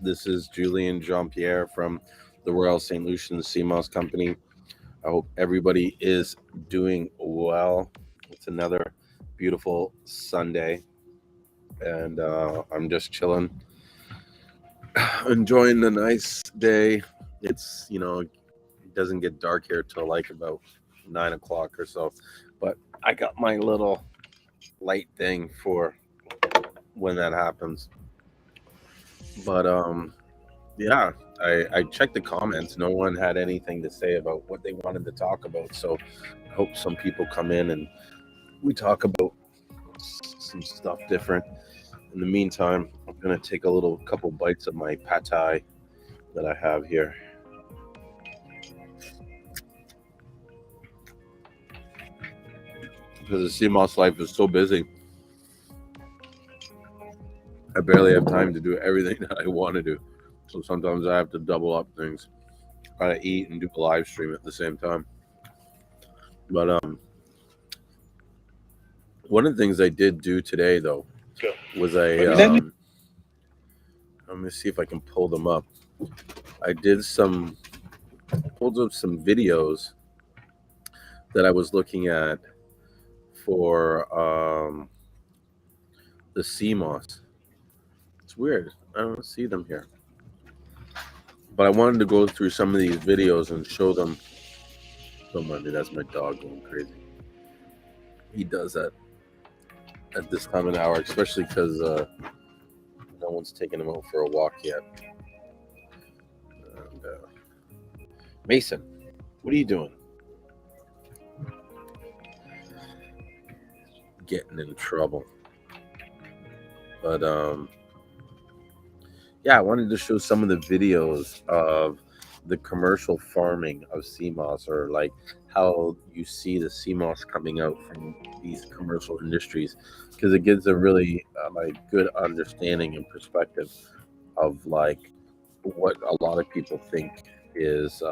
This is Julien Jean-Pierre from the Royal St. Lucian Seamoss Company. I hope everybody is doing well. It's another beautiful Sunday, and I'm just chilling, enjoying the nice day. It doesn't get dark here till like about 9 o'clock or so, but I got my little light thing for when that happens. But yeah, I checked the comments. No one had anything to say about what they wanted to talk about. So I hope some people come in and we talk about some stuff different. In the meantime, I'm gonna take a couple bites of my pad thai that I have here. Because the Seamoss life is so busy, I barely have time to do everything that I want to do. So sometimes I have to double up things. Try to eat and do a live stream at the same time. But one of the things I did do today though was let me see if I can pull them up. I pulled up some videos that I was looking at for the Seamoss. It's weird. I don't see them here. But I wanted to go through some of these videos and show them. Don't mind me, that's my dog going crazy. He does that at this time of the hour, especially because no one's taken him out for a walk yet. And, Mason, what are you doing? Getting in trouble. But yeah, I wanted to show some of the videos of the commercial farming of Seamoss, or like how you see the Seamoss coming out from these commercial industries, because it gives a really good understanding and perspective of like what a lot of people think is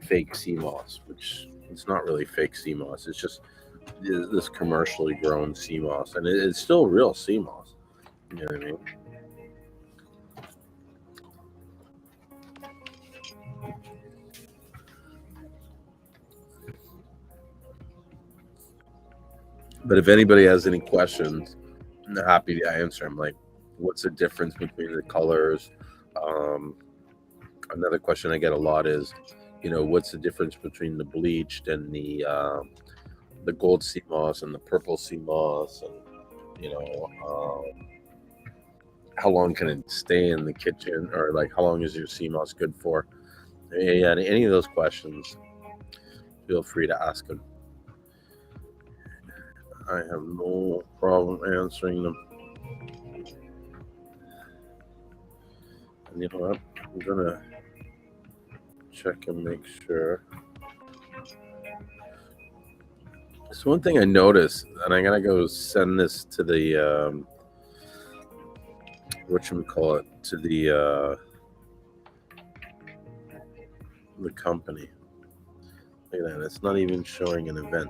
fake Seamoss, which it's not really fake Seamoss. It's just this commercially grown Seamoss, and it's still real Seamoss. You know what I mean? But if anybody has any questions, I'm happy to answer them. Like, what's the difference between the colors? Another question I get a lot is, what's the difference between the bleached and the gold Seamoss and the purple Seamoss, and how long can it stay in the kitchen, or like how long is your Seamoss good for? Yeah, any of those questions, feel free to ask them. I have no problem answering them. And you know what? I'm gonna check and make sure. So one thing I noticed, and I gotta go send this to the to the company. Look at that, it's not even showing an event.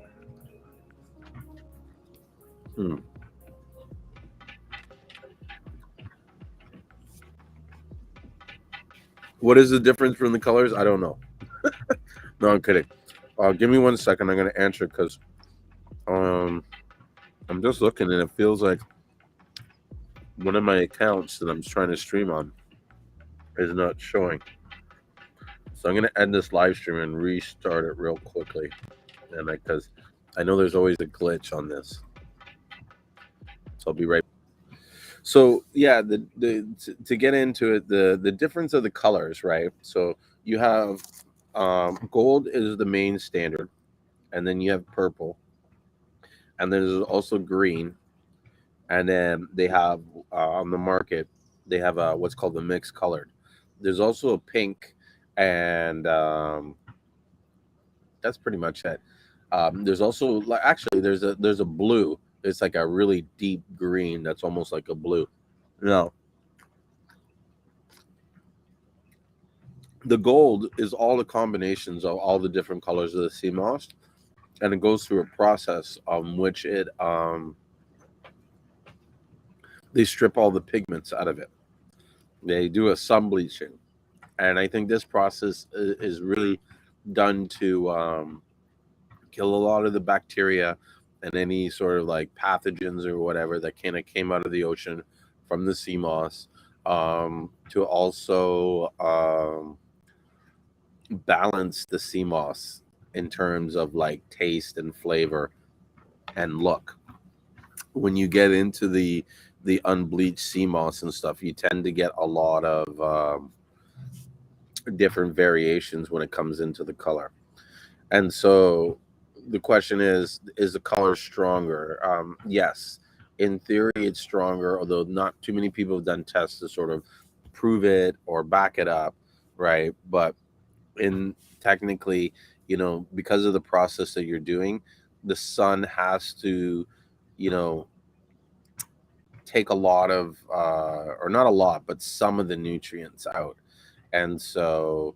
What is the difference from the colors? I don't know. No, I'm kidding. Give me 1 second. I'm going to answer because I'm just looking and it feels like one of my accounts that I'm trying to stream on is not showing. So I'm going to end this live stream and restart it real quickly. And because I know there's always a glitch on this. So I'll be right back. So yeah, to get into it, the difference of the colors, right? So you have gold is the main standard, and then you have purple, and then there's also green, and then they have on the market they have what's called the mixed colored. There's also a pink, and that's pretty much it. There's also actually there's a blue. It's like a really deep green that's almost like a blue. Now, the gold is all the combinations of all the different colors of the Seamoss, and it goes through a process which they strip all the pigments out of it. They do a sun bleaching, and I think this process is really done to kill a lot of the bacteria and any sort of like pathogens or whatever that kind of came out of the ocean from the sea moss, to also balance the sea moss in terms of like taste and flavor and look. When you get into the unbleached sea moss and stuff, you tend to get a lot of different variations when it comes into the color. And so the question is the color stronger? Yes, in theory it's stronger, although not too many people have done tests to sort of prove it or back it up, right? But in technically, because of the process that you're doing, the sun has to, you know, take a lot of, or not a lot, but some of the nutrients out. And so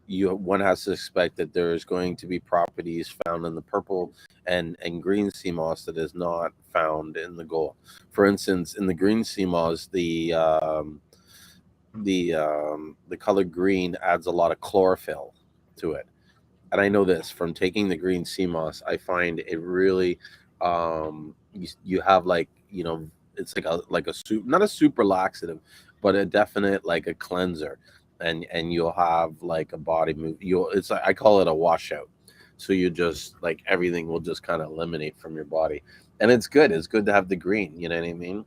one has to expect that there is going to be properties found in the purple and green sea moss that is not found in the gold. For instance, in the green sea moss, the color green adds a lot of chlorophyll to it. And I know this from taking the green sea moss. I find it really, you have like, it's like a soup, not a super laxative, but a definite like a cleanser, and you'll have like a body move. You'll it's like, I call it a washout. So you just like everything will just kind of eliminate from your body, and it's good. It's good to have the green. You know what I mean?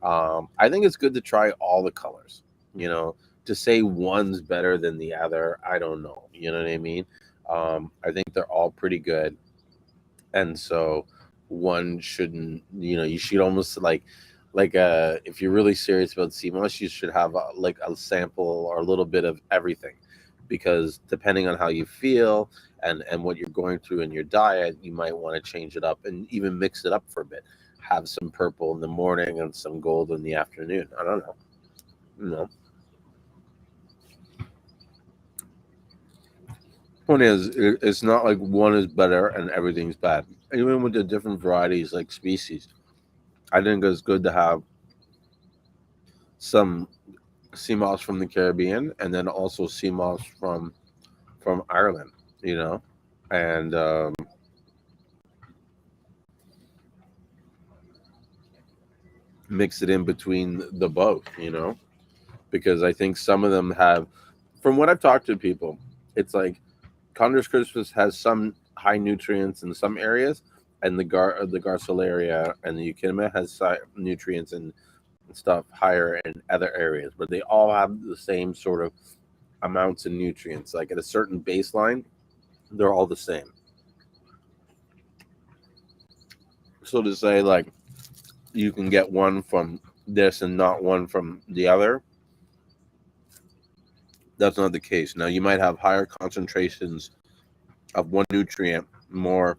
I think it's good to try all the colors. You know, to say one's better than the other, I don't know. You know what I mean? I think they're all pretty good, and so one shouldn't. You should almost if you're really serious about CMOS, you should have like a sample or a little bit of everything, because depending on how you feel and what you're going through in your diet, you might want to change it up and even mix it up for a bit. Have some purple in the morning and some gold in the afternoon. I don't know. You know, point is, it's not like one is better and everything's bad. Even with the different varieties, like species, I think it's good to have some sea moss from the Caribbean and then also sea moss from Ireland. You know, and mix it in between the both. Because I think some of them have, from what I've talked to people, it's like Condor's Crispus has some high nutrients in some areas, and the Garcilaria and the Eukinema has nutrients and stuff higher in other areas, but they all have the same sort of amounts of nutrients. Like at a certain baseline, they're all the same. So to say like you can get one from this and not one from the other, that's not the case. Now you might have higher concentrations of one nutrient more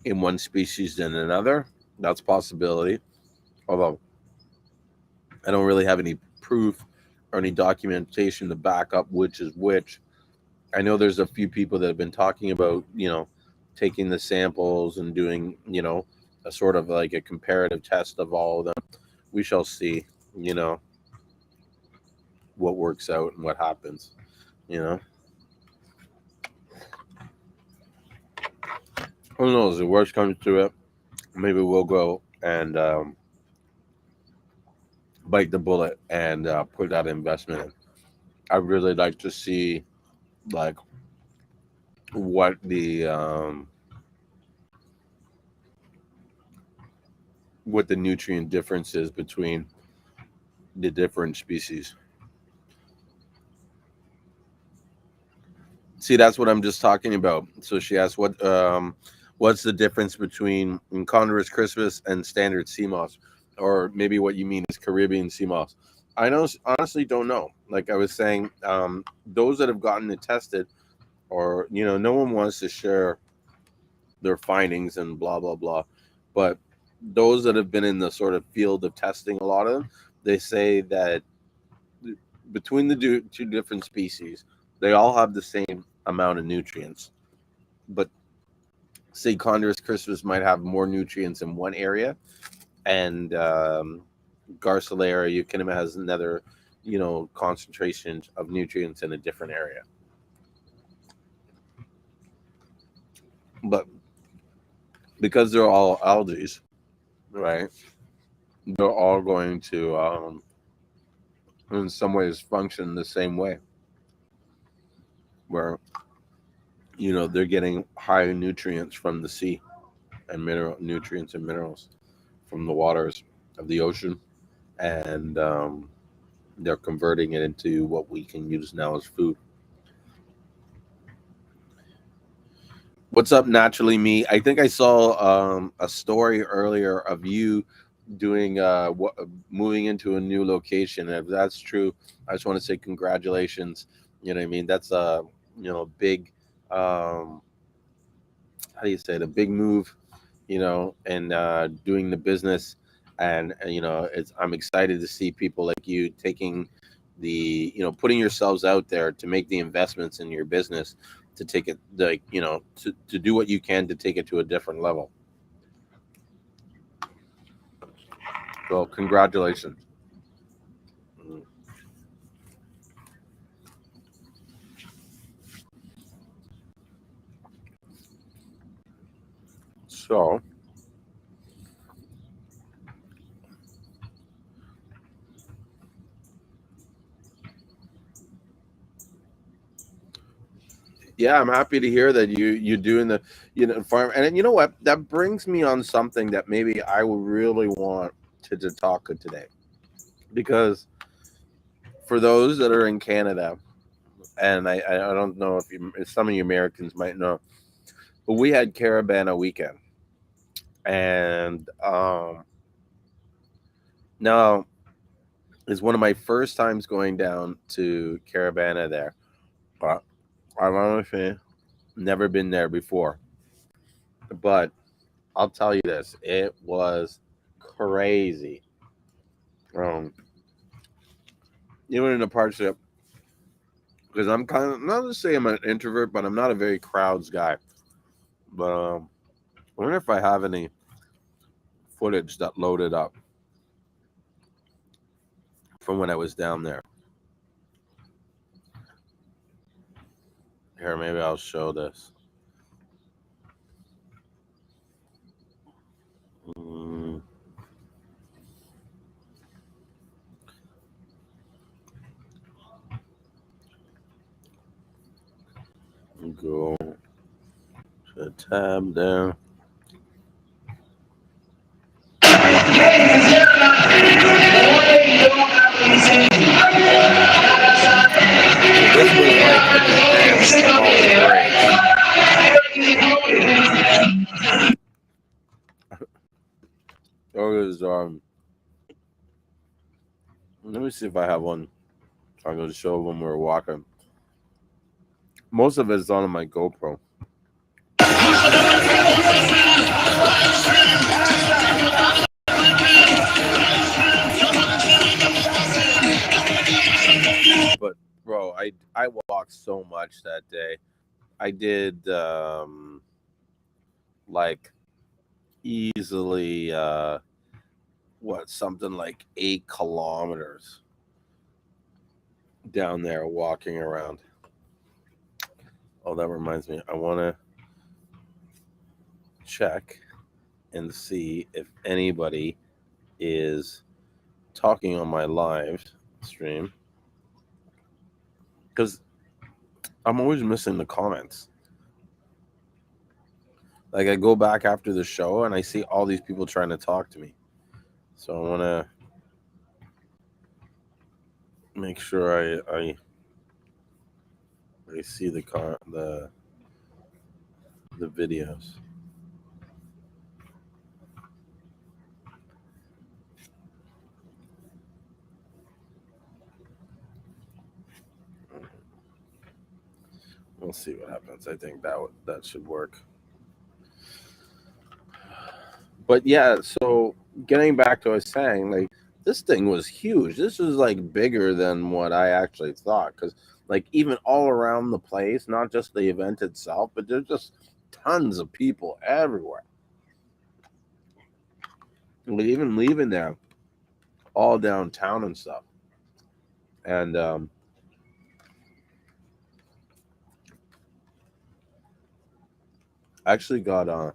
in one species than another. That's a possibility. Although I don't really have any proof or any documentation to back up which is which. I know there's a few people that have been talking about, taking the samples and doing, a sort of like a comparative test of all of them. We shall see, you know, what works out and what happens, you know. Who knows? The worst comes to it, maybe we'll go and bite the bullet and put that investment in. I really like to see like what the nutrient difference is between the different species. See, that's what I'm just talking about. So she asked, what's the difference between Condorus crispus and standard sea moss, or maybe what you mean is Caribbean sea moss. I know, honestly, don't know. Like I was saying, those that have gotten it tested, or no one wants to share their findings and blah blah blah, but those that have been in the sort of field of testing, a lot of them, they say that between the two different species, they all have the same amount of nutrients. But say Condorus crispus might have more nutrients in one area, and Garcilaria eukinema has another concentrations of nutrients in a different area. But because they're all algae, right? They're all going to, in some ways, function the same way, where they're getting high nutrients from the sea and mineral nutrients and minerals from the waters of the ocean, and they're converting it into what we can use now as food. What's up, naturally me? I think I saw a story earlier of you doing moving into a new location. And if that's true, I just want to say congratulations. You know what I mean? That's a big how do you say it? A big move, and doing the business. And I'm excited to see people like you taking putting yourselves out there to make the investments in your business, to take it, like, to do what you can to take it to a different level. So congratulations. So yeah, I'm happy to hear that you're doing the farm. And you know what, that brings me on something that maybe I would really want to talk today, because for those that are in Canada, and I don't know if some of you Americans might know, but we had Caravana weekend, and now is one of my first times going down to Caravana there, but I've honestly never been there before. But I'll tell you this, it was crazy. Um, Even in the parts that, because I'm kind of, not to say I'm an introvert, but I'm not a very crowds guy. But I wonder if I have any footage that loaded up from when I was down there. Here, maybe I'll show this. Mm, go to the tab there. This was like at the end of all the breaks. There was let me see if I have one. I'm going to show when we were walking. Most of it's on my GoPro. But bro, I walked so much that day. I did like easily something like 8 kilometers down there walking around. Oh, that reminds me. I want to check and see if anybody is talking on my live stream, because I'm always missing the comments. Like, I go back after the show and I see all these people trying to talk to me. So I want to make sure I see the videos. We'll see what happens. I think that should work. But yeah, so getting back to what I was saying, like, this thing was huge. This was like bigger than what I actually thought, because like even all around the place, not just the event itself, but there's just tons of people everywhere. Like, even leaving there, all downtown and stuff. And I actually got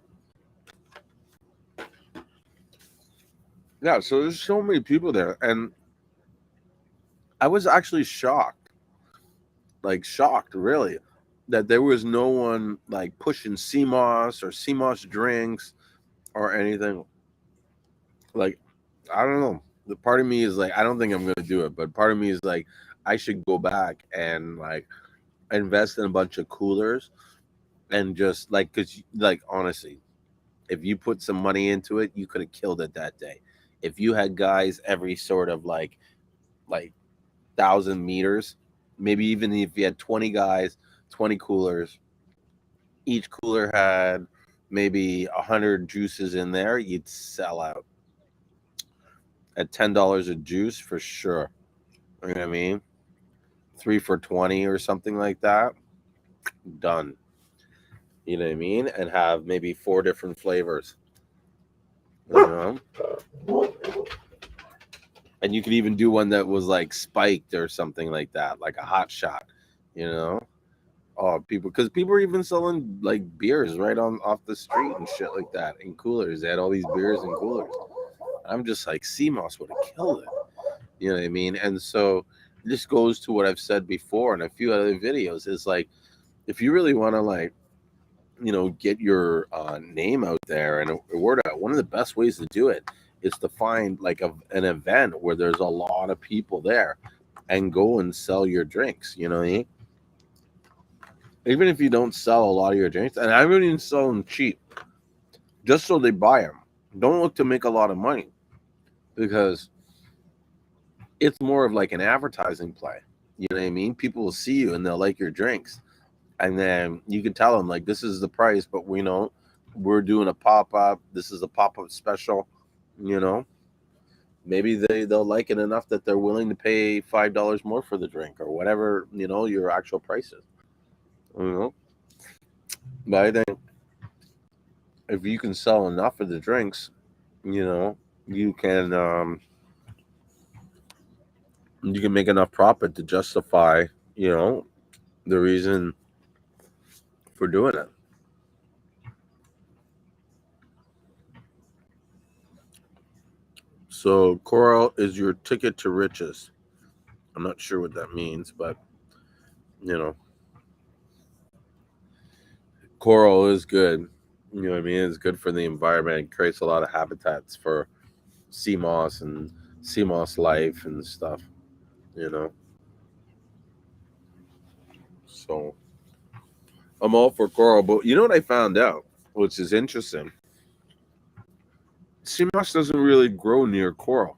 yeah. So there's so many people there, and I was actually shocked, like shocked, really, that there was no one like pushing Seamoss or Seamoss drinks or anything. Like, I don't know. The part of me is like, I don't think I'm gonna do it, but part of me is like, I should go back and like invest in a bunch of coolers and just like, cause like honestly, if you put some money into it, you could have killed it that day. If you had guys every sort of like 1,000 meters, maybe even if you had 20 guys, 20 coolers, each cooler had maybe 100 juices in there, you'd sell out at $10 a juice for sure. You know what I mean? 3 for 20 or something like that. Done. You know what I mean? And have maybe 4 different flavors. You know? And you could even do one that was like spiked or something like that, like a hot shot. You know? Oh, people, because people are even selling like beers right on off the street and shit like that in coolers. They had all these beers in coolers. I'm just like, Seamoss would have killed it. You know what I mean? And so this goes to what I've said before in a few other videos. Is like, if you really want to like, get your name out there and a word out, one of the best ways to do it is to find like an event where there's a lot of people there and go and sell your drinks. You know what I mean? Even if you don't sell a lot of your drinks, and I wouldn't even sell them cheap, just so they buy them. Don't look to make a lot of money because it's more of like an advertising play. You know what I mean? People will see you and they'll like your drinks, and then you can tell them like, this is the price, but we're doing a pop up. This is a pop up special. You know, maybe they'll like it enough that they're willing to pay $5 more for the drink or whatever your actual price is. You know, but I think if you can sell enough of the drinks, you know, you can make enough profit to justify, the reason for doing it. So coral is your ticket to riches. I'm not sure what that means, but you know, coral is good. You know what I mean? It's good for the environment. It creates a lot of habitats for sea moss and sea moss life and stuff. You know, so I'm all for coral. But you know what I found out, which is interesting? Sea moss doesn't really grow near coral,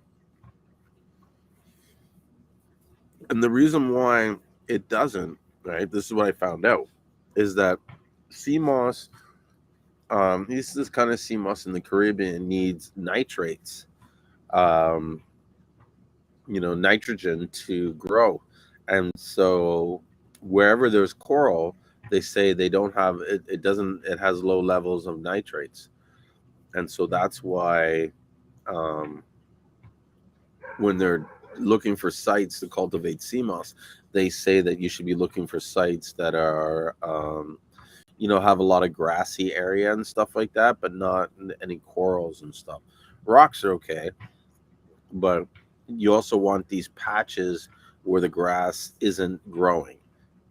and the reason why it doesn't, right? This is what I found out, is that sea moss, this kind of sea moss in the Caribbean needs nitrates, um, nitrogen to grow. And so wherever there's coral, they say they don't have it, it has low levels of nitrates. And so that's why um, when they're looking for sites to cultivate sea moss, they say that you should be looking for sites that are have a lot of grassy area and stuff like that, but not any corals and stuff. Rocks are okay, but you also want these patches where the grass isn't growing.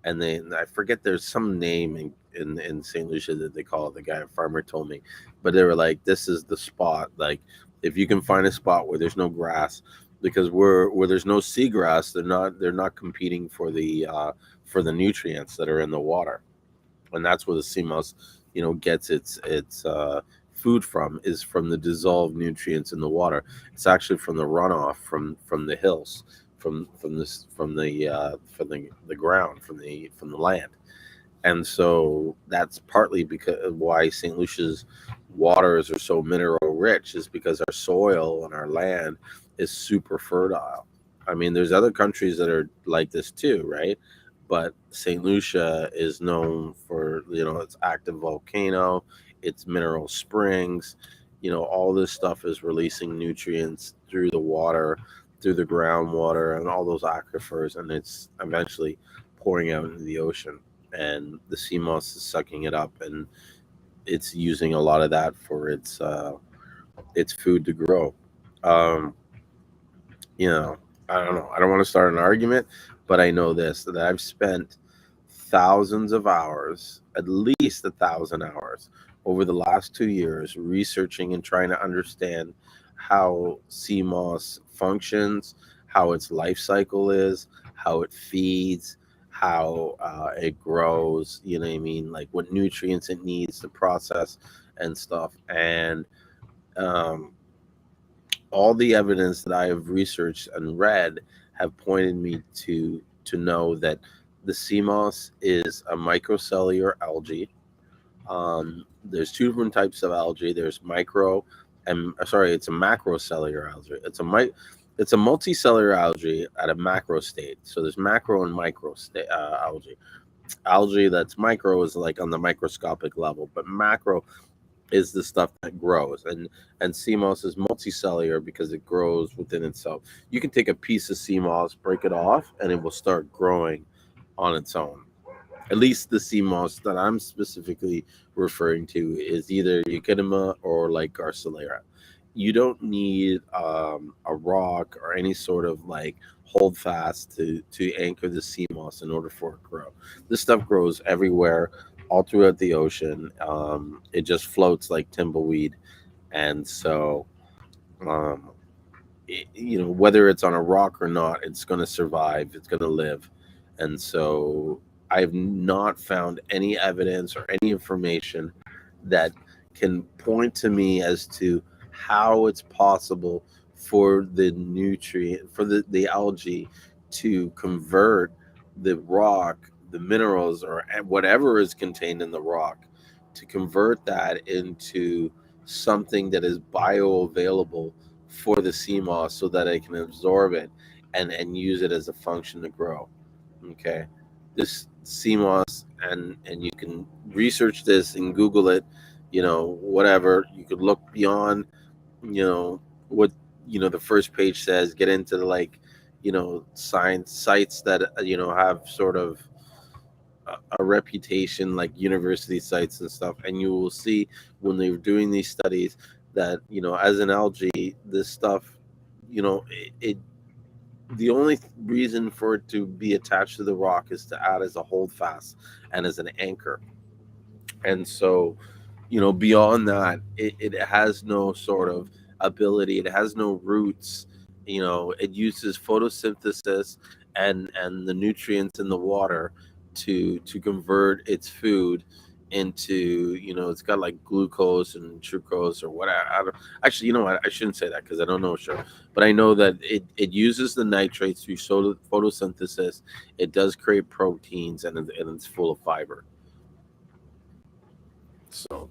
And then I forget, there's some name in St. Lucia that they call it. The guy, a farmer, told me, but they were like, this is the spot. Like, if you can find a spot where there's no grass, because where there's no seagrass, they're not competing for the nutrients that are in the water, and that's where the sea moss, gets its food from, is from the dissolved nutrients in the water. It's actually from the runoff from the hills, from the ground, from the land. And so that's partly because why St. Lucia's waters are so mineral rich, is because our soil and our land is super fertile. I mean, there's other countries that are like this too, right? But St. Lucia is known for, its active volcano, its mineral springs, all this stuff is releasing nutrients through the water through the groundwater and all those aquifers, and it's eventually pouring out into the ocean. And the sea moss is sucking it up, and it's using a lot of that for its food to grow. Um, you know, I don't know. I don't want to start an argument, but I know this, that I've spent thousands of hours, at least 1,000 hours, over the last 2 years researching and trying to understand how sea moss functions, how its life cycle is, how it feeds, how it grows. You know what I mean? Like what nutrients it needs to process and stuff. And um, all the evidence that I have researched and read have pointed me to know that the sea moss is a microcellular algae. There's two different types of algae. There's micro and sorry, it's a macrocellular algae. It's a multicellular algae at a macro state. So there's macro and micro algae. Algae that's micro is like on the microscopic level, but macro is the stuff that grows. And CMOS is multicellular because it grows within itself. You can take a piece of CMOS, break it off, and it will start growing on its own. At least the CMOS that I'm specifically referring to is either Eucydema or like Garcilaria. You don't need a rock or any sort of like hold fast to anchor the sea moss in order for it to grow. This stuff grows everywhere, all throughout the ocean. It just floats like tumbleweed, and so um, whether it's on a rock or not, it's going to survive. It's going to live, and so I've not found any evidence or any information that can point to me as to how it's possible for the nutrient for the algae to convert the rock, the minerals, or whatever is contained in the rock, to convert that into something that is bioavailable for the sea moss so that it can absorb it and use it as a function to grow. Okay, this sea moss, and you can research this and Google it. Whatever, you could look beyond what the first page says, get into the like science sites that have sort of a reputation, like university sites and stuff, and you will see when they're doing these studies that as an algae, this stuff, it the only reason for it to be attached to the rock is to add as a holdfast and as an anchor. And so beyond that, it has no sort of ability. It has no roots. It uses photosynthesis and the nutrients in the water to convert its food into, it's got like glucose and sucrose or whatever. Actually, you know what, I shouldn't say that because I don't know sure, but I know that it uses the nitrates through photosynthesis. It does create proteins, and it's full of fiber. So,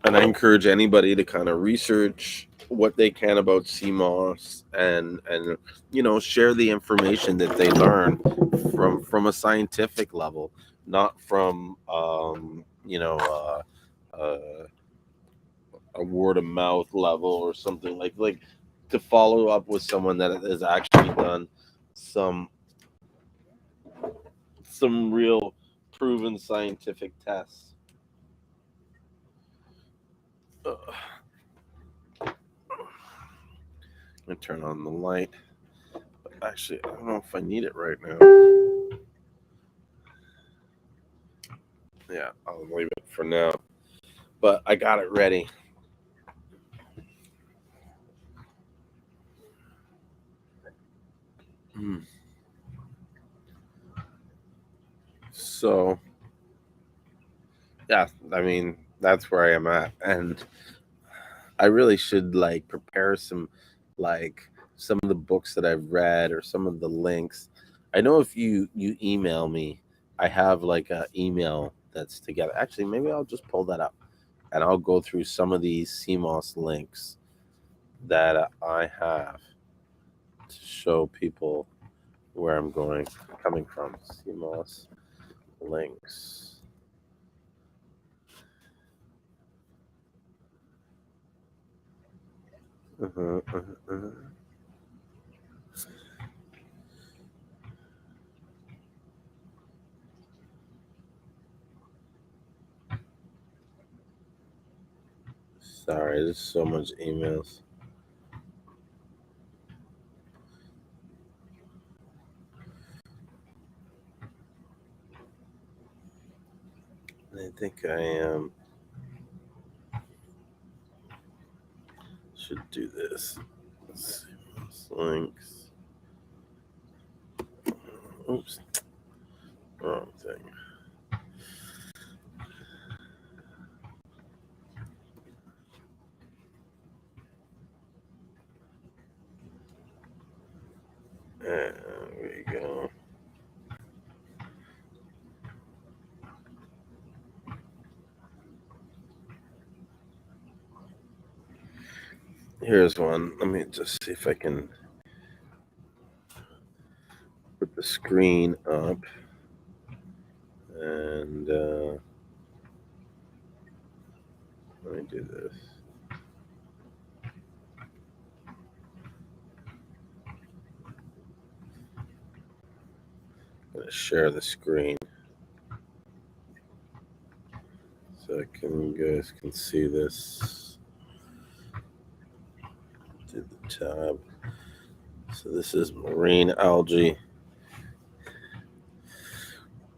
and I encourage anybody to kind of research what they can about CMOS, and share the information that they learn from a scientific level, not from uh, a word of mouth level or something, like to follow up with someone that has actually done some real proven scientific tests. Ugh. I'm gonna turn on the light. But actually, I don't know if I need it right now. Yeah, I'll leave it for now. But I got it ready. So, yeah, I mean, that's where I am at. And I really should like prepare some of the books that I've read or some of the links. I know if you email me, I have like a email that's together. Actually, maybe I'll just pull that up and I'll go through some of these CMOS links that I have to show people where I'm coming from. CMOS links. Uh-huh, uh-huh. Sorry, there's so much emails. I think I should do this. Let's see. Links. Oops, wrong thing. There we go. Here's one. Let me just see if I can put the screen up. And let me do this. I'm going to share the screen so you guys can see this. Do the tab. So this is marine algae.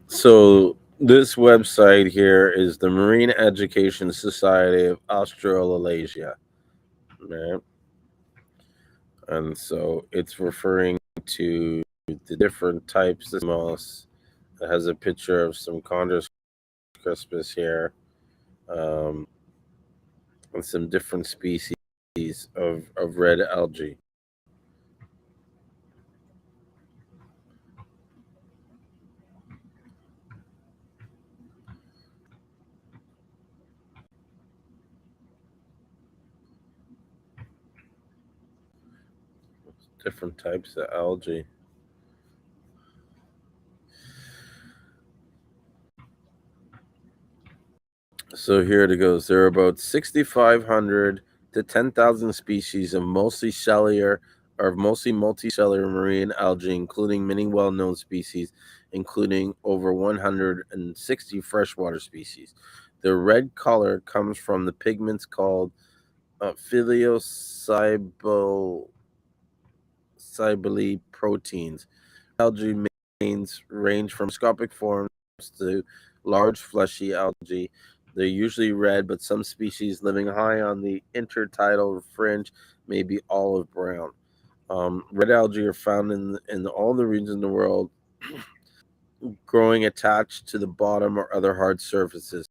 So this website here is the Marine Education Society of Australasia. Right? And so it's referring to the different types of moss. It has a picture of some Chondrus crispus here, and some different species of red algae. Different types of algae. So here it goes. There are about 6,500 to 10,000 species of mostly cellular or mostly multicellular marine algae, including many well-known species, including over 160 freshwater species. The red color comes from the pigments called phyllocybole proteins. Algae remains range from microscopic forms to large fleshy algae. They're usually red, but some species living high on the intertidal fringe may be olive brown. Red algae are found in all the regions in the world, growing attached to the bottom or other hard surfaces.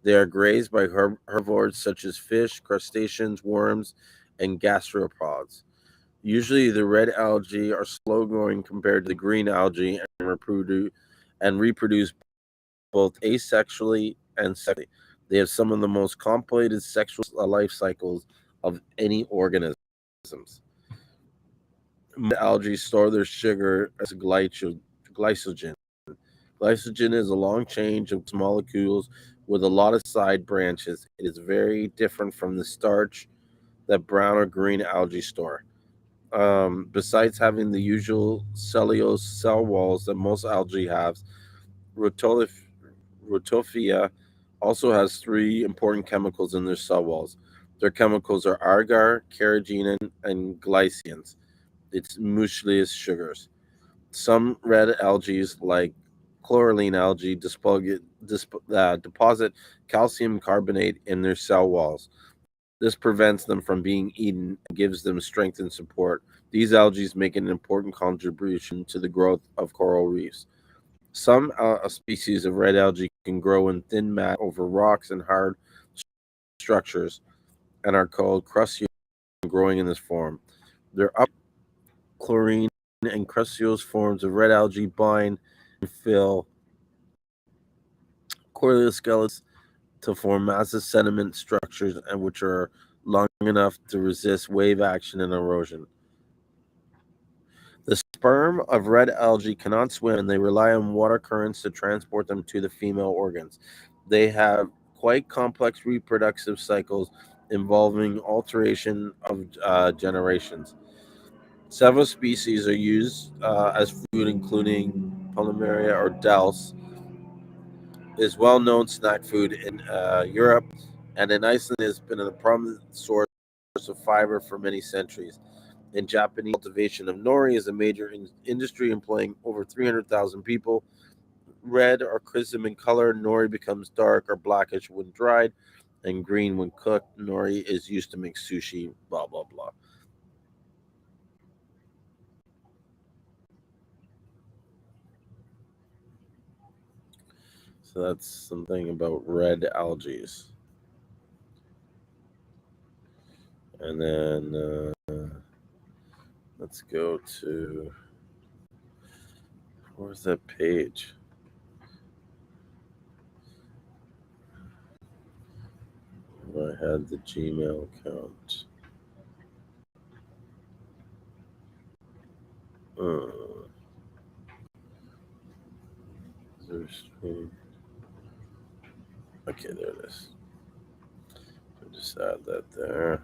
They are grazed by herbivores such as fish, crustaceans, worms, and gastropods. Usually, the red algae are slow growing compared to the green algae and reproduce both asexually and sexually. They have some of the most complicated sexual life cycles of any organisms. Most algae store their sugar as glycogen. Glycogen is a long chain of molecules with a lot of side branches. It is very different from the starch that brown or green algae store. Besides having the usual cellulose cell walls that most algae have, Rotolif- Rotofia also has three important chemicals in their cell walls. Their chemicals are agar, carrageenan, and glycines. It's mucilaginous sugars. Some red algae, like chlorine algae, deposit calcium carbonate in their cell walls. This prevents them from being eaten and gives them strength and support. These algae make an important contribution to the growth of coral reefs. Some species of red algae can grow in thin mat over rocks and hard structures and are called crustaceans growing in this form. Their up chlorine and crustaceous forms of red algae bind and fill coral skeletons to form massive sediment structures and which are long enough to resist wave action and erosion. The sperm of red algae cannot swim and they rely on water currents to transport them to the female organs. They have quite complex reproductive cycles involving alteration of generations. Several species are used as food, including Polymeria or dulse, is well-known snack food in Europe, and in Iceland has been a prominent source of fiber for many centuries. In Japanese, cultivation of nori is a major industry employing over 300,000 people. Red or crimson in color, nori becomes dark or blackish when dried, and green when cooked. Nori is used to make sushi. Blah blah blah. So that's something about red algae. And then let's go to where's that page? I had the Gmail account. Uh, okay, there it is. I'll just add that there.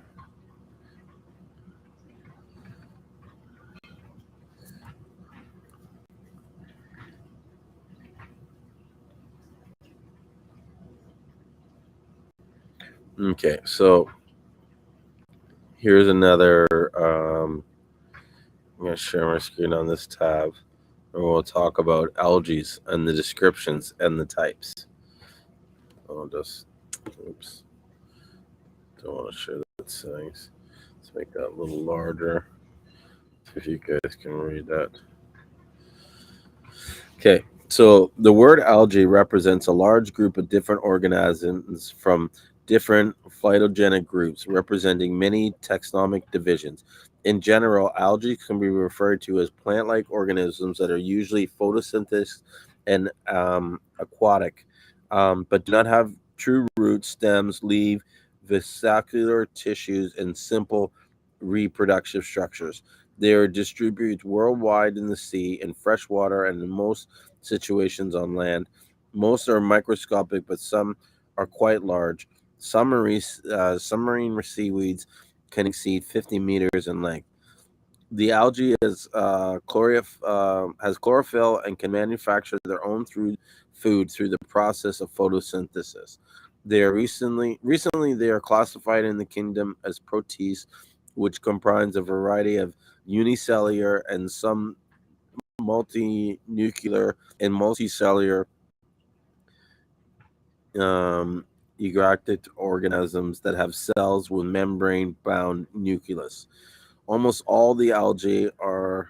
Okay, so here's another. I'm going to share my screen on this tab, and we'll talk about algae and the descriptions and the types. I'll just, oops, don't want to share that settings. Let's make that a little larger, if you guys can read that. Okay, so the word algae represents a large group of different organisms from different phytogenic groups, representing many taxonomic divisions. In general, algae can be referred to as plant-like organisms that are usually photosynthetic and aquatic, but do not have true roots, stems, leaf, vascular tissues, and simple reproductive structures. They are distributed worldwide in the sea, in fresh water, and in most situations on land. Most are microscopic, but some are quite large. Submarine seaweeds can exceed 50 meters in length. The algae has chlorophyll and can manufacture their own food through the process of photosynthesis. They are recently they are classified in the kingdom as protists, which comprise a variety of unicellular and some multinuclear and multicellular eukaryotic organisms that have cells with membrane-bound nucleus. Almost all the algae are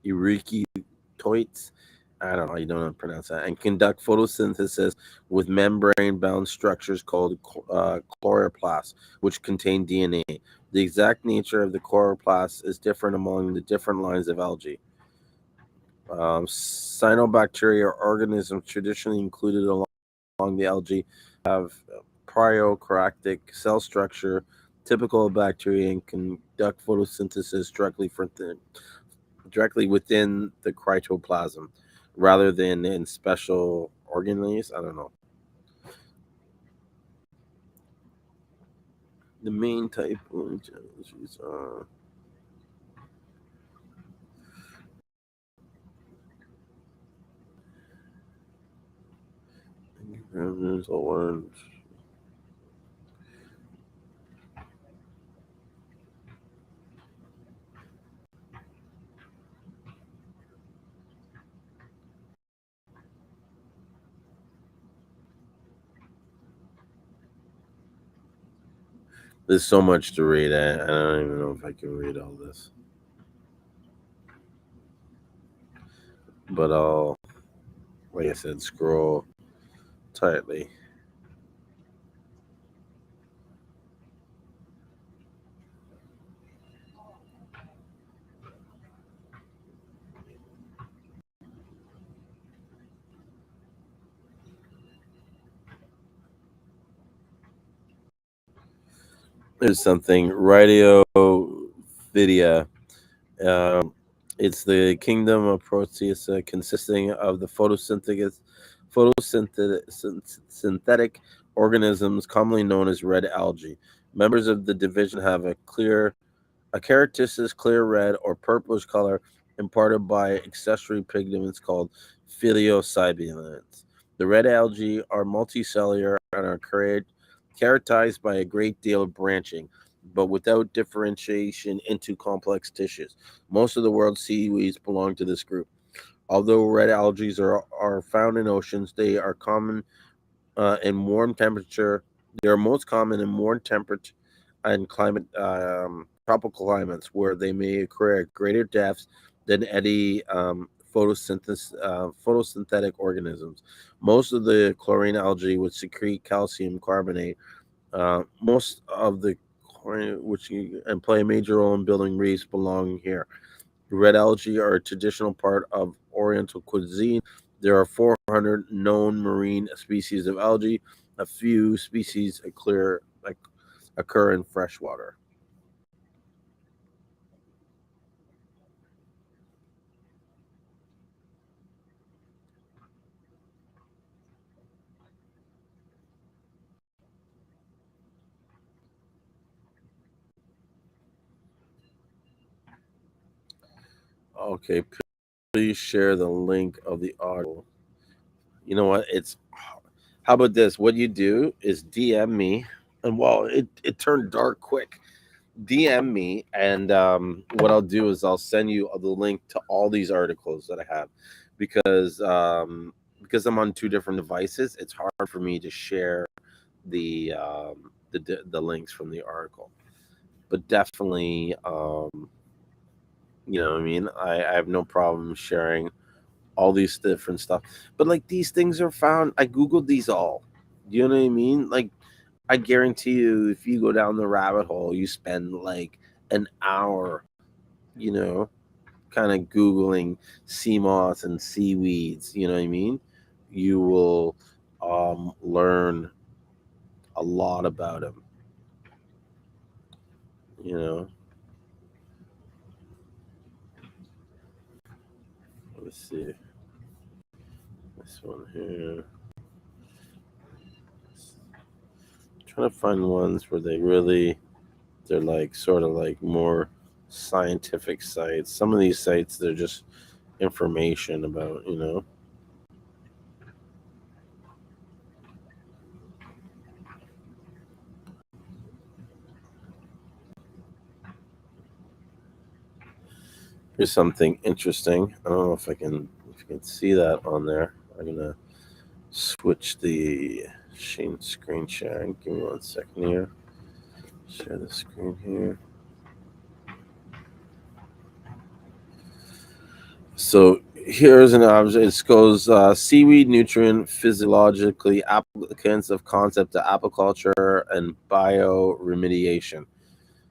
eukaryotes. I don't know, you don't know how to pronounce that, and conduct photosynthesis with membrane-bound structures called chloroplasts, which contain DNA. The exact nature of the chloroplasts is different among the different lines of algae. Cyanobacteria are organisms traditionally included along the algae have prokaryotic cell structure typical of bacteria and conduct photosynthesis directly within the cytoplasm rather than in special organelles. I don't know. The main type of algae are orange. There's so much to read. I don't even know if I can read all this. But I'll, like I said, scroll tightly. There's something radio video. Um, it's the kingdom of Proteus, consisting of the synthetic organisms commonly known as red algae. Members of the division have a characteristic clear red or purplish color imparted by accessory pigments called phyllocybulins. The red algae are multicellular and are characterized by a great deal of branching, but without differentiation into complex tissues. Most of the world's seaweeds belong to this group. Although red algae are found in oceans, they are common in warm temperature. They are most common in warm temperature and tropical climates where they may occur at greater depths than any photosynthetic organisms. Most of the chlorine algae would secrete calcium carbonate. Most of the chlorine, and play a major role in building reefs, belong here. Red algae are a traditional part of Oriental cuisine. There are 400 known marine species of algae. A few species occur in freshwater. Okay, please share the link of the article. You know what? How about this? What you do is DM me, and well, it turned dark quick. DM me, and what I'll do is I'll send you the link to all these articles that I have, because because I'm on two different devices. It's hard for me to share the links from the article, but definitely, you know what I mean. I have no problem sharing all these different stuff, but like these things are found. I googled these all. You know what I mean? Like I guarantee you, if you go down the rabbit hole, you spend like an hour, you know, kind of Googling sea moss and seaweeds, you know what I mean? You will learn a lot about them, you know. Let's see. This one here. Trying to find ones where they're like sort of like more scientific sites. Some of these sites, they're just information about, you know. Here's something interesting. I don't know if you can see that on there. I'm gonna switch the screen sharing. Give me 1 second here. Share the screen here. So here's an object. It goes seaweed nutrient physiologically applicants of concept to apiculture and bioremediation.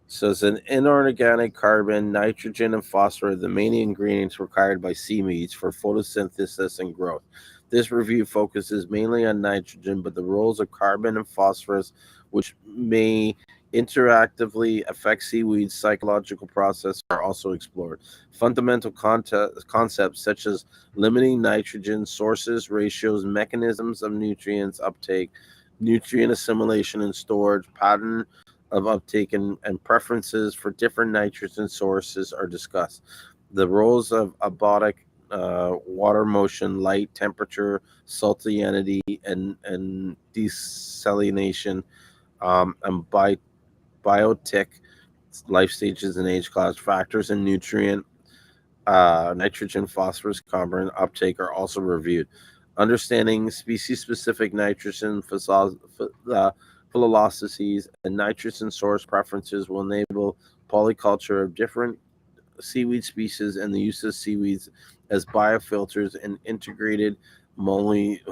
So it's an inorganic carbon, nitrogen, and phosphorus, the main ingredients required by seaweeds for photosynthesis and growth. This review focuses mainly on nitrogen, but the roles of carbon and phosphorus, which may interactively affect seaweed's psychological process, are also explored. Fundamental concepts such as limiting nitrogen sources, ratios, mechanisms of nutrients uptake, nutrient assimilation and storage, pattern of uptake, and preferences for different nitrogen sources are discussed. The roles of abiotic water motion, light, temperature, saltinity, and desalination, and biotic life stages and age class factors and nutrient nitrogen, phosphorus, carbon uptake are also reviewed. Understanding species-specific nitrogen philosophies and nitrogen source preferences will enable polyculture of different seaweed species and the use of seaweeds as biofilters and integrated multi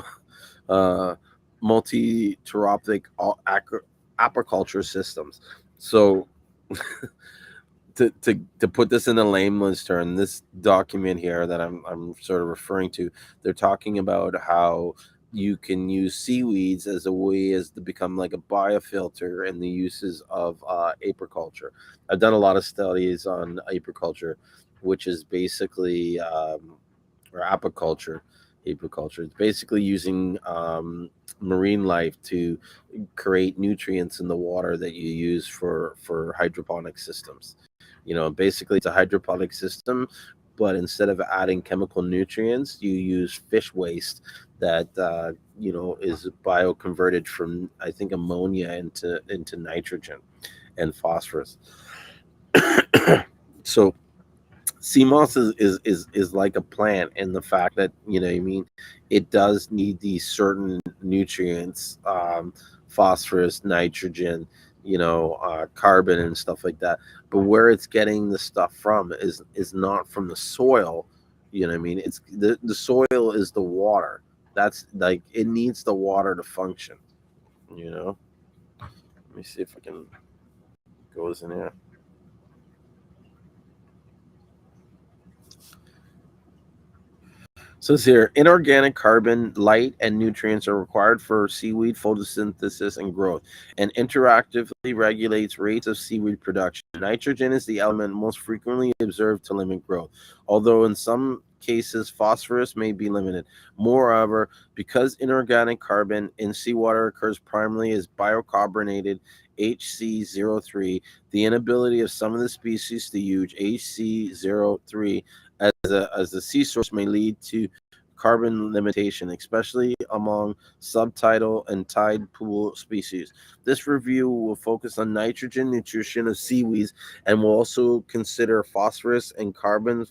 uh, multi-terophic aquaculture systems. So to put this in a layman's term, this document here that I'm sort of referring to, they're talking about how you can use seaweeds as a way as to become like a biofilter and the uses of apiculture. I've done a lot of studies on apiculture, which is basically or apiculture, Apiculture. It's basically using marine life to create nutrients in the water that you use for hydroponic systems. Basically it's a hydroponic system, but instead of adding chemical nutrients, you use fish waste that is bioconverted from, I think, ammonia into nitrogen and phosphorus. So Seamoss is like a plant in the fact that, I mean, it does need these certain nutrients, phosphorus, nitrogen, carbon and stuff like that. But where it's getting the stuff from is not from the soil. You know what I mean? It's the soil is the water. That's like it needs the water to function. You know. Let me see if I can goes in here. So it's here. Inorganic carbon, light, and nutrients are required for seaweed photosynthesis and growth, and interactively regulates rates of seaweed production. Nitrogen is the element most frequently observed to limit growth, although in some cases phosphorus may be limited. Moreover, because inorganic carbon in seawater occurs primarily as biocarbonated HC03, the inability of some of the species to use HC03 as a sea source may lead to carbon limitation, especially among subtidal and tide pool species. This review will focus on nitrogen nutrition of seaweeds and will also consider phosphorus and carbon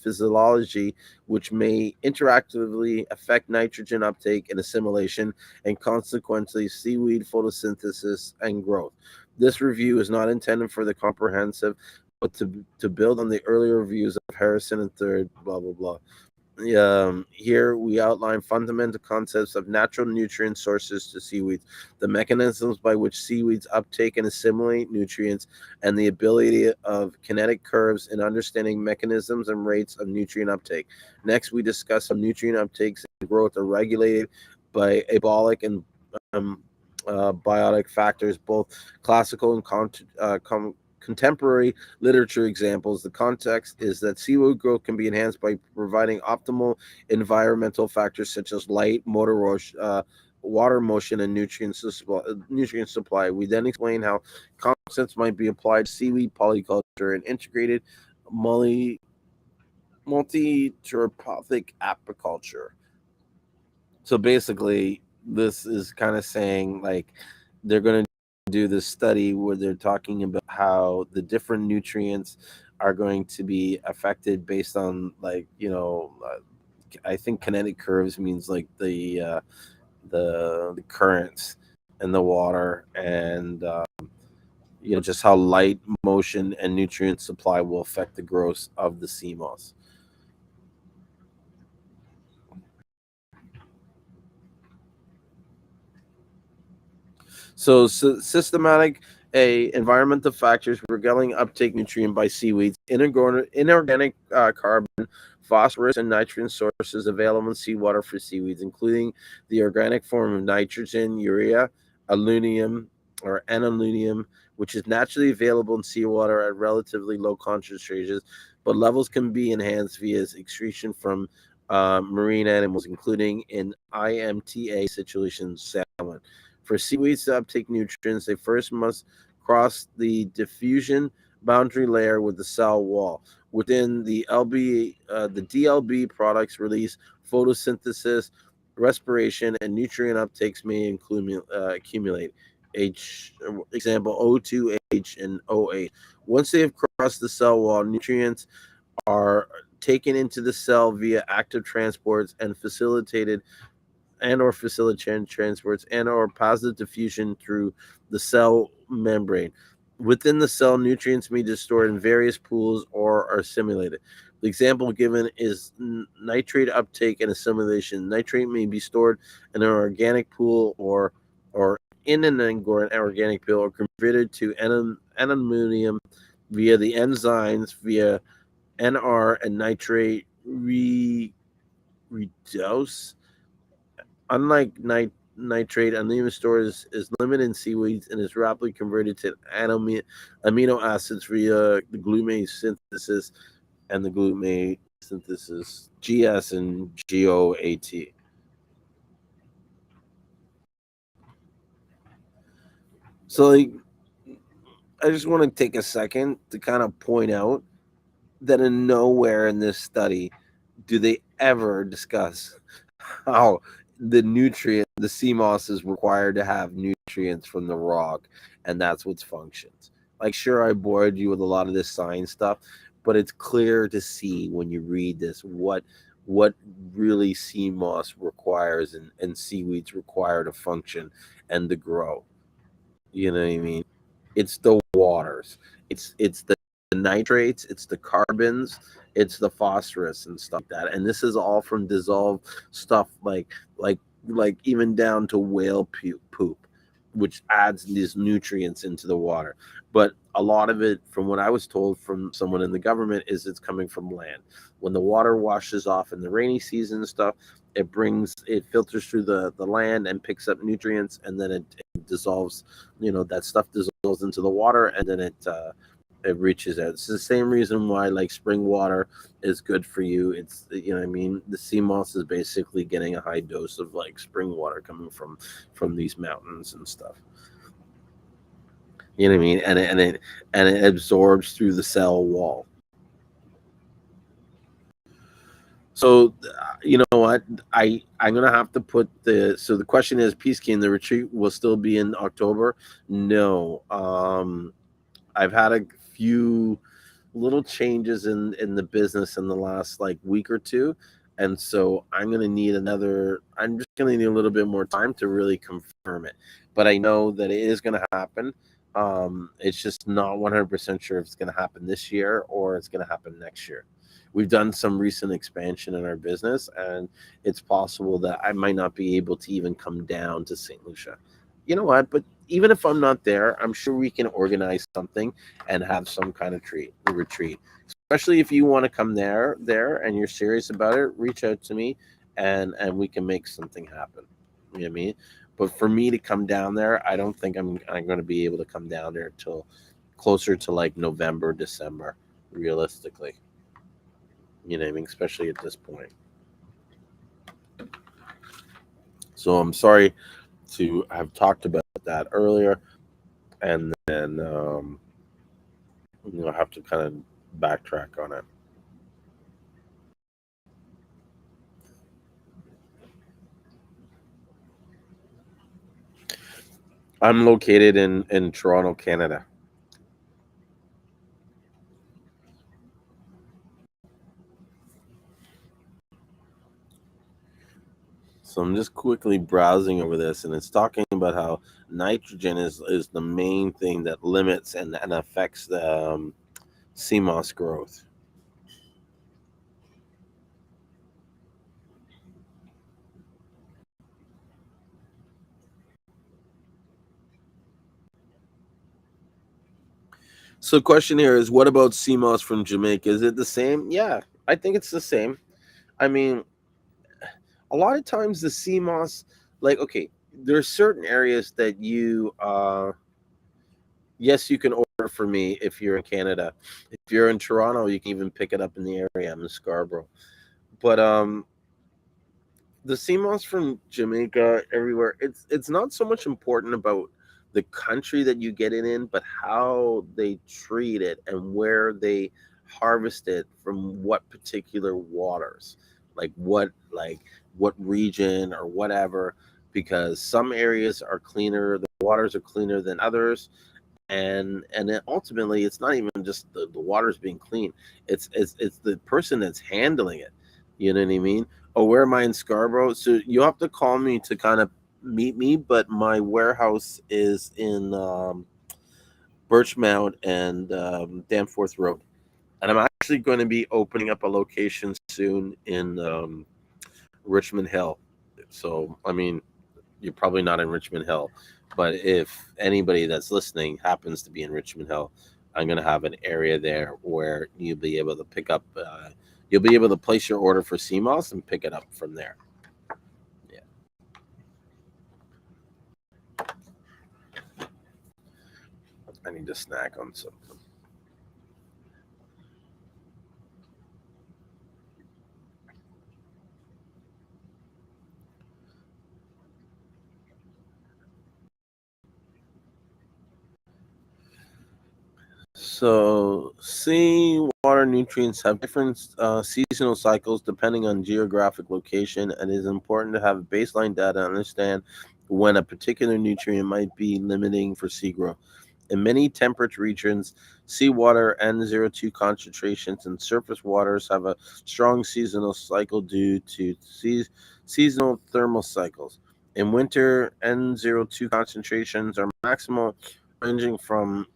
physiology, which may interactively affect nitrogen uptake and assimilation, and consequently seaweed photosynthesis and growth. This review is not intended for the comprehensive, but to build on the earlier reviews of Harrison and Third, blah blah blah. Here we outline fundamental concepts of natural nutrient sources to seaweeds, the mechanisms by which seaweeds uptake and assimilate nutrients, and the ability of kinetic curves in understanding mechanisms and rates of nutrient uptake. Next, we discuss how nutrient uptakes and growth are regulated by abolic and biotic factors, both classical and contemporary literature examples. The context is that seaweed growth can be enhanced by providing optimal environmental factors such as light, water motion, and nutrient supply. We then explain how concepts might be applied to seaweed polyculture and integrated multi-teropathic apiculture. So basically, this is kind of saying like they're going to do this study where they're talking about how the different nutrients are going to be affected based on I think kinetic curves means like the currents in the water, and just how light, motion, and nutrient supply will affect the growth of the sea moss. So, systematic environmental factors regulating uptake nutrient by seaweeds, inorganic carbon, phosphorus, and nitrogen sources available in seawater for seaweeds, including the organic form of nitrogen, urea, aluminum, or aluminum, which is naturally available in seawater at relatively low concentrations, but levels can be enhanced via excretion from marine animals, including in IMTA situations, salmon. For seaweeds to uptake nutrients, they first must cross the diffusion boundary layer with the cell wall. Within the DLB products release photosynthesis, respiration, and nutrient uptakes may accumulate. Example O2H and O8. Once they have crossed the cell wall, nutrients are taken into the cell via active transports and facilitated and or facilitate transports and or positive diffusion through the cell membrane. Within the cell, nutrients may be stored in various pools or are assimilated. The example given is nitrate uptake and assimilation. Nitrate may be stored in an organic pool or in an organic pool or converted to ammonium via the enzymes via NR and nitrate reduce. Unlike nitrate, ammonium storage is limited in seaweeds and is rapidly converted to amino acids via the glutamate synthesis and the glutamate synthesis, GS and GOAT. So, like, I just want to take a second to kind of point out that in nowhere in this study do they ever discuss how the sea moss is required to have nutrients from the rock, and that's what's functions. Like, sure, I bored you with a lot of this science stuff, but it's clear to see when you read this what really sea moss requires and seaweeds require to function and to grow. You know what I mean? It's the waters. It's the nitrates, it's the carbons, it's the phosphorus and stuff like that. And this is all from dissolved stuff like like even down to whale poop, which adds these nutrients into the water. But a lot of it, from what I was told from someone in the government, is it's coming from land. When the water washes off in the rainy season and stuff, it filters through the land and picks up nutrients, and then it dissolves. That stuff dissolves into the water, and then it reaches out. It's the same reason why like spring water is good for you. It's, what I mean, the sea moss is basically getting a high dose of like spring water coming from these mountains and stuff. You know what I mean? And it absorbs through the cell wall. So, you know what? I'm gonna have to put the. So the question is, Peacekeeping, the retreat will still be in October? No. I've had a few little changes in the business in the last like week or two, and so I'm just gonna need a little bit more time to really confirm it. But I know that it is gonna happen. It's just not 100% sure if it's gonna happen this year or it's gonna happen next year. We've done some recent expansion in our business, and it's possible that I might not be able to even come down to St. Lucia. You know what? But even if I'm not there, I'm sure we can organize something and have some kind of retreat. Especially if you want to come there and you're serious about it, reach out to me, and we can make something happen. You know what I mean? But for me to come down there, I don't think I'm going to be able to come down there till closer to like November, December, realistically. You know what I mean? Especially at this point. So I'm sorry to have talked about that earlier, and then I have to kind of backtrack on it. I'm located in Toronto, Canada. So I'm just quickly browsing over this, and it's talking about how nitrogen is the main thing that limits and affects the CMOS growth. So, question here is, what about CMOS from Jamaica? Is it the same? Yeah, I think it's the same. I mean, a lot of times the CMOS, like, okay, there's certain areas that yes, you can order for me if you're in Canada. If you're in Toronto, you can even pick it up in the area. I'm in Scarborough. But the sea moss from Jamaica, everywhere, it's not so much important about the country that you get it in, but how they treat it and where they harvest it from what particular waters, like what region or whatever. Because some areas are cleaner, the waters are cleaner than others, and then ultimately it's not even just the water's being clean, it's the person that's handling it. You know what I mean? Oh, where am I? In Scarborough? So you have to call me to kind of meet me, but my warehouse is in Birchmount and Danforth Road, and I'm actually going to be opening up a location soon in Richmond Hill. So I mean, you're probably not in Richmond Hill, but if anybody that's listening happens to be in Richmond Hill, I'm going to have an area there where you'll be able to pick up, you'll be able to place your order for CMOS and pick it up from there. Yeah. I need to snack on something. So, seawater nutrients have different seasonal cycles depending on geographic location, and it is important to have baseline data to understand when a particular nutrient might be limiting for sea growth. In many temperate regions, seawater N02 concentrations in surface waters have a strong seasonal cycle due to seasonal thermal cycles. In winter, N02 concentrations are maximal, ranging from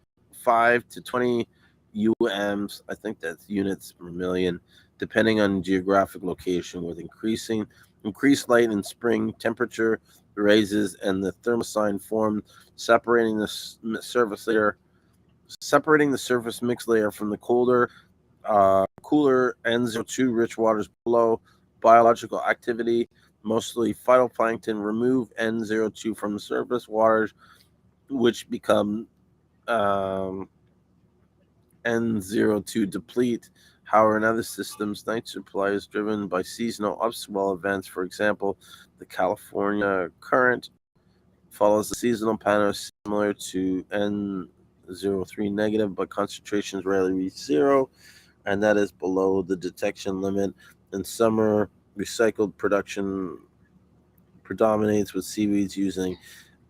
5 to 20 UMs, I think that's units per million, depending on geographic location, with increased light in spring, temperature raises, and the thermocline formed separating the surface layer, separating the surface mixed layer from the cooler N02 rich waters below. Biological activity, mostly phytoplankton, remove N02 from the surface waters, which become um, N02 deplete. However, in other systems, night supply is driven by seasonal upswell events. For example, the California current follows the seasonal pattern similar to N03 negative, but concentrations rarely reach zero, and that is below the detection limit. In summer, recycled production predominates with seaweeds using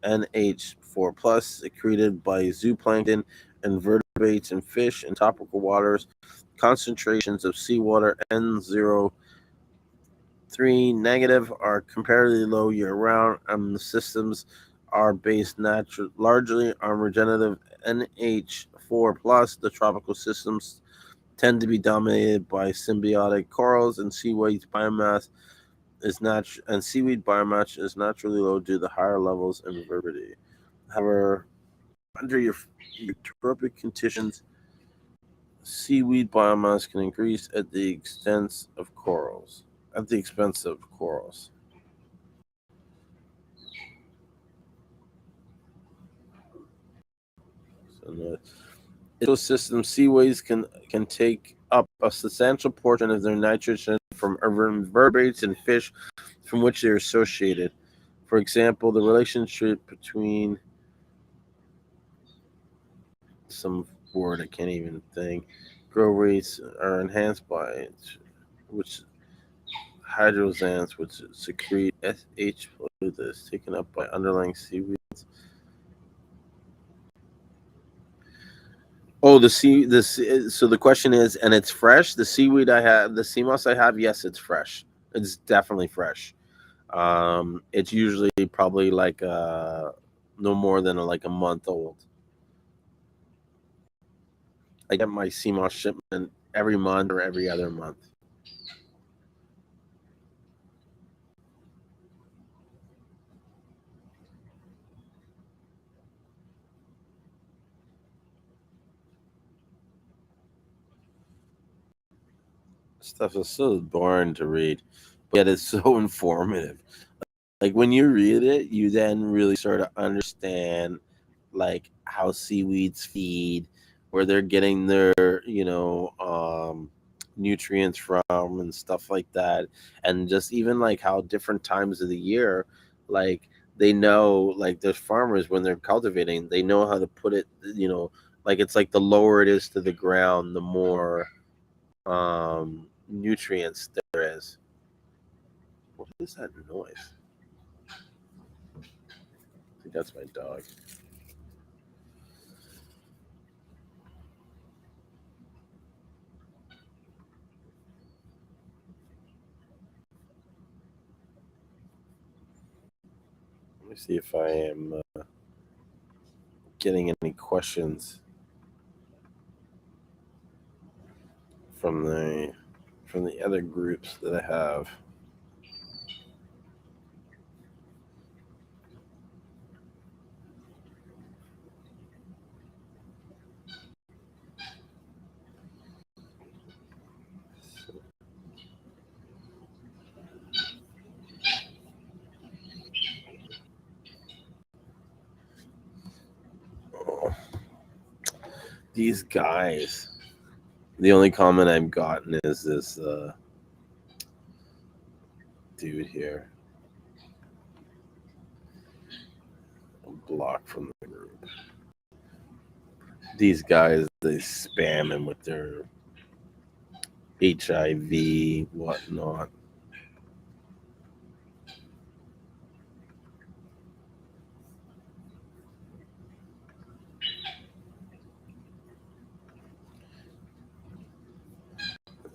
NH4 plus secreted by zooplankton, invertebrates, and fish in tropical waters. Concentrations of seawater N03 negative are comparatively low year round, and the systems are based largely on regenerative NH4 plus. The tropical systems tend to be dominated by symbiotic corals, and seaweed biomass is naturally low due to higher levels of invertebrate. However, under your tropic conditions, seaweed biomass can increase at the expense of corals. At the expense of corals. So in the ecosystem, seaweeds can take up a substantial portion of their nitrogen from invertebrates and fish from which they are associated. For example, the relationship between some word I can't even think. Grow rates are enhanced by which hydroxants, which secrete SH fluid that is taken up by underlying seaweeds. Oh, so the question is, and it's fresh. The seaweed I have, the sea moss I have, yes, it's fresh. It's definitely fresh. It's usually probably like no more than like a month old. I get my sea moss shipment every month or every other month. Stuff is so boring to read, but yet it's so informative. Like when you read it, you then really sort of understand like how seaweeds feed, where they're getting their nutrients from and stuff like that, and just even like how different times of the year, like they know like there's farmers when they're cultivating, they know how to put it, like it's like the lower it is to the ground, the more nutrients there is. What is that noise? I think that's my dog. Let me see if I am getting any questions from the other groups that I have. Oh, these guys. The only comment I've gotten is this dude here. I'm blocked from the group. These guys, they spam him with their HIV, whatnot.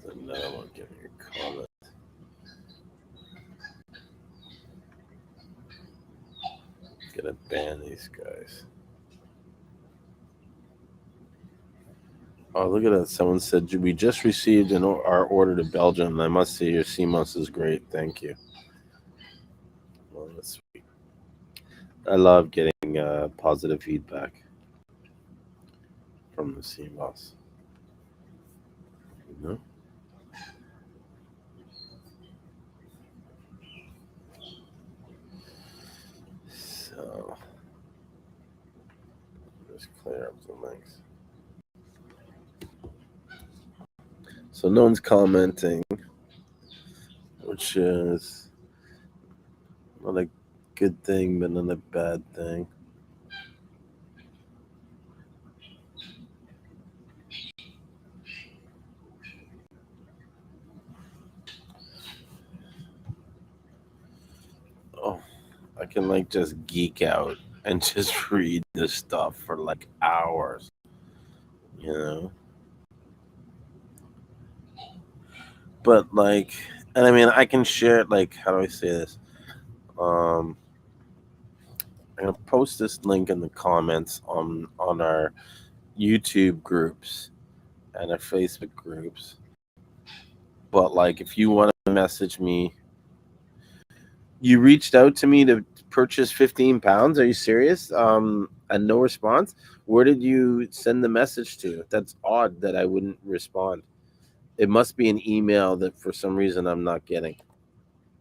There's another one giving a comment. Gonna ban these guys. Oh, look at that. Someone said, we just received our order to Belgium, and I must say your Seamoss is great. Thank you. Well, that's sweet. I love getting positive feedback from the Seamoss. You know? So, just clear up the links. So no one's commenting, which is not a good thing, but not a bad thing. Oh, I can like just geek out and just read this stuff for like hours, you know? But like, and I mean, I can share it, like, how do I say this? Um, I'm gonna post this link in the comments on our YouTube groups and our Facebook groups. But like, if you want to message me, you reached out to me to purchase 15 pounds. Are you serious? And no response. Where did you send the message to? That's odd that I wouldn't respond. It must be an email that for some reason I'm not getting,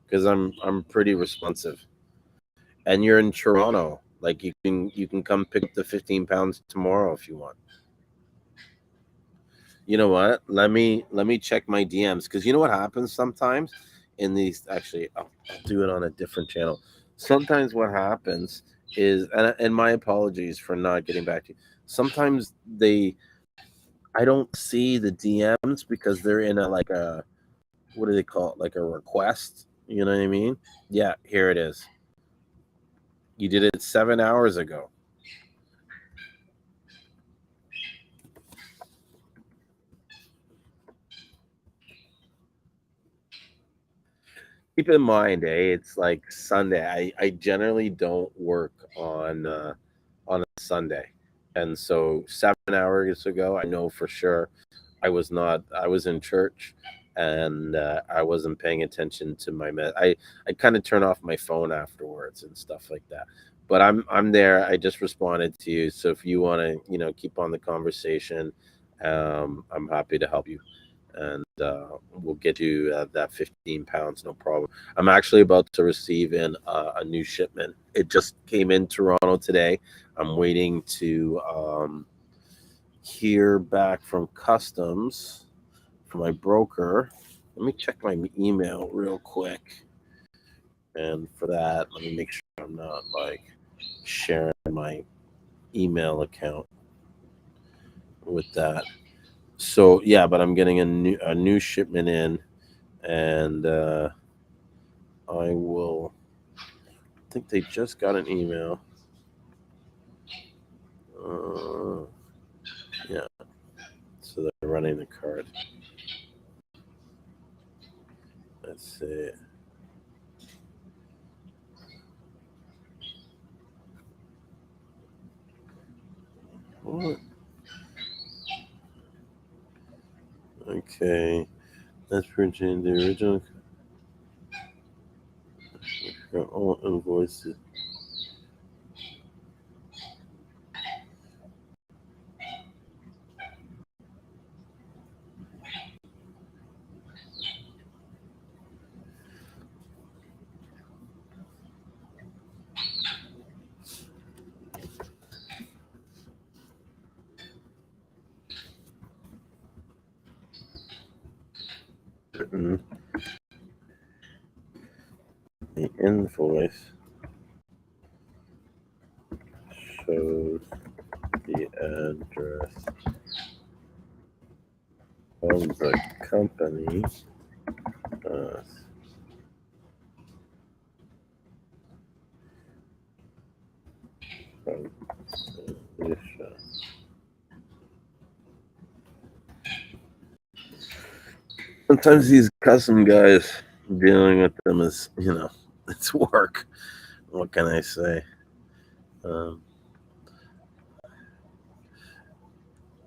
because I'm pretty responsive. And you're in Toronto. Like, you can come pick up the 15 pounds tomorrow if you want. You know what? Let me check my DMs, because you know what happens sometimes in these. Actually, I'll do it on a different channel. Sometimes what happens is, and my apologies for not getting back to you. Sometimes I don't see the DMs because they're in a, like a, what do they call it? Like a request. You know what I mean? Yeah, here it is. You did it 7 hours ago. Keep in mind, it's like Sunday. I generally don't work on a Sunday, and so 7 hours ago, I know for sure I was not. I was in church, and I wasn't paying attention to my I kind of turn off my phone afterwards and stuff like that. But I'm there. I just responded to you, so if you want to, keep on the conversation, I'm happy to help you, and we'll get you that 15 pounds, no problem. I'm actually about to receive in a new shipment. It just came in Toronto today. I'm waiting to hear back from customs from my broker. Let me check my email real quick. And for that, let me make sure I'm not like sharing my email account with that. So yeah, but I'm getting a new shipment in, and I will. I think they just got an email. Uh, yeah, so they're running the card. Let's see. What? Okay, that's printing the original. All invoices. Written. The invoice shows the address of the company. Uh, from Alicia. Sometimes these custom guys, dealing with them is, it's work. What can I say? Um,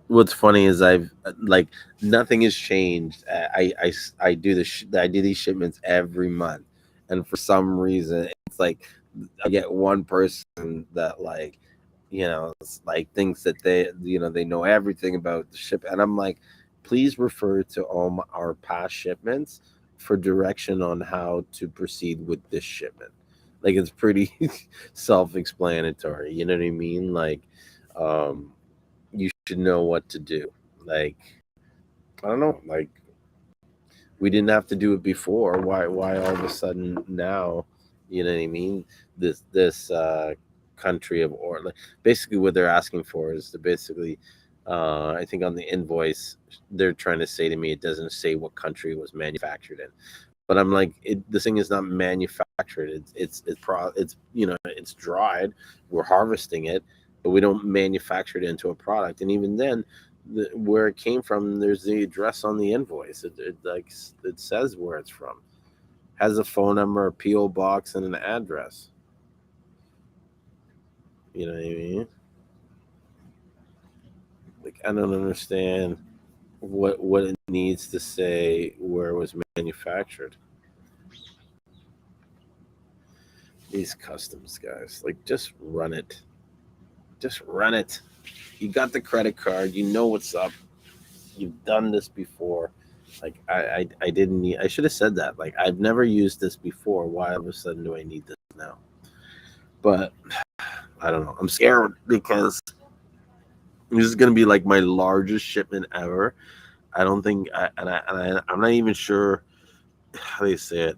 what's funny is I've like nothing has changed. I do I do these shipments every month, and for some reason it's like I get one person that it's like thinks that they know everything about the ship, and I'm like, please refer to our past shipments for direction on how to proceed with this shipment. Like it's pretty self-explanatory. You know what I mean? Like, um, you should know what to do. Like, I don't know. Like, we didn't have to do it before. Why all of a sudden now? You know what I mean? This country of or like basically what they're asking for is to basically, I think on the invoice they're trying to say to me it doesn't say what country it was manufactured in. But I'm like, this thing is not manufactured. It's it's dried. We're harvesting it, but we don't manufacture it into a product. And even then, where it came from, there's the address on the invoice. It says where it's from. Has a phone number, a PO box, and an address. You know what I mean? Like I don't understand what it needs to say where it was manufactured. These customs guys, like just run it. Just run it. You got the credit card. You know what's up. You've done this before. Like I didn't need. I should have said that. Like I've never used this before. Why all of a sudden do I need this now? But I don't know. I'm scared because this is gonna be like my largest shipment ever. I don't think. I'm not even sure how they say it.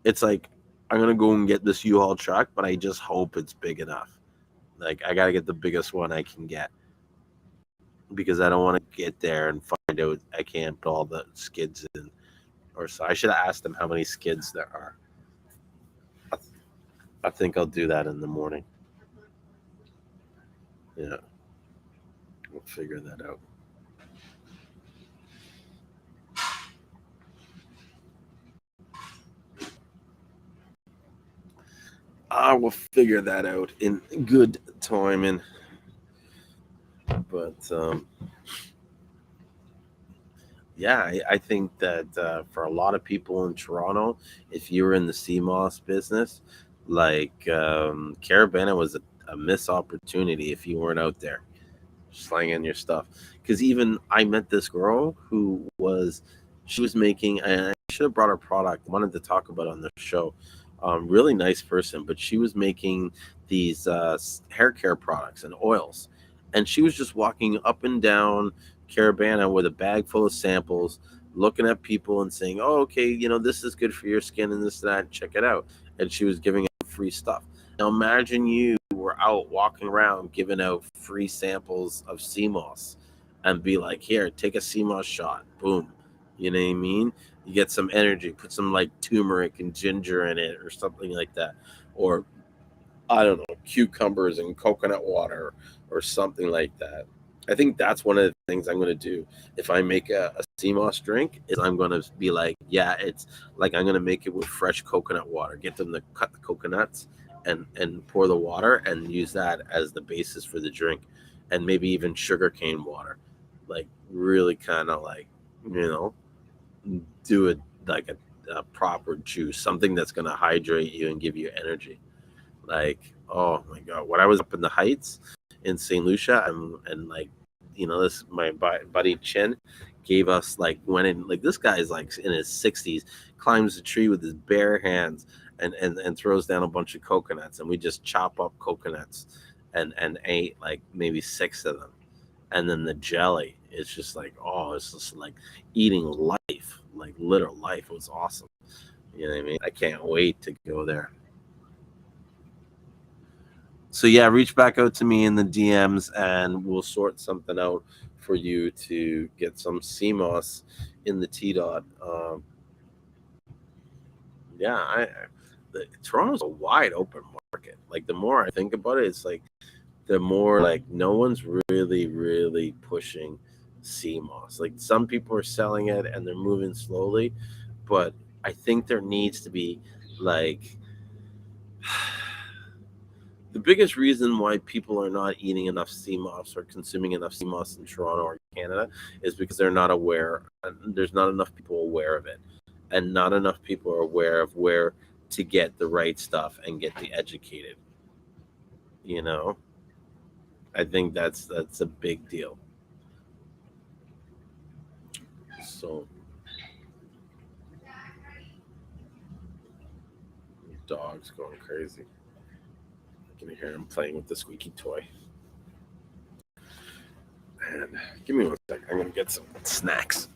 It's like I'm gonna go and get this U-Haul truck, but I just hope it's big enough. Like I gotta get the biggest one I can get because I don't want to get there and find out I can't put all the skids in. Or so I should have asked them how many skids there are. I think I'll do that in the morning. Yeah, we'll figure that out. I will figure that out in good timing. But yeah, I think that for a lot of people in Toronto, if you were in the Seamoss business, like Carabana was a missed opportunity if you weren't out there slanging your stuff. Because even I met this girl who she was making, and I should have brought her product. Wanted to talk about it on the show. Really nice person, but she was making these hair care products and oils, and she was just walking up and down Caravana with a bag full of samples, looking at people and saying, "Oh, okay, this is good for your skin and this and that. Check it out." And she was giving out free stuff. Now imagine you were out walking around giving out free samples of Seamoss and be like, here, take a Seamoss shot. Boom. You know what I mean? You get some energy, put some like turmeric and ginger in it or something like that. Or I don't know, cucumbers and coconut water or something like that. I think that's one of the things I'm going to do if I make a CMOS drink is I'm going to be like, yeah, it's like I'm going to make it with fresh coconut water. Get them to cut the coconuts and pour the water and use that as the basis for the drink, and maybe even sugarcane water, like really kind of like you know do it like a proper juice, something that's going to hydrate you and give you energy. Like, oh my god, when I was up in the heights in St. Lucia, and like, this my buddy Chin gave us like went in like this guy's like in his 60s, climbs a tree with his bare hands and throws down a bunch of coconuts, and we just chop up coconuts and ate like maybe six of them, and then the jelly is just like it's just like eating life, like literal life. It was awesome. You know what I mean? I can't wait to go there. So yeah, reach back out to me in the DMs and we'll sort something out for you to get some Seamoss in the T dot. Yeah, Toronto's a wide open market. Like the more I think about it, it's like the more like no one's really pushing Seamoss. Like some people are selling it and they're moving slowly, but I think there needs to be like the biggest reason why people are not eating enough Seamoss or consuming enough Seamoss in Toronto or Canada is because they're not aware. There's not enough people aware of it, and not enough people are aware of where to get the right stuff and get the educated. You know, I think that's a big deal. So, dog's going crazy. I can hear him playing with the squeaky toy. And give me 1 second. I'm gonna get some snacks.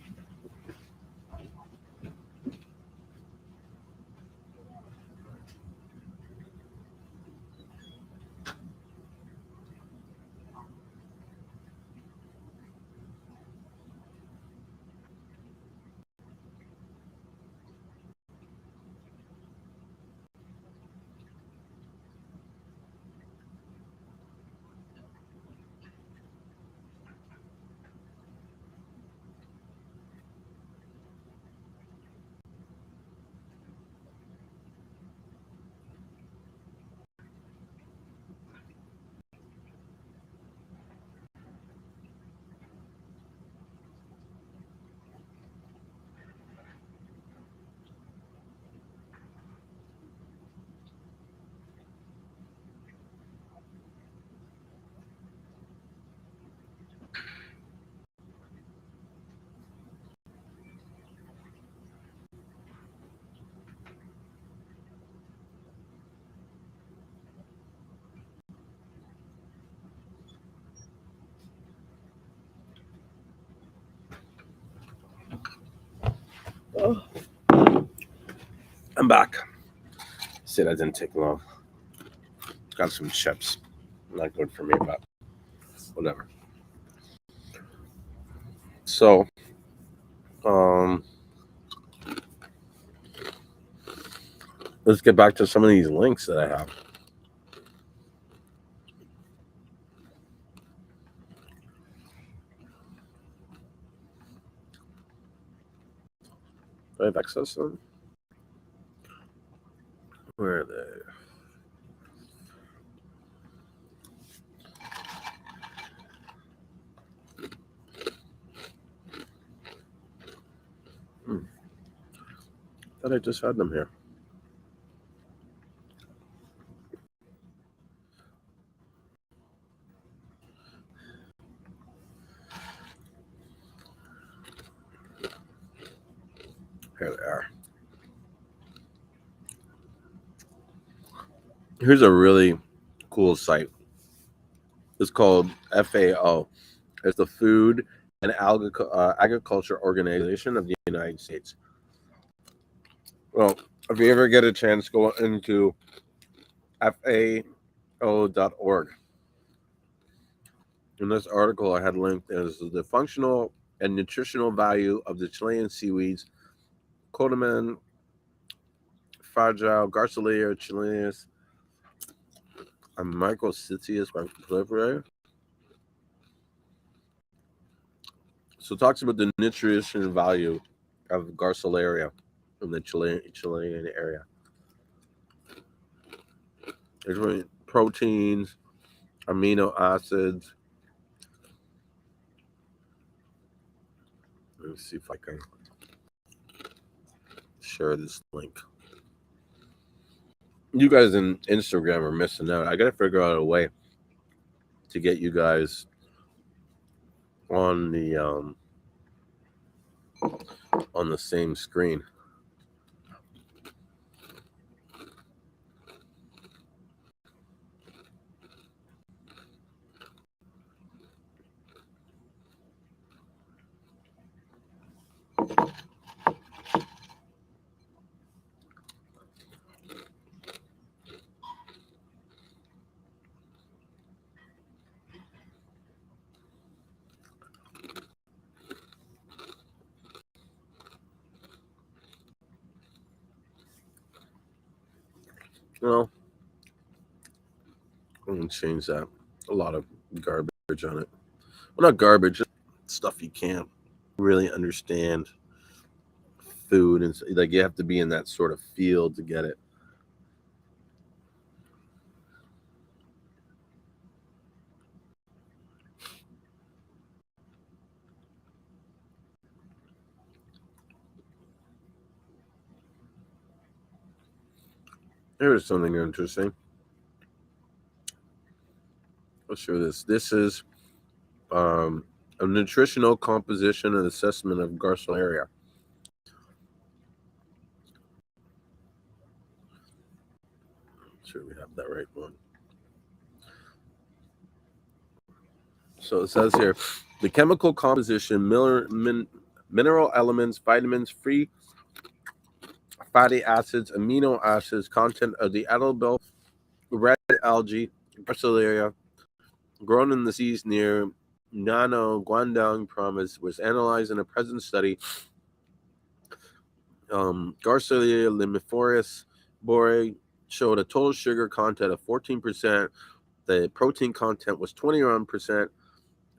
Oh, I'm back. See, that didn't take long. Got some chips. Not good for me, but whatever. So, um, let's get back to some of these links that I have. Do I have access to them? Where are they? Thought I just had them here. Here they are. Here's a really cool site. It's called FAO. It's the Food and Agriculture Organization of the United States. Well, if you ever get a chance, go into FAO.org. In this article, I had linked is the functional and nutritional value of the Chilean seaweeds, Codaman, Fragile, Garcilaria chilensis, and Microcitius proliferae. So it talks about the nutrition value of Garcilaria in the Chilean area. There's proteins, amino acids. Let me see if I can share this link. You guys in Instagram are missing out. I gotta figure out a way to get you guys on the same screen. Well, I'm gonna change that. A lot of garbage on it. Well, not garbage, just stuff you can't really understand food and like you have to be in that sort of field to get it. Here's something interesting. I'll show this. This is um, a nutritional composition and assessment of Garcellaria. Sure, we have that right one. So it says here, the chemical composition, mineral elements, vitamins, free fatty acids, amino acids, content of the edible red algae, Garcellaria, grown in the seas near Nano Guangdong province, was analyzed in a present study. Garcellaria limiformis bore showed a total sugar content of 14%. The protein content was 21%,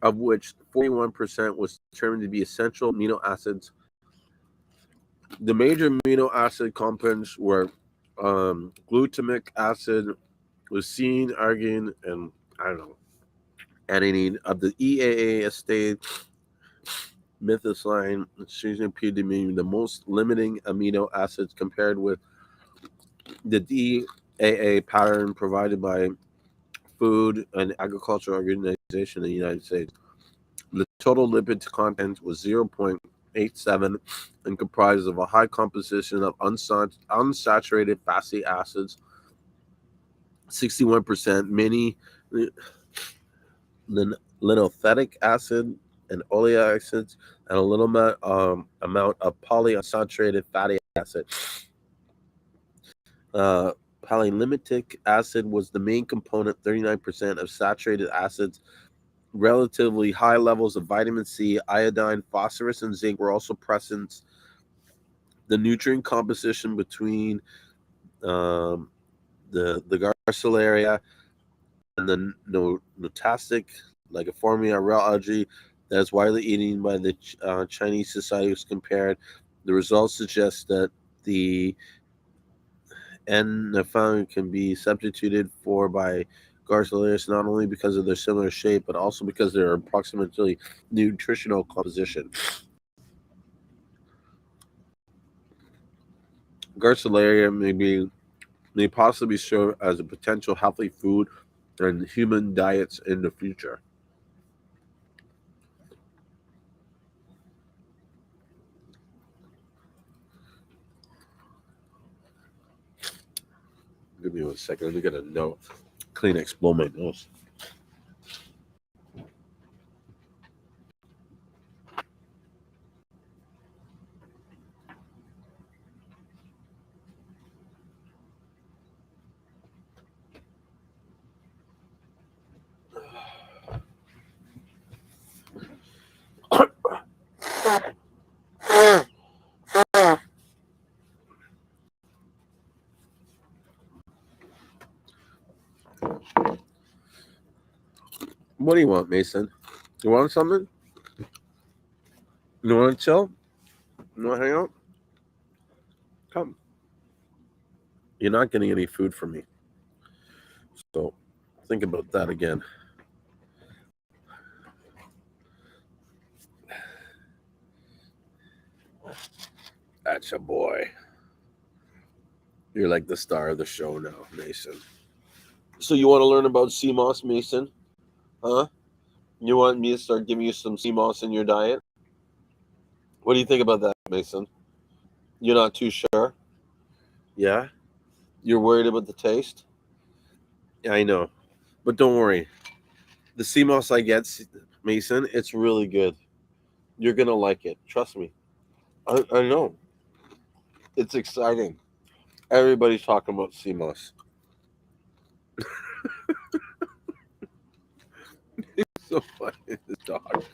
of which 41% was determined to be essential amino acids. The major amino acid compounds were glutamic acid, leucine, arginine, and I don't know, adenine. Of the EAA estate, methicillin, choosing appeared to be the most limiting amino acids compared with the DAA pattern provided by Food and Agriculture Organization in the United States. The total lipid content was 0.87 and comprised of a high composition of unsaturated fatty acids, 61% many linoleic acid and oleic acids, and a little amount of polyunsaturated fatty acid. Polylimitic acid was the main component, 39% of saturated acids. Relatively high levels of vitamin C, iodine, phosphorus, and zinc were also present. The nutrient composition between um, the Garcellaria and the notastic Lycoformia real algae that is widely eaten by the Chinese society was compared. The results suggest that the N-nafang can be substituted for by Garcellarius not only because of their similar shape, but also because their approximately nutritional composition. Garcellaria may possibly serve as a potential healthy food in human diets in the future. Give me 1 second. Let me get a note. Kleenex, blow my nose. What do you want, Mason? You want something? You want to chill? You want to hang out? Come. You're not getting any food from me. So think about that again. That's your boy. You're like the star of the show now, Mason. So you want to learn about Seamoss, Mason? Huh? You want me to start giving you some Seamoss in your diet? What do you think about that, Mason? You're not too sure? Yeah? You're worried about the taste? Yeah, I know. But don't worry. The Seamoss I get, Mason, it's really good. You're going to like it. Trust me. I know. It's exciting. Everybody's talking about Seamoss. So funny, this dog.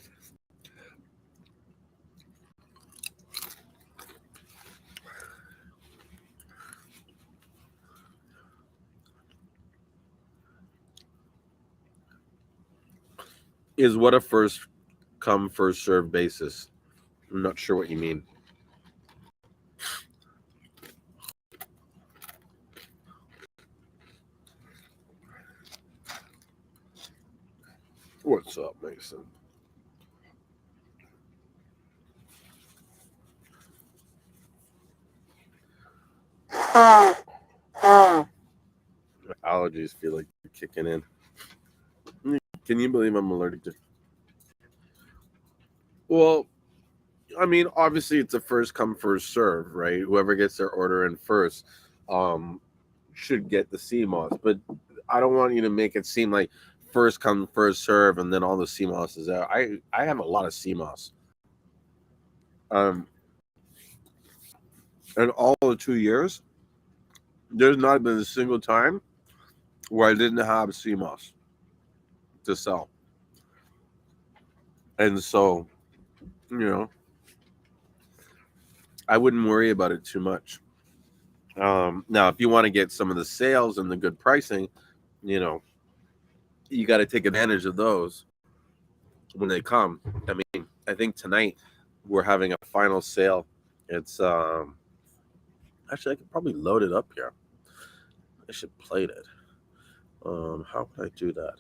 is what a first come first serve basis. I'm not sure what you mean. What's up, Mason? Allergies feel like they're kicking in. Can you believe I'm allergic to? Well, I mean, obviously it's a first come first serve, right? Whoever gets their order in first, um, should get the Seamoss. But I don't want you to make it seem like first come first serve, and then all the Seamoss is out. I have a lot of Seamoss. Um, in all the 2 years, there's not been a single time where I didn't have Seamoss to sell, and so you know I wouldn't worry about it too much. Now, if you want to get some of the sales and the good pricing, you know, you got to take advantage of those when they come. I mean, I think tonight we're having a final sale. It's actually I could probably load it up here. I should play it. How can I do that?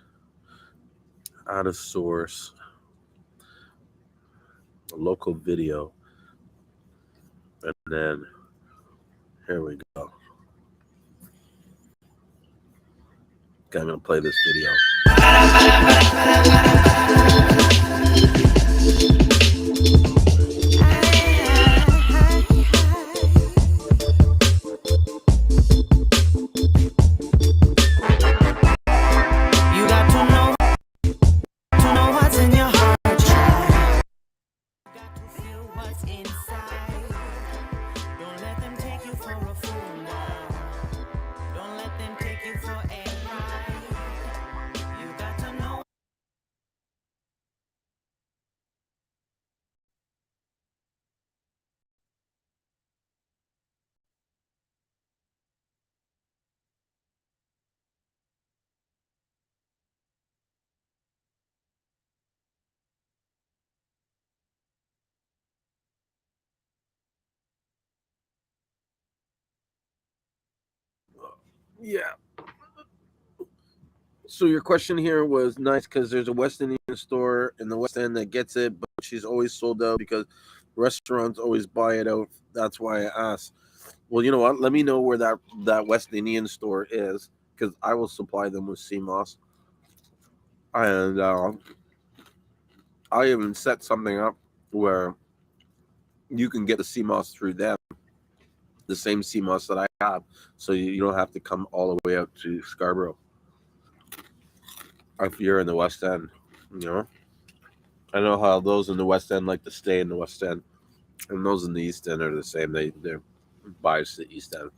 Add a source, a local video, and then here we go. Okay, I'm gonna play this video. Yeah. So your question here was nice because there's a West Indian store in the West End that gets it, but she's always sold out because restaurants always buy it out. That's why I asked. Well, you know what? Let me know where that West Indian store is because I will supply them with Seamoss, and I even set something up where you can get the Seamoss through them, the same Seamoss that I have, so you don't have to come all the way out to Scarborough if you're in the West End. You know, I know how those in the West End like to stay in the West End, and those in the East End are the same. They're biased to the East End,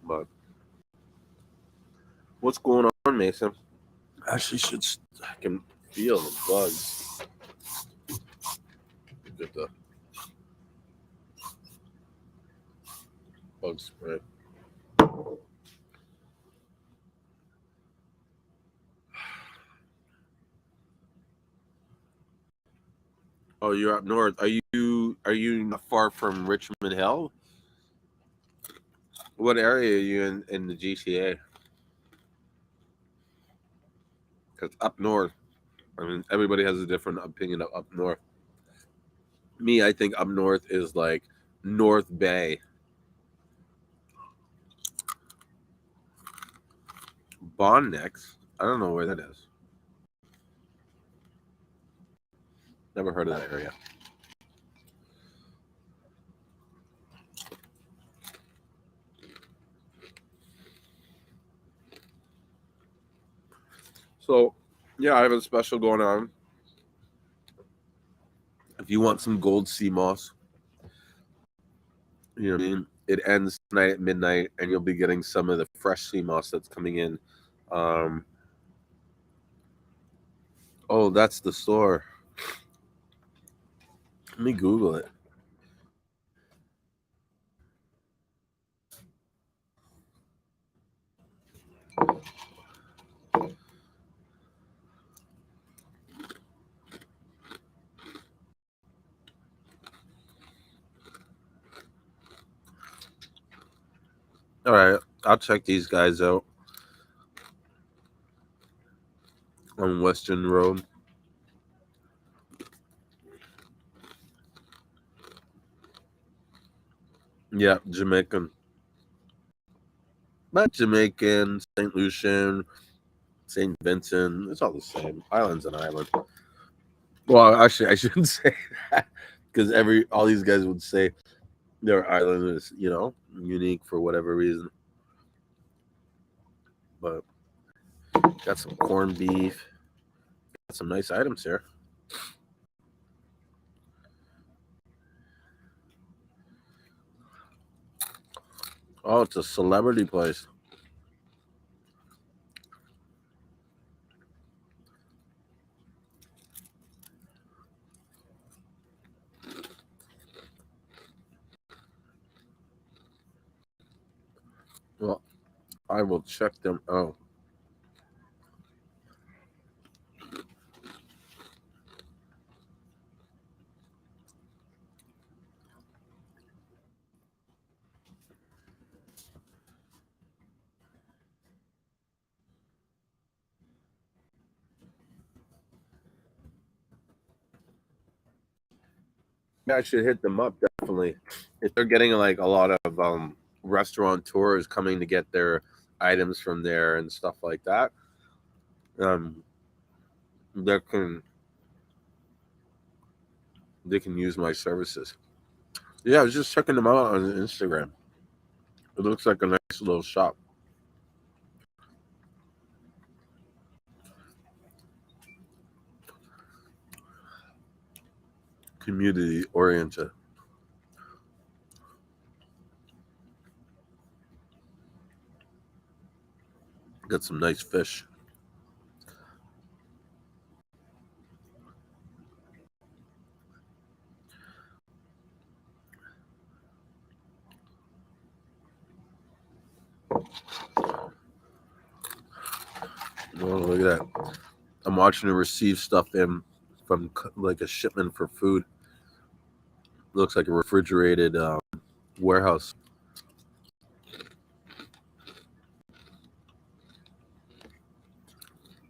but what's going on, Mason? Actually, I can feel the bugs. Get the bug spray. Oh, you're up north. Are you not far from Richmond Hill? What area are you in the GTA? Because up north, I mean, everybody has a different opinion of up north. Me, I think up north is like North Bay. Bonnex. I don't know where that is. Never heard of that area. So, yeah, I have a special going on. If you want some gold sea moss, you know what I mean? It ends tonight at midnight, and you'll be getting some of the fresh sea moss that's coming in. Um, oh, that's the store. Let me Google it. All right, I'll check these guys out on Western Road. Yeah, Jamaican. Not Jamaican, St. Lucian, St. Vincent. It's all the same. Island's an island. Well, actually, I shouldn't say that because all these guys would say their island is, unique for whatever reason. But got some corned beef, got some nice items here. Oh, it's a celebrity place. Well, I will check them out. Yeah, I should hit them up definitely. If they're getting like a lot of restaurateurs coming to get their items from there and stuff like that, um, they can they can use my services. Yeah, I was just checking them out on Instagram. It looks like a nice little shop, community oriented. Got some nice fish. Oh, look at that! I'm watching her receive stuff in from like a shipment for food. Looks like a refrigerated warehouse.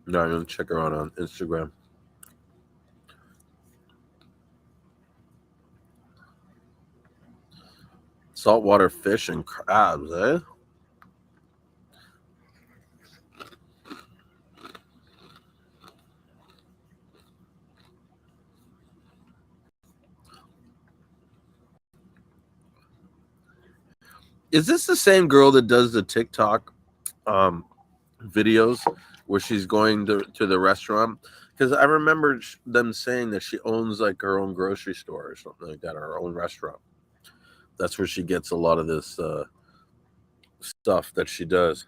No, I'm gonna check her out on Instagram. Saltwater fish and crabs, eh? Is this the same girl that does the TikTok um, videos where she's going to the restaurant? Because I remember them saying that she owns like her own grocery store or something like that, or her own restaurant. That's where she gets a lot of this stuff that she does.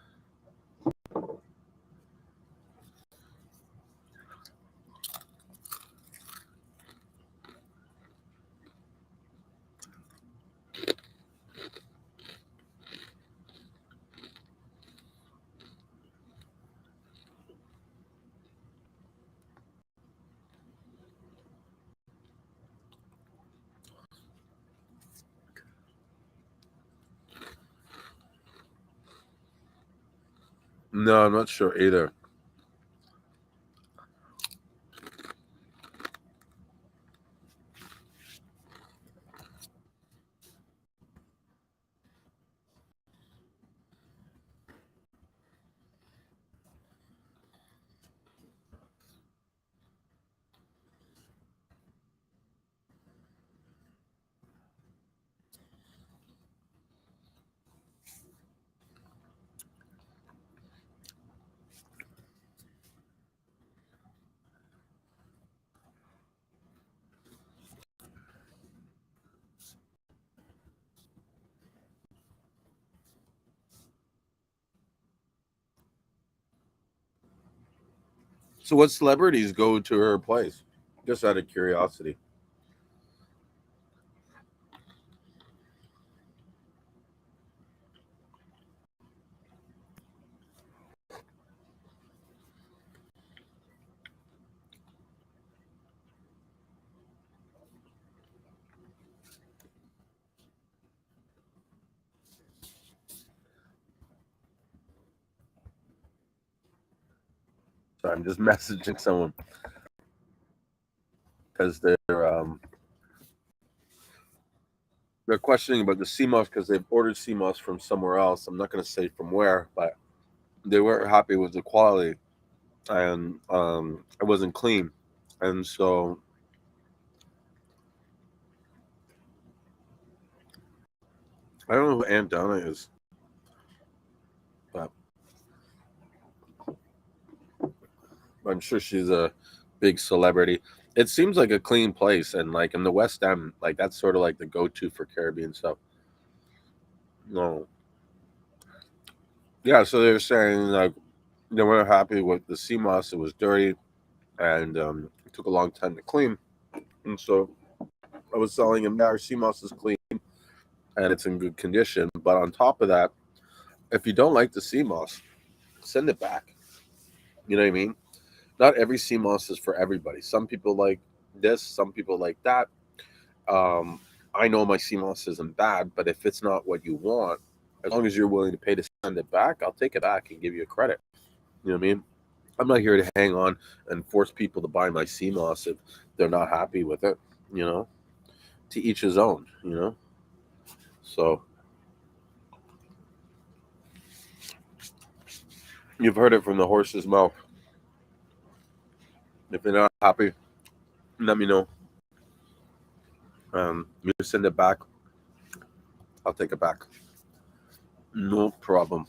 No, I'm not sure either. So, what celebrities go to her place? Just out of curiosity. So I'm just messaging someone because they're questioning about the Seamoss because they've ordered Seamoss from somewhere else. I'm not going to say from where, but they weren't happy with the quality, and it wasn't clean, and so I don't know who Aunt Donna is, but I'm sure she's a big celebrity. It seems like a clean place, and like in the West End, like that's sort of like the go-to for Caribbean stuff. No, yeah. So they're saying like they weren't happy with the Seamoss. It was dirty, and it took a long time to clean. And so I was telling him, yeah, our Seamoss is clean and it's in good condition. But on top of that, if you don't like the Seamoss, send it back. You know what I mean? Not every Seamoss is for everybody. Some people like this, some people like that. Um, I know my Seamoss isn't bad, but if it's not what you want, as long as you're willing to pay to send it back, I'll take it back and give you a credit. You know what I mean? I'm not here to hang on and force people to buy my Seamoss if they're not happy with it. You know, to each his own. You know, so you've heard it from the horse's mouth. If they're not happy, let me know. You send it back, I'll take it back. No problem.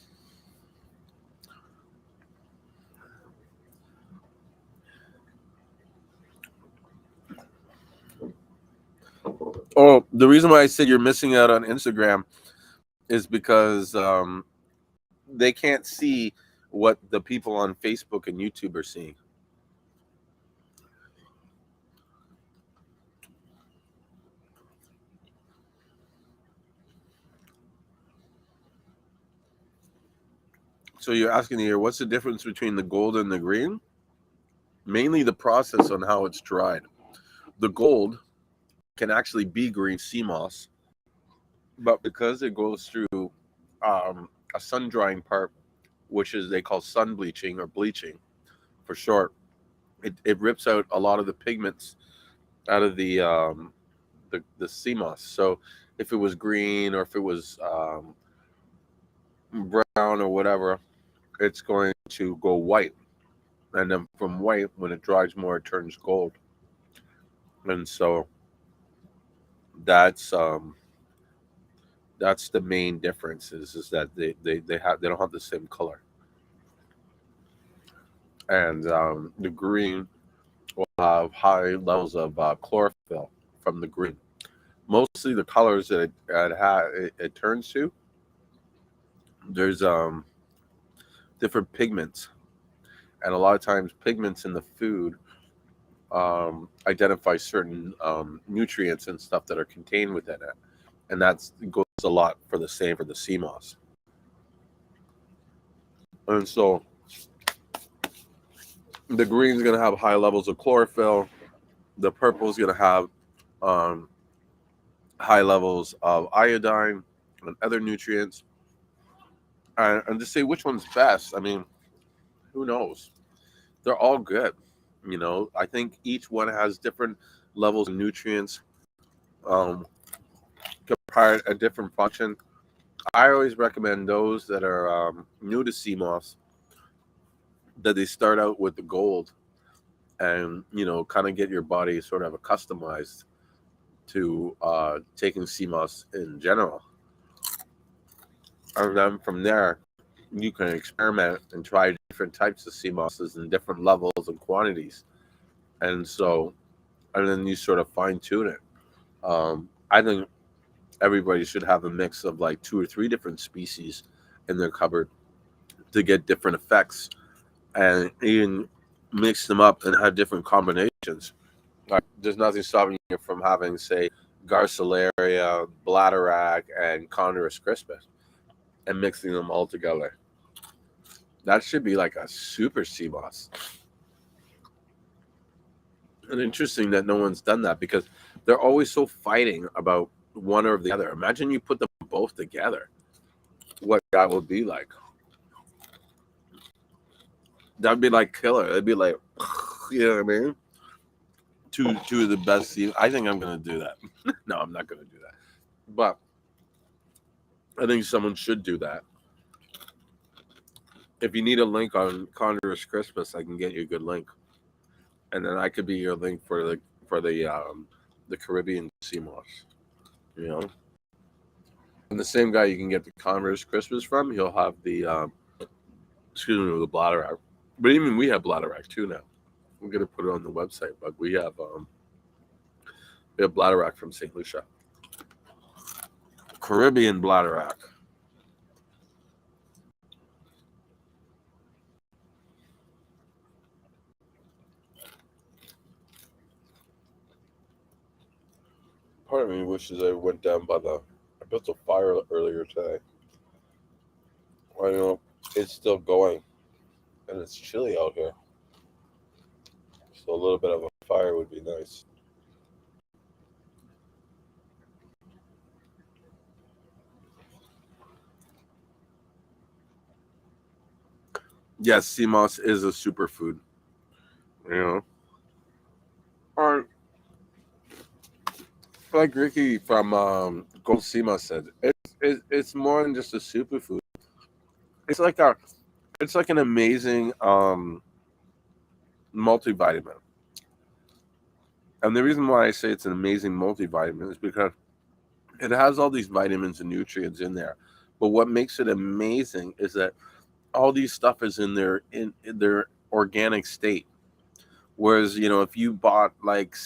Oh, the reason why I said you're missing out on Instagram is because they can't see what the people on Facebook and YouTube are seeing. So you're asking here, what's the difference between the gold and the green? Mainly the process on how it's dried. The gold can actually be green sea moss, but because it goes through a sun drying part, which is they call sun bleaching or bleaching for short, it rips out a lot of the pigments out of the sea moss. So if it was green or if it was brown or whatever, it's going to go white, and then from white, when it dries more, it turns gold. And so that's that's the main difference is that they don't have the same color. And the green will have high levels of chlorophyll from the green. Mostly the colors that it turns to, there's different pigments, and a lot of times pigments in the food identify certain nutrients and stuff that are contained within it, and that goes a lot for the same for the sea moss. And so the green is going to have high levels of chlorophyll. The purple is going to have um, high levels of iodine and other nutrients. And to say which one's best, I mean, who knows? They're all good. You know, I think each one has different levels of nutrients, um, compare a different function. I always recommend those that are new to CMOS that they start out with the gold and, you know, kind of get your body sort of accustomed to taking CMOS in general. And then from there, you can experiment and try different types of CMOSs in different levels and quantities. And so, and then you sort of fine tune it. I think everybody should have a mix of like 2 or 3 different species in their cupboard to get different effects, and even mix them up and have different combinations. Like, there's nothing stopping you from having, say, Garcilaria, Bladderwrack, and Condorus crispus, and mixing them all together. That should be like a super sea moss. And interesting that no one's done that because they're always so fighting about one or the other. Imagine you put them both together, what that would be like. That'd be like killer. It'd be like, you know what I mean? Two of the best scenes. I think I'm gonna do that. No, I'm not gonna do that. But I think someone should do that. If you need a link on Condor's Christmas, I can get you a good link, and then I could be your link for the Caribbean Seamoss. You know, and the same guy you can get the Converse Christmas from, he'll have the excuse me, the bladder rack. But even we have bladder rack too now. We're gonna put it on the website, but we have bladder rack from St. Lucia, Caribbean bladder rack. Part of me wishes I went down by the. I built a fire earlier today. I know it's still going, and it's chilly out here, so a little bit of a fire would be nice. Yes, sea moss is a superfood. You know, or like Ricky from Gold Sea Moss said, it's more than just a superfood. It's like a it's like an amazing multivitamin. And the reason why I say it's an amazing multivitamin is because it has all these vitamins and nutrients in there. But what makes it amazing is that all these stuff is in their organic state. Whereas, if you bought like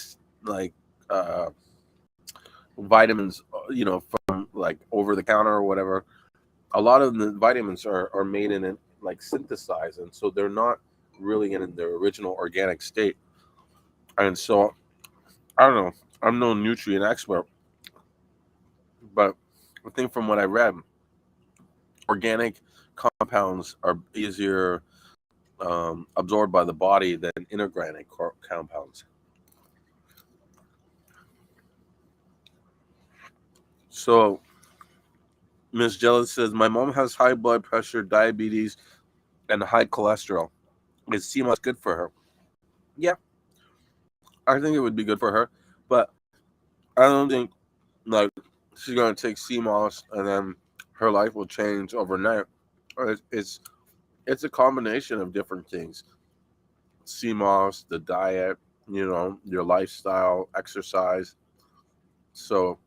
uh vitamins, from like over the counter or whatever, a lot of the vitamins are made in it like synthesized, and so they're not really in their original organic state. And so I don't know. I'm no nutrient expert, but I think from what I read, organic compounds are easier absorbed by the body than inorganic compounds. So Miss Jealous says my mom has high blood pressure, diabetes, and high cholesterol. Is CMOS good for her? Yeah, I think it would be good for her, but I don't think like she's gonna take CMOS and then her life will change overnight. It's a combination of different things: CMOS, the diet, your lifestyle, exercise. So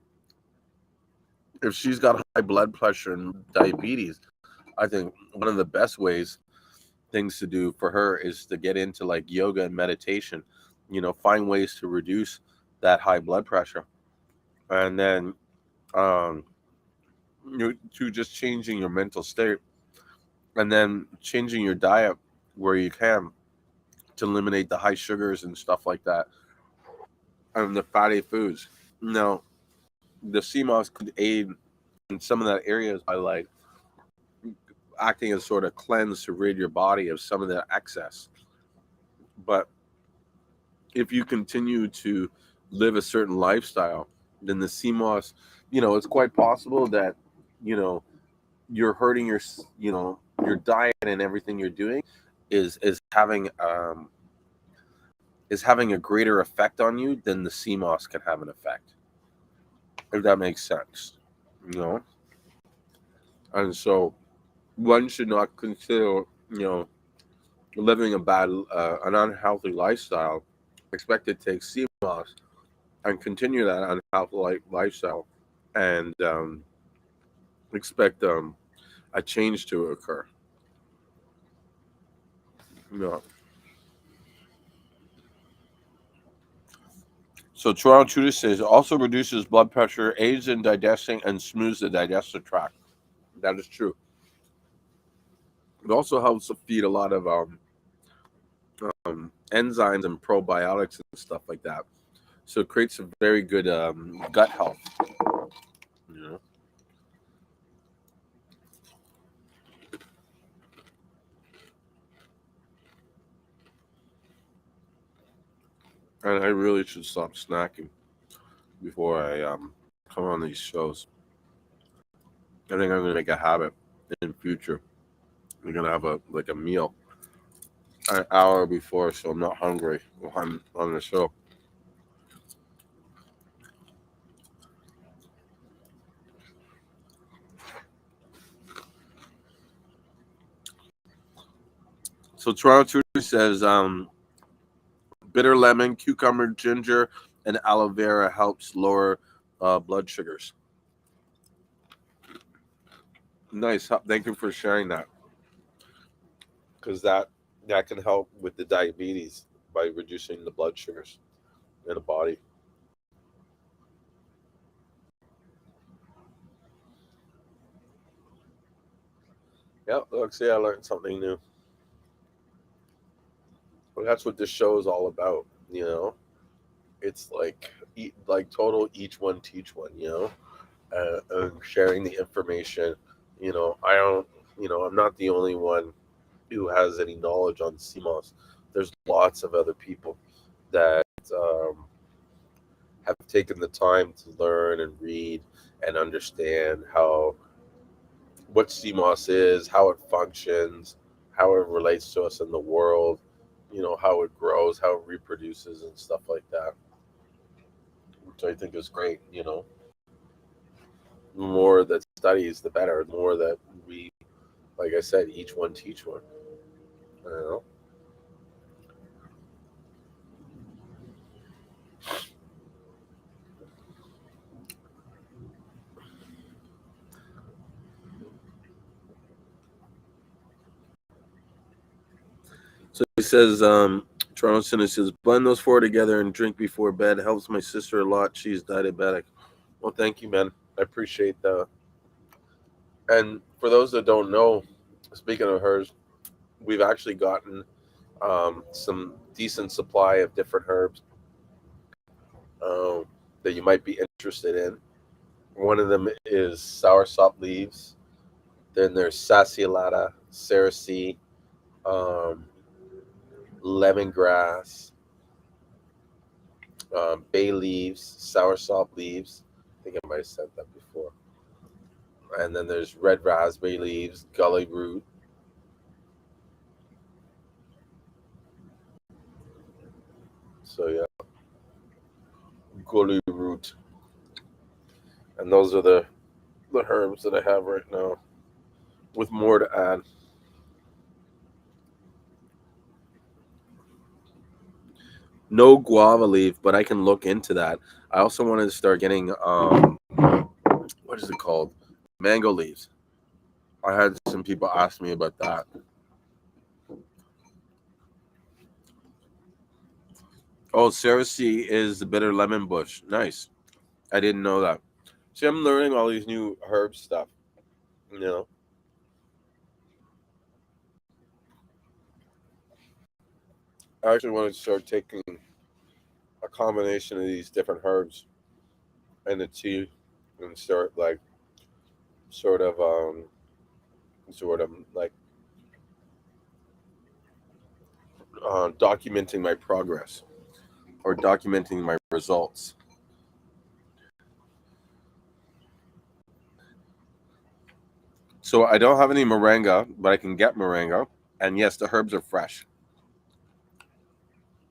if she's got high blood pressure and diabetes, I think one of the best things to do for her is to get into like yoga and meditation. Find ways to reduce that high blood pressure, and then um, to just changing your mental state, and then changing your diet where you can to eliminate the high sugars and stuff like that, and the fatty foods. Now, the CMOS could aid in some of that areas by like acting as sort of cleanse to rid your body of some of the excess. But if you continue to live a certain lifestyle, then the CMOS, it's quite possible that you know you're hurting your diet and everything you're doing is having a greater effect on you than the CMOS can have an effect, if that makes sense. You know, and so one should not consider living an unhealthy lifestyle, expect to take CMOS and continue that unhealthy lifestyle, and expect a change to occur. No. So Toronto Tudor says also reduces blood pressure, aids in digesting, and smooths the digestive tract. That is true. It also helps to feed a lot of enzymes and probiotics and stuff like that. So it creates a very good gut health. You know, and I really should stop snacking before I come on these shows. I think I'm gonna make a habit in future. We're gonna have a meal an hour before, so I'm not hungry while I'm on the show. So Toronto Trudy says bitter lemon, cucumber, ginger, and aloe vera helps lower blood sugars. Nice. Thank you for sharing that, because that can help with the diabetes by reducing the blood sugars in the body. Yeah, look, see, I learned something new. Well, that's what this show is all about. You know, it's like total each one teach one. And sharing the information. I don't. I'm not the only one who has any knowledge on Seamoss. There's lots of other people that have taken the time to learn and read and understand what CMOS is, how it functions, how it relates to us in the world, how it grows, how it reproduces, and stuff like that, which I think is great. The more that studies, the better. The more that we, like I said, each one teach one. You know? So he says, Toronto Center says, blend those four together and drink before bed. Helps my sister a lot. She's diabetic. Well, thank you, man. I appreciate that. And for those that don't know, speaking of hers, we've actually gotten some decent supply of different herbs um, that you might be interested in. One of them is soursop leaves. Then there's sassiolata, cerasee, um, lemongrass, bay leaves, soursop leaves. I think I might have said that before. And then there's red raspberry leaves, gully root. So yeah, gully root. And those are the herbs that I have right now, with more to add. No guava leaf, but I can look into that. I also wanted to start getting what is it called? Mango leaves. I had some people ask me about that. Oh, cerasee is the bitter lemon bush. Nice. I didn't know that. See, I'm learning all these new herb stuff. You know, I actually want to start taking a combination of these different herbs and the tea, and start like sort of sort of like documenting my progress or documenting my results. So I don't have any moringa, but I can get moringa. And yes, the herbs are fresh.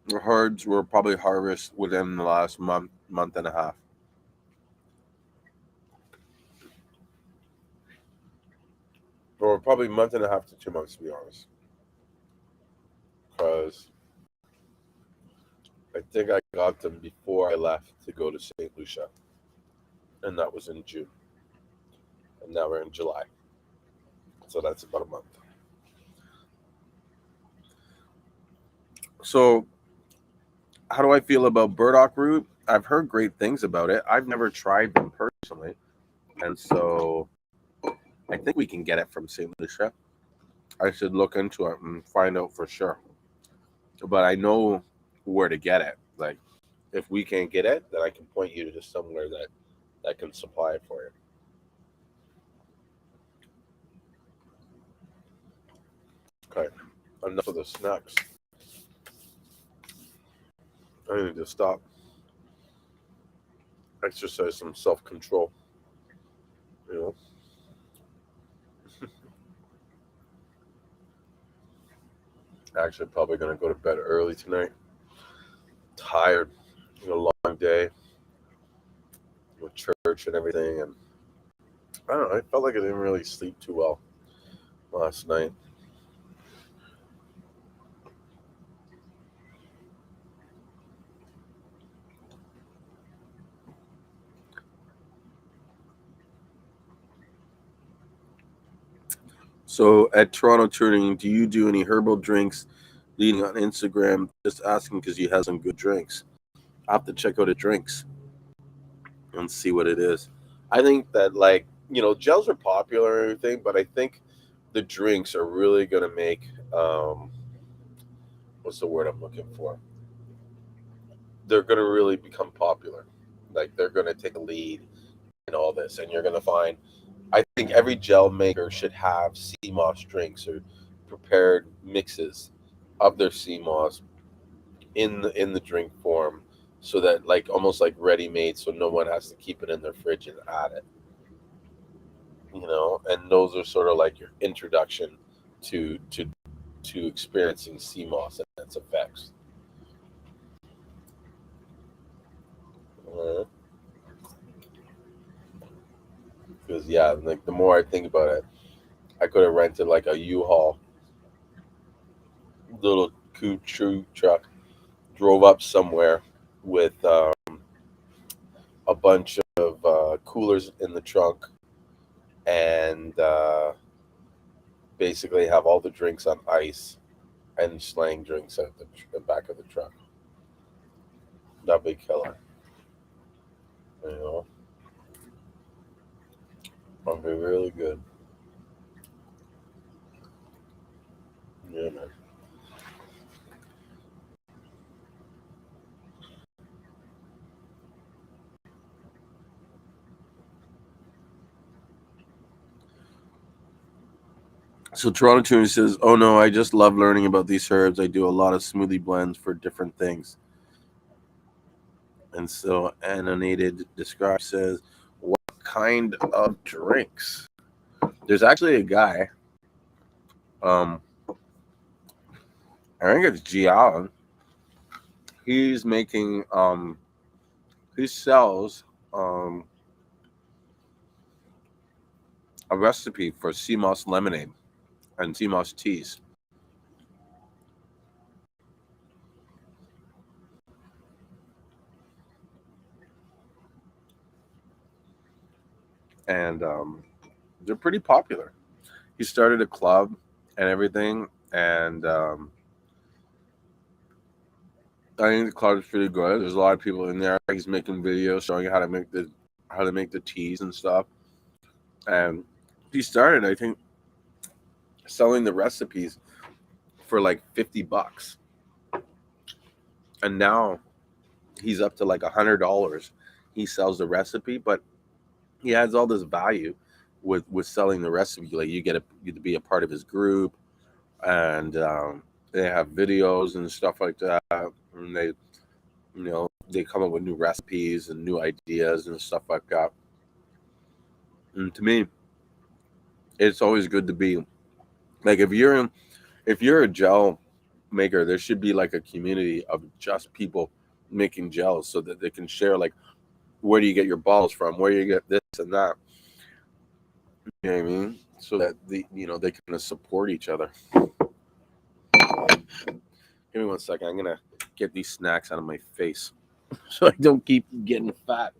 The herbs were probably harvested within the last month and a half. Or probably month and a half to 2 months, to be honest. Because I think I got them before I left to go to St. Lucia. And that was in June. And now we're in July. So that's about a month. So, how do I feel about burdock root? I've heard great things about it. I've never tried them personally. And so I think we can get it from St. Lucia. I should look into it and find out for sure. But I know where to get it. Like, if we can't get it, then I can point you to somewhere that can supply it for you. Okay, enough of the snacks. I need to stop. Exercise some self control. You know. Actually, probably gonna go to bed early tonight. Tired. It was a long day with church and everything, and I don't know. I felt like I didn't really sleep too well last night. So at Toronto Touring, do you do any herbal drinks leading on Instagram? Just asking because you have some good drinks. I have to check out the drinks and see what it is. I think that gels are popular and everything, but I think the drinks are really gonna make what's the word I'm looking for? They're gonna really become popular. Like they're gonna take a lead in all this, and you're gonna find. I think every gel maker should have Seamoss drinks or prepared mixes of their Seamoss in the drink form, so that like almost like ready made, so no one has to keep it in their fridge and add it. And those are sort of like your introduction to experiencing CMOS and its effects. Because yeah, like the more I think about it, I could have rented like a U-Haul little coupe truck, drove up somewhere with a bunch of coolers in the trunk, and basically have all the drinks on ice and slang drinks at the back of the truck. That'd be killer. You know, that'd be really good. Yeah, man. So Toronto Tuner says, "Oh no, I just love learning about these herbs. I do a lot of smoothie blends for different things." And so Anonated Describe says, "What kind of drinks?" There's actually a guy. Um, I think it's Gian. He's making. He sells um a recipe for Seamoss lemonade and Seamoss teas. And they're pretty popular. He started a club and everything, and I think the club is pretty good. There's a lot of people in there. He's making videos showing how to make the teas and stuff. And he started, I think, selling the recipes for like $50, and now he's up to like $100. He sells the recipe, but he adds all this value with selling the recipe. Like you get to be a part of his group, and they have videos and stuff like that. And they come up with new recipes and new ideas and stuff like that. And to me, it's always good to be like if you're a gel maker, there should be like a community of just people making gels so that they can share like where do you get your balls from, where do you get this and that. You know what I mean? So that they kind of support each other. Give me one second. I'm gonna get these snacks out of my face so I don't keep getting fat.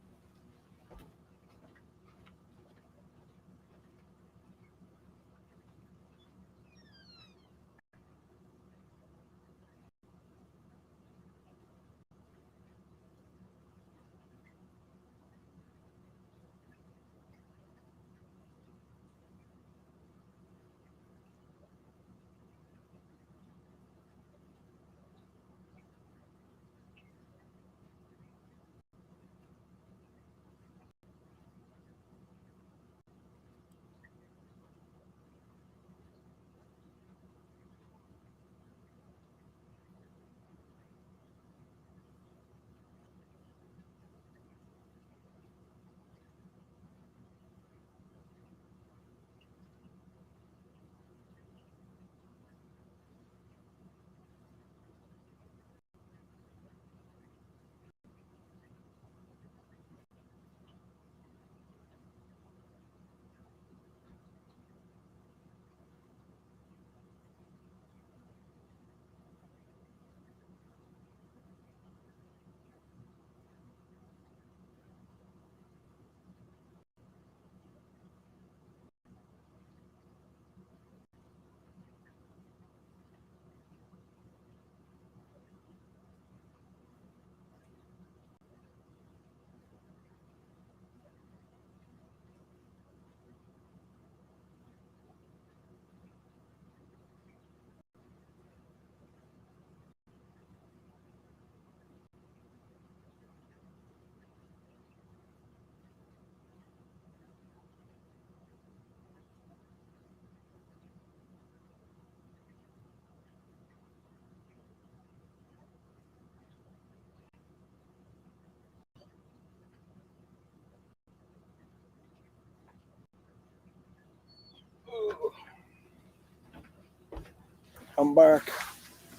I'm back.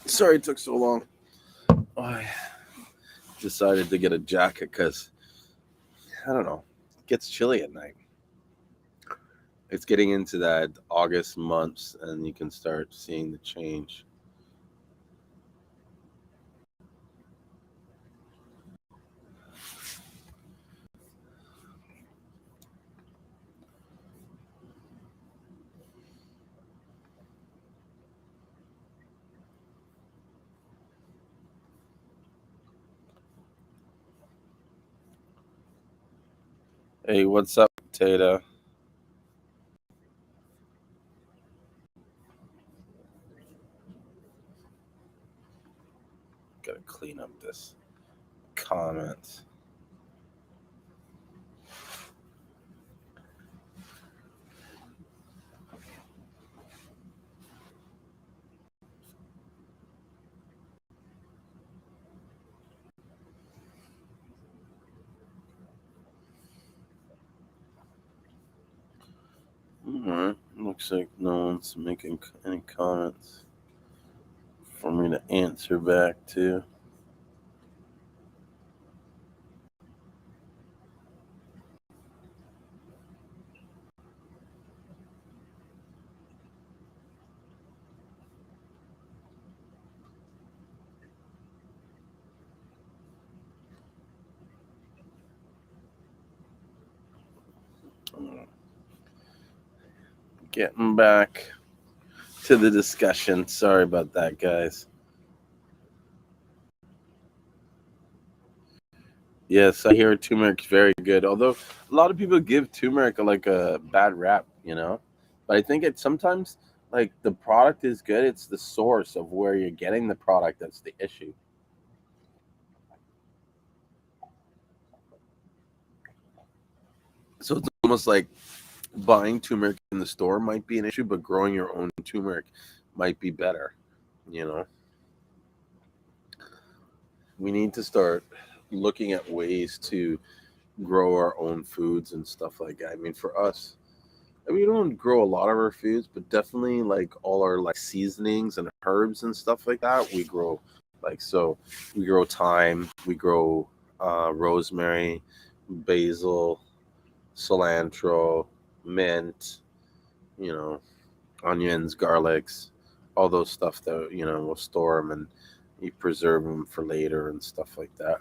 Sorry it took so long. I decided to get a jacket because, I don't know, it gets chilly at night. It's getting into that August months, and you can start seeing the change. Hey, what's up, Potato? Gotta clean up this comment. Alright, looks like no one's making any comments for me to answer back to. Getting back to the discussion. Sorry about that, guys. Yes, I hear turmeric's very good. Although a lot of people give turmeric like a bad rap, you know. But I think it's sometimes like the product is good. It's the source of where you're getting the product that's the issue. So it's almost like buying turmeric in the store might be an issue, but growing your own turmeric might be better. You know, we need to start looking at ways to grow our own foods and stuff like that. I mean, for us, I mean, we don't grow a lot of our foods, but definitely like all our like seasonings and herbs and stuff like that, we grow. Like so, we grow thyme, we grow rosemary, basil, cilantro, mint, you know, onions, garlics, all those stuff that we'll store them and you preserve them for later and stuff like that.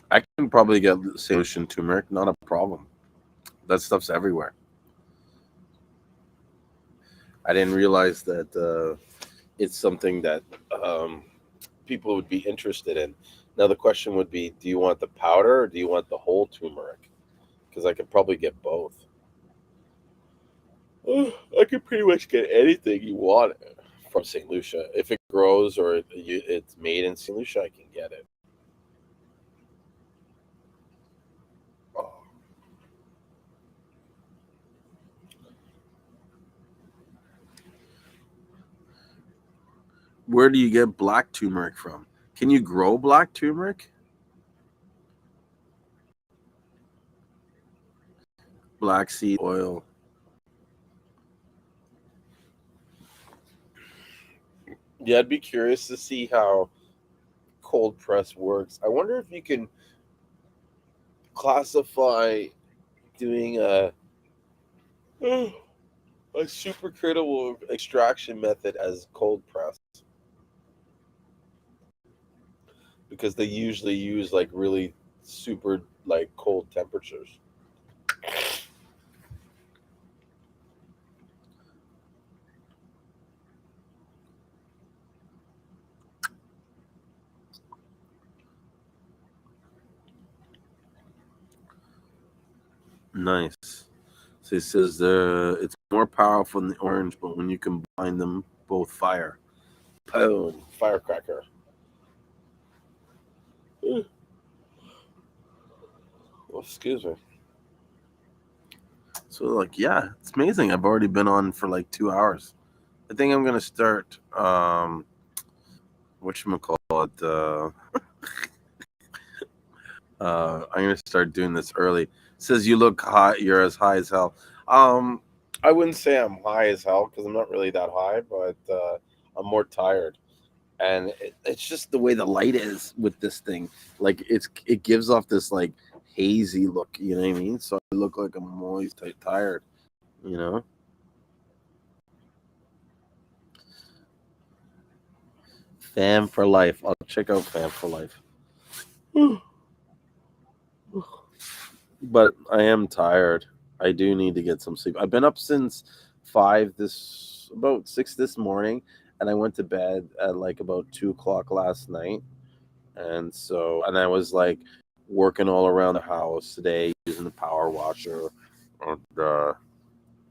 I can probably get solution turmeric, not a problem. That stuff's everywhere. I didn't realize that it's something that um, people would be interested in. Now the question would be, do you want the powder or do you want the whole turmeric? Because I could probably get both. I could pretty much get anything you want from St. Lucia. If it grows or it's made in St. Lucia, I can get it. Oh. Where do you get black turmeric from? Can you grow black turmeric? Black seed oil. Yeah, I'd be curious to see how cold press works. I wonder if you can classify doing a supercritical extraction method as cold press because they usually use like really super like cold temperatures. Nice. So it says it's more powerful than the orange, but when you combine them, both fire. Boom, firecracker. Well, excuse me. So like, yeah, it's amazing. I've already been on for like 2 hours. I think I'm gonna start. Whatchamacallit, I'm gonna start doing this early. It says you look hot. You're as high as hell. Um, I wouldn't say I'm high as hell because I'm not really that high, but I'm more tired. And it's just the way the light is with this thing. Like it gives off this like hazy look. You know what I mean? So I look like I'm always tired. You know. Fam for life. I'll check out Fam for life. But I am tired. I do need to get some sleep. I've been up since 5 this about 6 this morning, and I went to bed at like about 2 o'clock last night. And I was like working all around the house today using the power washer, and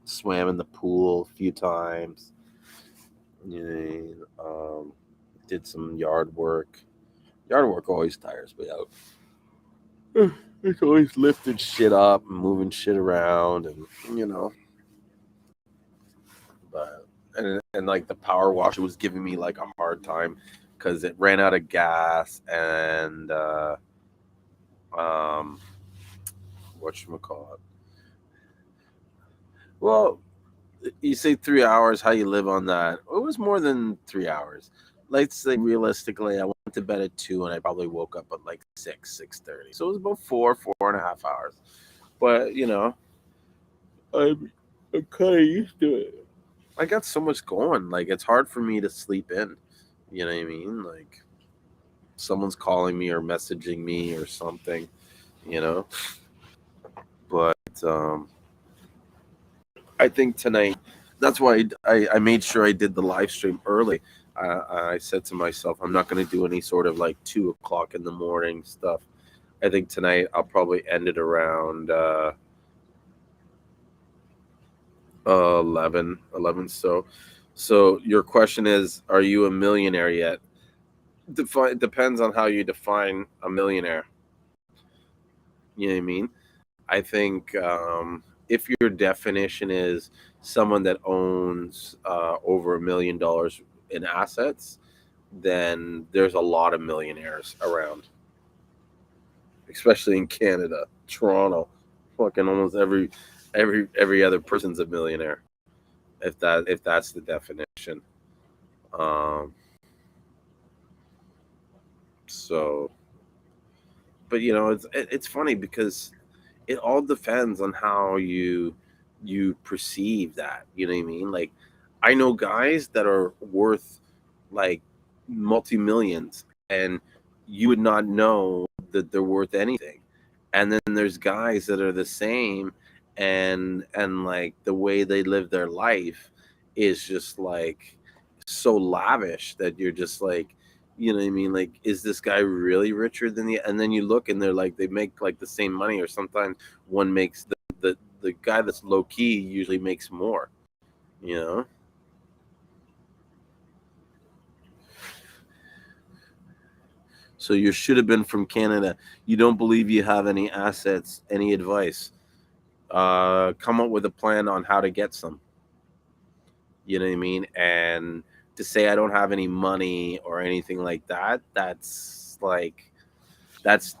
swam in the pool a few times. You know, did some yard work. Yard work always tires me out. It's always lifting shit up and moving shit around, and you know, but and like the power washer was giving me like a hard time because it ran out of gas and um, whatchamacallit. Well, you say 3 hours. How you live on that? It was more than 3 hours. Let's say realistically, I went to bed at 2, and I probably woke up at like 6:30. So it was about 4.5 hours. But you know, I'm kind of used to it. I got so much going. Like it's hard for me to sleep in. You know what I mean? Like someone's calling me or messaging me or something. You know. But I think tonight. That's why I made sure I did the live stream early. I said to myself, I'm not going to do any sort of like 2 o'clock in the morning stuff. I think tonight I'll probably end it around 11. So your question is, are you a millionaire yet? Depends on how you define a millionaire. You know what I mean? I think if your definition is someone that owns over $1 million in assets, then there's a lot of millionaires around, especially in Canada, Toronto. Fucking almost every other person's a millionaire. If that's the definition. Um, so, but it's funny because it all depends on how you perceive that. You know what I mean? Like, I know guys that are worth like multi millions, and you would not know that they're worth anything. And then there's guys that are the same, and like the way they live their life is just like so lavish that you're just like, you know what I mean? Like, is this guy really richer than the? And then you look and they're like, they make like the same money, or sometimes one makes the guy that's low key usually makes more. You know? So you should have been from Canada. You don't believe you have any assets. Any advice? Come up with a plan on how to get some. You know what I mean? And to say I don't have any money or anything like that, that's like that's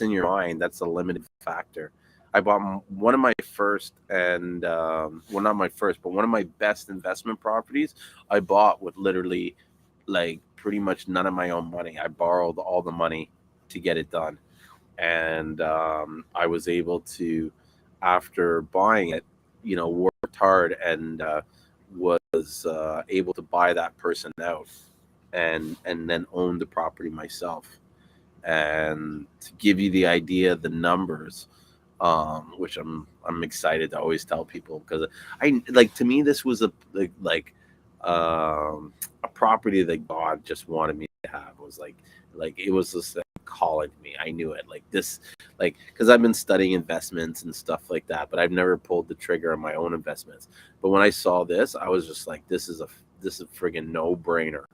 in your mind. That's a limited factor. I bought one of my first and well, not my first, but one of my best investment properties. I bought with literally like pretty much none of my own money. I borrowed all the money to get it done, and I was able to, after buying it, worked hard and was able to buy that person out, and then own the property myself. And to give you the idea, the numbers, which I'm excited to always tell people, because I like, to me this was a property that God just wanted me to have. It was like it was just like calling me. I knew it, like this, like, because I've been studying investments and stuff like that, but I've never pulled the trigger on my own investments. But when I saw this, I was just like, this is a friggin' no brainer.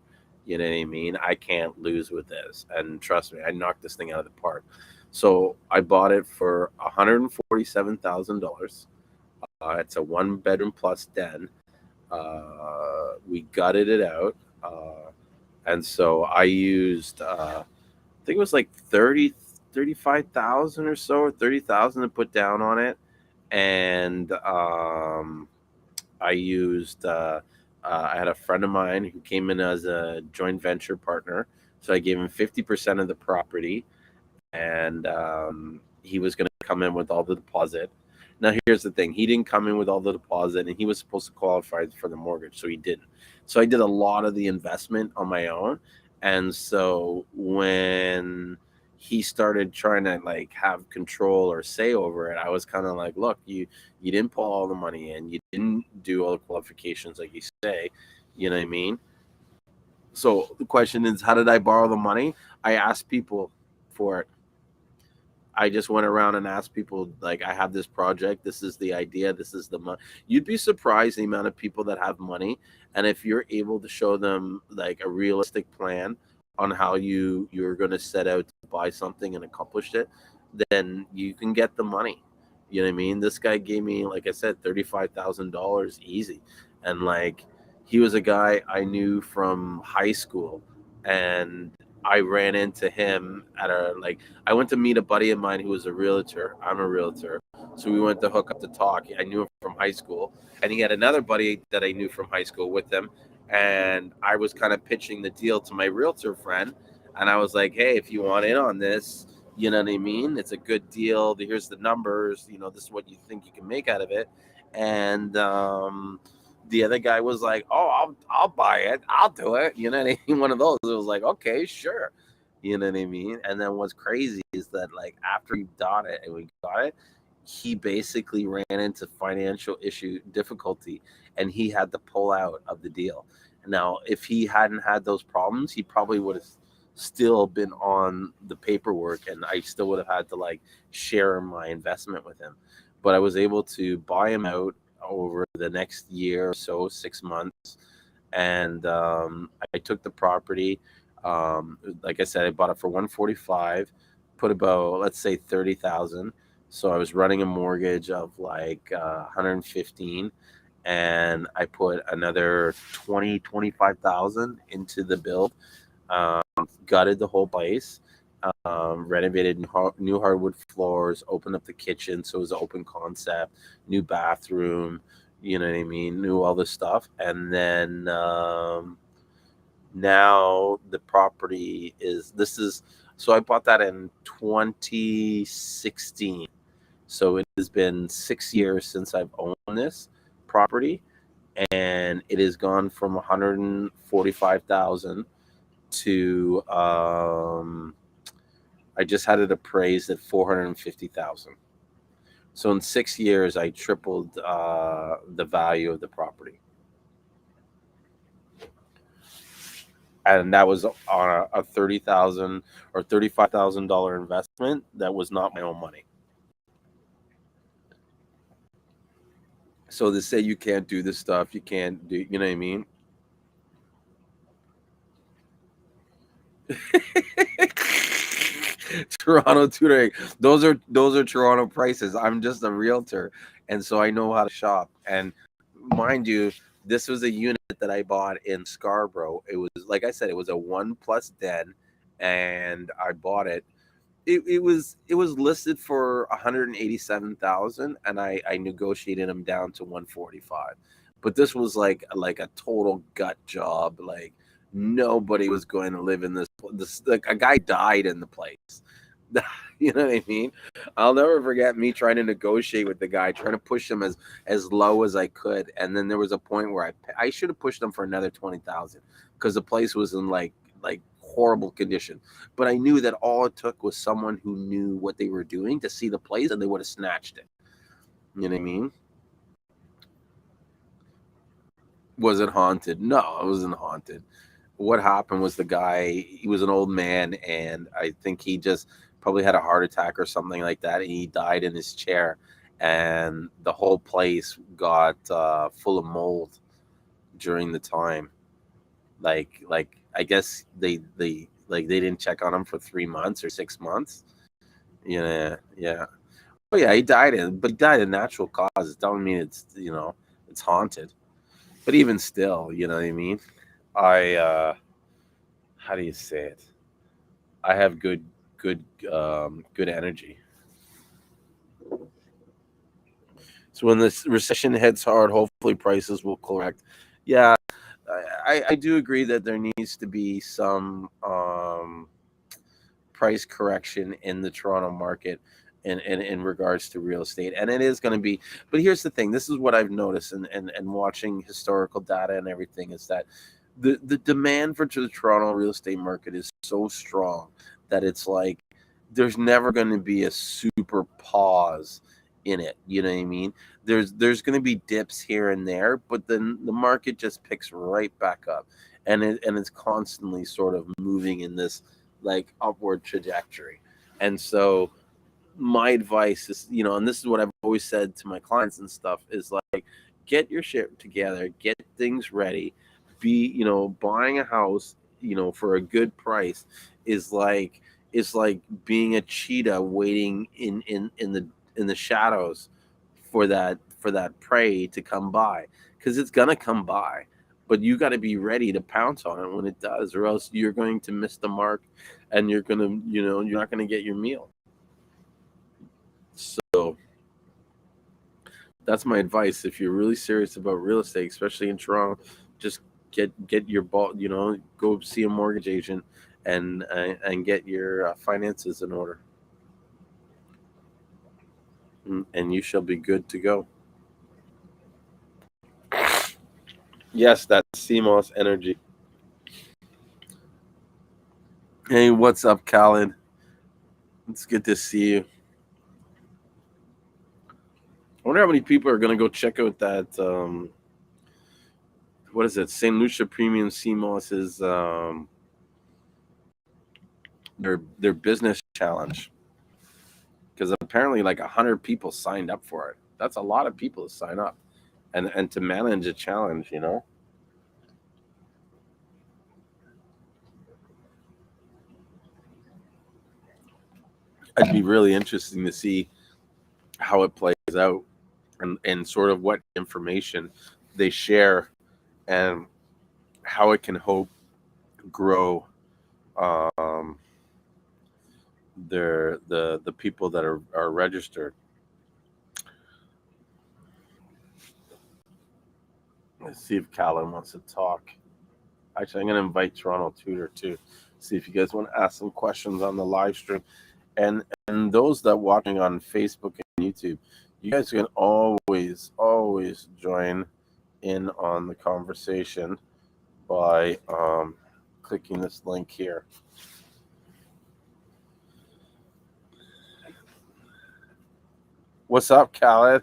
You know what I mean? I can't lose with this. And trust me, I knocked this thing out of the park. So I bought it for $147,000. It's a 1 bedroom plus den. We gutted it out. And so I used, I think it was like 35,000 or so, or 30,000 to put down on it. and I used. I had a friend of mine who came in as a joint venture partner, so I gave him 50% of the property, and he was going to come in with all the deposit. Now, here's the thing: he didn't come in with all the deposit, and he was supposed to qualify for the mortgage, so he didn't. So I did a lot of the investment on my own, and so when he started trying to like have control or say over it, I was kind of like, look, you didn't pull all the money in, you didn't do all the qualifications like you say, you know what I mean? So the question is, how did I borrow the money? I asked people for it. I just went around and asked people, like, I have this project. This is the idea. This is the money. You'd be surprised the amount of people that have money, and if you're able to show them like a realistic plan on how you're going to set out to buy something and accomplish it, then you can get the money. You know what I mean? This guy gave me, like I said, $35,000 easy, and like he was a guy I knew from high school, and I ran into him at a like I went to meet a buddy of mine who was a realtor. I'm a realtor. So we went to hook up to talk. I knew him from high school. And he had another buddy that I knew from high school with him. And I was kind of pitching the deal to my realtor friend. And I was like, hey, if you want in on this, you know what I mean? It's a good deal. Here's the numbers. You know, this is what you think you can make out of it. And the other guy was like, "Oh, I'll buy it. I'll do it." You know what I mean? One of those. It was like, "Okay, sure." You know what I mean? And then what's crazy is that like after we got it and we got it, he basically ran into financial issue difficulty, and he had to pull out of the deal. Now, if he hadn't had those problems, he probably would have still been on the paperwork, and I still would have had to like share my investment with him. But I was able to buy him out over the next year or so, 6 months, and I took the property. Like I said, I bought it for 145, put about let's say 30,000. So I was running a mortgage of like 115, and I put another 25,000 into the build. Um, Gutted the whole place, renovated new hardwood floors, opened up the kitchen so it was an open concept, new bathroom, you know what I mean, new all this stuff. And then now the property is this is so I bought that in 2016. So it has been 6 years since I've owned this property, and it has gone from 145,000 to I just had it appraised at 450,000. So in 6 years, I tripled the value of the property, and that was on a 30,000 or $35,000 investment. That was not my own money. So they say you can't do this stuff. You can't do. You know what I mean? Toronto tutoring. Those are Toronto prices. I'm just a realtor, and so I know how to shop. And mind you, this was a unit that I bought in Scarborough. It was like I said, it was a 1+ den, and I bought it. It was listed for 187,000, and I negotiated them down to 145. But this was like a total gut job. Like nobody was going to live in this. Like a guy died in the place. You know what I mean? I'll never forget me trying to negotiate with the guy, trying to push him as low as I could, and then there was a point where I should have pushed him for another 20,000 because the place was in like horrible condition. But I knew that all it took was someone who knew what they were doing to see the place, and they would have snatched it. You know what I mean? Was it haunted? No, it wasn't haunted. What happened was the guy, he was an old man, and I think he just probably had a heart attack or something like that, and he died in his chair, and the whole place got full of mold during the time. Like I guess they didn't check on him for 3 months or 6 months. Yeah, yeah. Oh yeah, but he died of natural causes. Don't mean it's haunted. But even still, you know what I mean? I how do you say it? I have good energy. So when this recession hits hard, hopefully prices will correct. Yeah, I do agree that there needs to be some price correction in the Toronto market in regards to real estate. And it is going to be, but here's the thing. This is what I've noticed and watching historical data and everything is that the demand for the Toronto real estate market is so strong that it's like there's never going to be a super pause in it. You know what I mean? There's going to be dips here and there, but then the market just picks right back up, and it's constantly sort of moving in this like upward trajectory. And so my advice is, and this is what I've always said to my clients and stuff is like, get your shit together, get things ready, be, buying a house, for a good price is like being a cheetah waiting in the shadows for that prey to come by, because it's gonna come by, but you got to be ready to pounce on it when it does, or else you're going to miss the mark, and you're not gonna get your meal. So that's my advice. If you're really serious about real estate, especially in Toronto, just get your ball. Go see a mortgage agent and get your finances in order, and you shall be good to go. Yes, that's Seamoss energy. Hey, what's up, Khaled? It's good to see you. I wonder how many people are going to go check out that. What is it? St. Lucia Premium Seamoss is their business challenge, because apparently like 100 people signed up for it. That's a lot of people to sign up and to manage a challenge. It'd be really interesting to see how it plays out, and sort of what information they share, and how it can hope grow um, the people that are registered. Let's see if Callan wants to talk. Actually, I'm going to invite Toronto Tutor too. See if you guys want to ask some questions on the live stream, and those that watching on Facebook and YouTube, you guys can always join in on the conversation by clicking this link here. What's up, Khaled?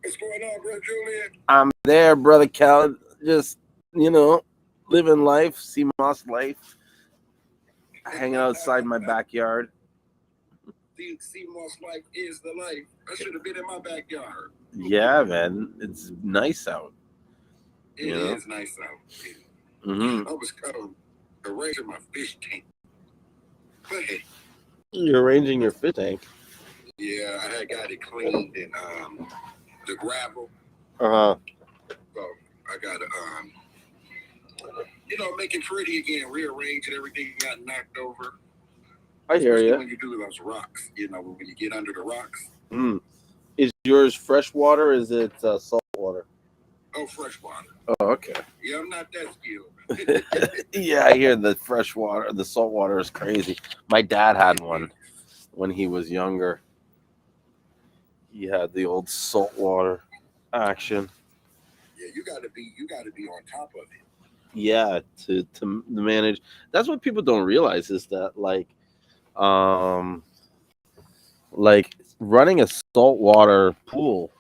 What's going on, bro, Julien? I'm there, brother Khaled. Just living life, Seamoss life, hanging outside my backyard. Seamoss life is the life. I should have been in my backyard. Yeah, man, it's nice out. It is nice out. Mm-hmm. I was arranging my fish tank. But hey, You're arranging your fish tank. yeah, I had got it cleaned and the gravel. Uh-huh. So I got to make it pretty again, rearrange it. Everything got knocked over. I hear you. When you do those rocks, when you get under the rocks. Mm. Is yours fresh water? Or is it salt water? Oh, fresh water. Oh, okay. Yeah, I'm not that skilled. Yeah, I hear the fresh water, the salt water is crazy. My dad had one when he was younger. He had the old salt water action. Yeah, you gotta be on top of it. Yeah, to manage. That's what people don't realize is that like running a saltwater pool,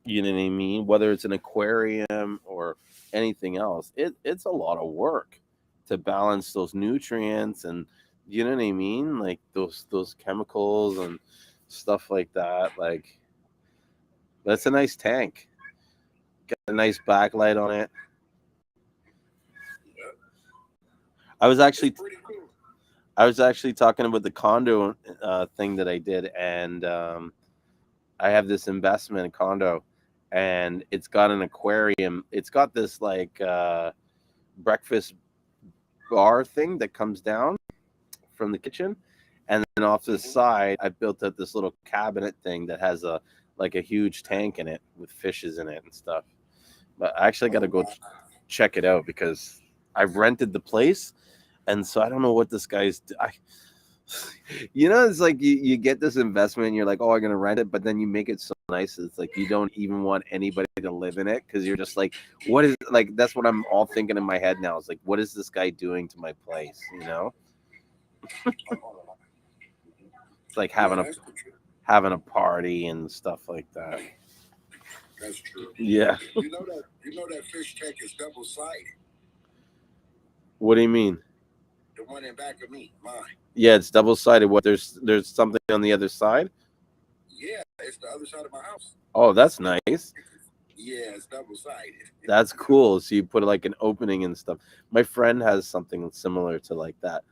you know what I mean? Whether it's an aquarium or anything else, it's a lot of work to balance those nutrients, and you know what I mean? Like those chemicals and stuff like that. Like that's a nice tank. Got a nice backlight on it. I was actually Pretty cool. I was actually talking about the condo thing that I did, and I have this investment condo, and it's got an aquarium. It's got this like breakfast bar thing that comes down from the kitchen, And then off to the side, I built up this little cabinet thing that has a like a huge tank in it with fishes in it and stuff. But I actually got to go check it out because I've rented the place, and so I don't know what this guy's. It's like you get this investment, and you're like, oh, I'm gonna rent it, but then you make it so nice, it's like you don't even want anybody to live in it because you're just like, what is like? That's what I'm all thinking in my head now. It's like, what is this guy doing to my place? It's like having a party and stuff like that. That's true. Yeah. You know that fish tank is double sided. What do you mean? The one in back of me, mine. Yeah, it's double sided. What? There's something on the other side. Yeah, it's the other side of my house. Oh, that's nice. Yeah, it's double sided. That's cool. So you put like an opening and stuff. My friend has something similar to like that,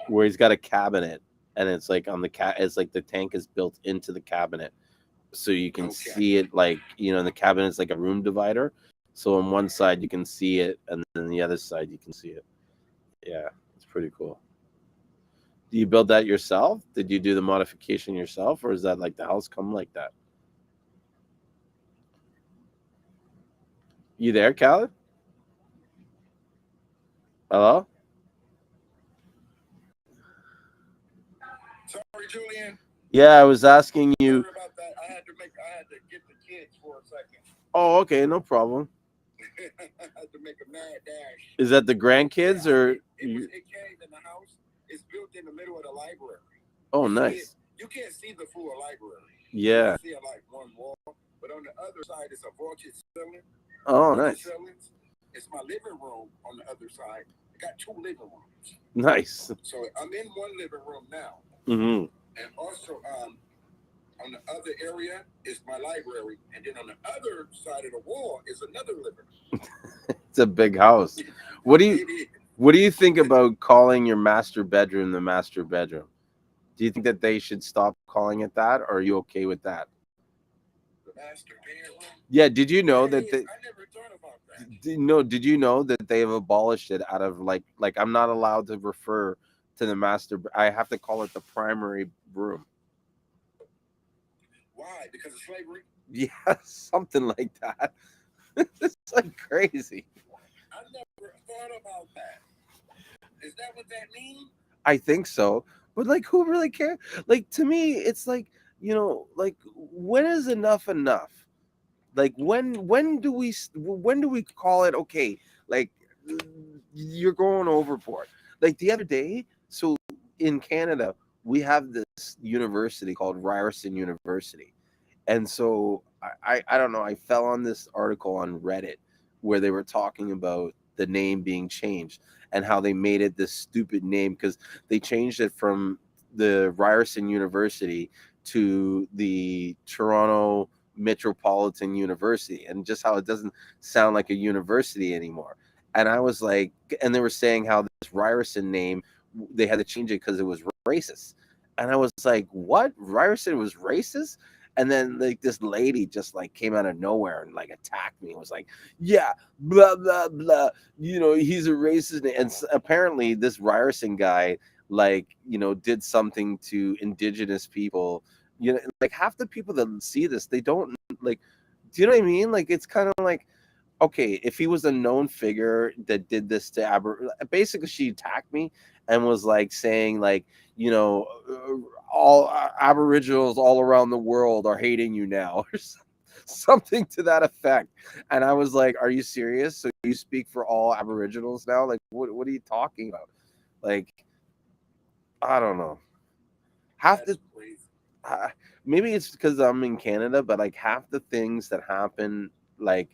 where he's got a cabinet, and it's like on the it's like the tank is built into the cabinet, so you can see it like the cabinet is like a room divider. So on one side you can see it, and then the other side you can see it. Yeah, it's pretty cool. Do you build that yourself? Did you do the modification yourself, or is that like the house come like that? You there, Khaled? Hello? Sorry, Julien. Yeah, I was asking you. Sorry about that. I had to get the kids for a second. Oh, okay, no problem. I had to make a mad dash. Is that the grandkids or? It came in the house. It's built in the middle of the library. Oh, nice. You can't see the full library. Yeah. You see it like one wall, but on the other side it's a vaulted ceiling. Oh, nice. It's my living room on the other side. I got 2 living rooms. Nice. So I'm in one living room now. Mm-hmm. And also on the other area is my library, and then on the other side of the wall is another living room. It's a big house. What do you think about calling your master bedroom the master bedroom? Do you think that they should stop calling it that, or are you okay with that? The master bedroom? Yeah, did you know that I never thought about that. No, did you know that they have abolished it out of like I'm not allowed to refer to the master. I have to call it the primary room. Why? Because of slavery? Yeah, something like that. It's like crazy. I never thought about that. Is that what that means? I think so. But like who really cares? Like to me, it's like, like when is enough enough? Like when do we call it okay? Like you're going overboard. Like the other day, so in Canada, we have this university called Ryerson University. And so I don't know, I fell on this article on Reddit where they were talking about the name being changed and how they made it this stupid name because they changed it from the Ryerson University to the Toronto Metropolitan University, and just how it doesn't sound like a university anymore. And I was like, and they were saying how this Ryerson name, they had to change it because it was racist. And I was like, what? Ryerson was racist? And then like this lady just like came out of nowhere and like attacked me. It was like, yeah, blah blah blah. He's a racist. And apparently this Ryerson guy like did something to indigenous people. Like half the people that see this, they don't like. Do you know what I mean? Like it's kind of like, okay, if he was a known figure that did this to basically she attacked me and was like saying like, all Aboriginals all around the world are hating you now or something to that effect. And I was like, are you serious? So you speak for all Aboriginals now? Like, what are you talking about? Like, I don't know. Maybe it's because I'm in Canada, but like half the things that happen, like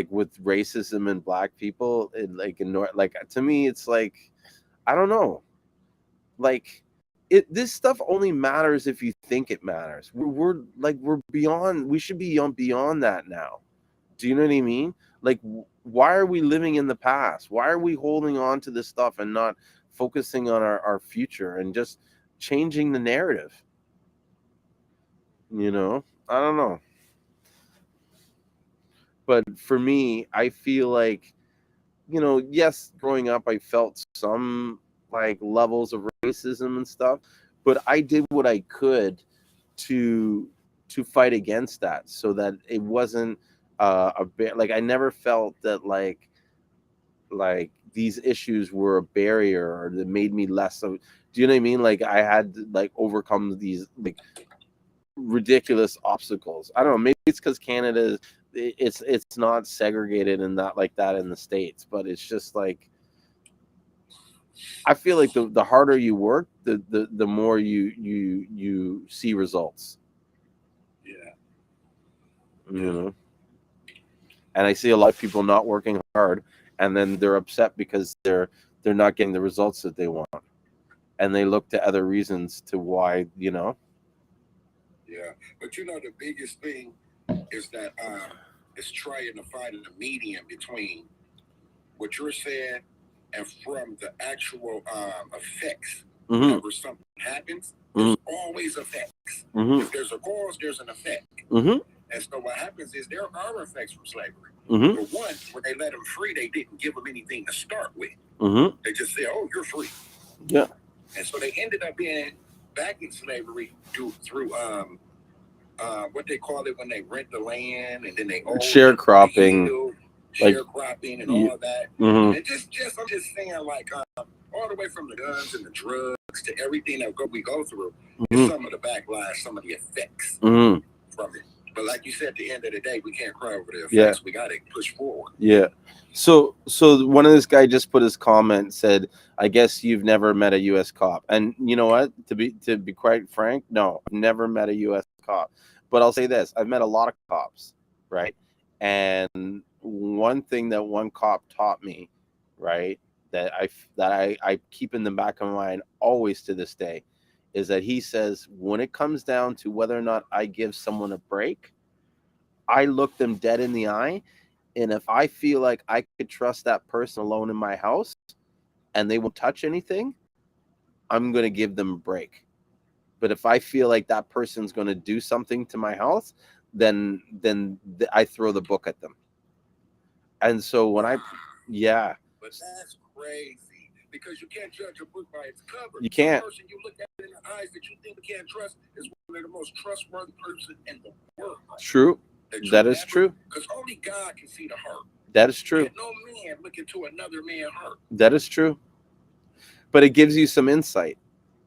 with racism and black people, like to me, it's like, I don't know, like this stuff only matters if you think it matters. We're beyond. We should be beyond that now. Do you know what I mean? Like, why are we living in the past? Why are we holding on to this stuff and not focusing on our future and just changing the narrative? I don't know. But for me, I feel like, yes, growing up, I felt some like levels of racism and stuff. but I did what I could to fight against that, so that it wasn't like I never felt that like these issues were a barrier or that made me less of, do you know what I mean? Like I had to like overcome these like ridiculous obstacles. I don't know, maybe it's because Canada, it's not segregated and not like that in the States, but it's just like I feel like the harder you work, the more you see results. Yeah. You know, and I see a lot of people not working hard, and then they're upset because they're not getting the results that they want, and they look to other reasons to why. You know. Yeah. But the biggest thing is that is trying to find a medium between what you're saying and from the actual effects. Mm-hmm. Whenever something happens, there's always effects. Mm-hmm. If there's a cause, there's an effect. Mm-hmm. And so what happens is there are effects from slavery. Mm-hmm. But one, when they let them free, they didn't give them anything to start with. Mm-hmm. They just said, "Oh, you're free." Yeah. And so they ended up being back in slavery through what they call it when they rent the land and then they own sharecropping, sharecropping and all of that. Mm-hmm. And I'm just saying, like all the way from the guns and the drugs to everything that we go through, is some of the backlash, some of the effects from it. But like you said, at the end of the day, we can't cry over the effects. Yeah. We got to push forward. Yeah. So one of this guy just put his comment, said, "I guess you've never met a U.S. cop." And you know what? To be quite frank, no, I've never met a U.S. cop. But I'll say this: I've met a lot of cops, right? And one thing that one cop taught me, right, that I keep in the back of my mind always to this day, is that he says when it comes down to whether or not I give someone a break, I look them dead in the eye. And if I feel like I could trust that person alone in my house and they won't touch anything, I'm going to give them a break. But if I feel like that person's going to do something to my house, then I throw the book at them. And so when yeah. But that's crazy because you can't judge a book by its cover. You can't. The person you look at in the eyes that you think you can't trust is one of the most trustworthy person in the world. True. That is true. Because only God can see the heart. That is true. And no man look into another man's heart. That is true. But it gives you some insight,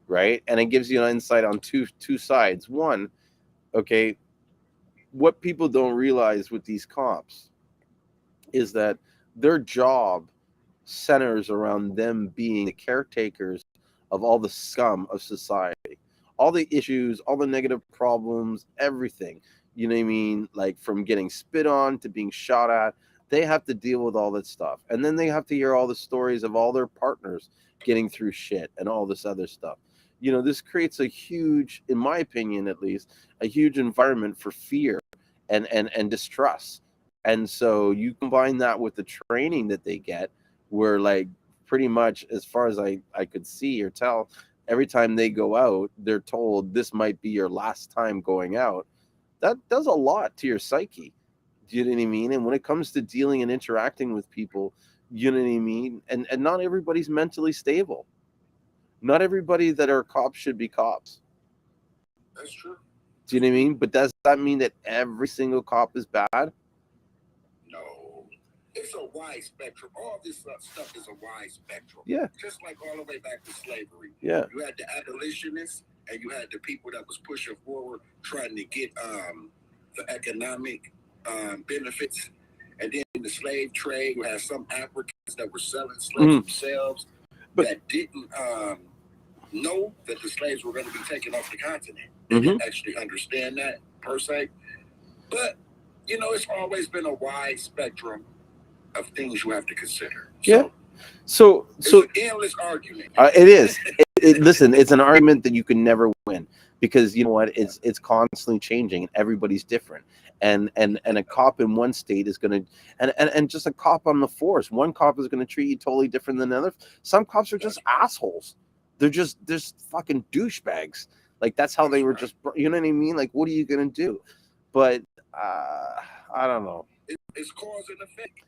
right? And it gives you an insight on two sides. One, okay, what people don't realize with these cops is that their job centers around them being the caretakers of all the scum of society, all the issues, all the negative problems, everything. You know what I mean? Like from getting spit on to being shot at, they have to deal with all that stuff. And then they have to hear all the stories of all their partners getting through shit and all this other stuff. You know, this creates a huge, in my opinion at least, a huge environment for fear and distrust. And so you combine that with the training that they get, where like pretty much as far as I could see or tell, every time they go out, they're told this might be your last time going out. That does a lot to your psyche. Do you know what I mean? And when it comes to dealing and interacting with people, you know what I mean? And not everybody's mentally stable. Not everybody that are cops should be cops. That's true. Do you know what I mean? But does that mean that every single cop is bad? No. It's a wide spectrum. All this stuff is a wide spectrum. Yeah. Just like all the way back to slavery. Yeah. You had the abolitionists and you had the people that was pushing forward trying to get the economic benefits. And then in the slave trade, you had some Africans that were selling slaves themselves that didn't know that the slaves were going to be taken off the continent. They didn't actually understand that per se. But, it's always been a wide spectrum of things you have to consider. Yeah. So it's an endless argument. It is. Listen, it's an argument that you can never win because you know what? It's constantly changing and everybody's different. And a cop in one state is going to, and just a cop on the force, one cop is going to treat you totally different than another. Some cops are just assholes. They're just fucking douchebags. Like that's how they were just, you know what I mean? Like, what are you going to do? But I don't know. It's cause and effect.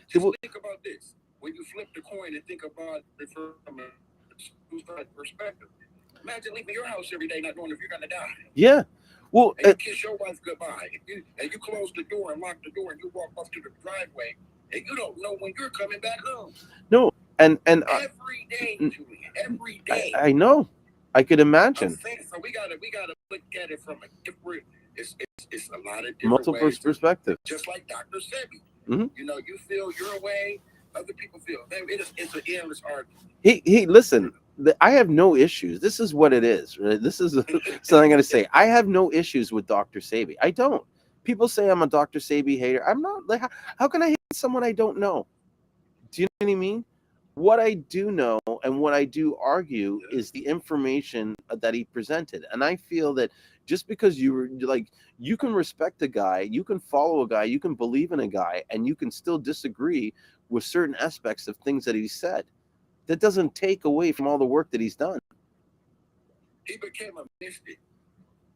Just think about this. When you flip the coin and think about it from a two-side perspective, Imagine leaving your house every day not knowing if you're gonna die. Yeah. Well, And you kiss your wife goodbye. And you close the door and lock the door and you walk off to the driveway and you don't know when you're coming back home. no, and Every day, Julien. Every day. I know. I could imagine. So we gotta look at it from a different. It's a lot of different Multiple ways. perspective. Just like Dr. Sebi. Mm-hmm. You know, you feel your way, other people feel. It's an endless argument. Hey, listen. I have no issues. This is what it is. Right? This is something I'm going to say. I have no issues with Dr. Sebi. I don't. People say I'm a Dr. Sebi hater. I'm not. Like, how can I hate someone I don't know? Do you know what I mean? What I do know and what I do argue is the information that he presented. And I feel that just because you can respect a guy, you can follow a guy, you can believe in a guy, and you can still disagree with certain aspects of things that he said. That doesn't take away from all the work that he's done. He became a mystic.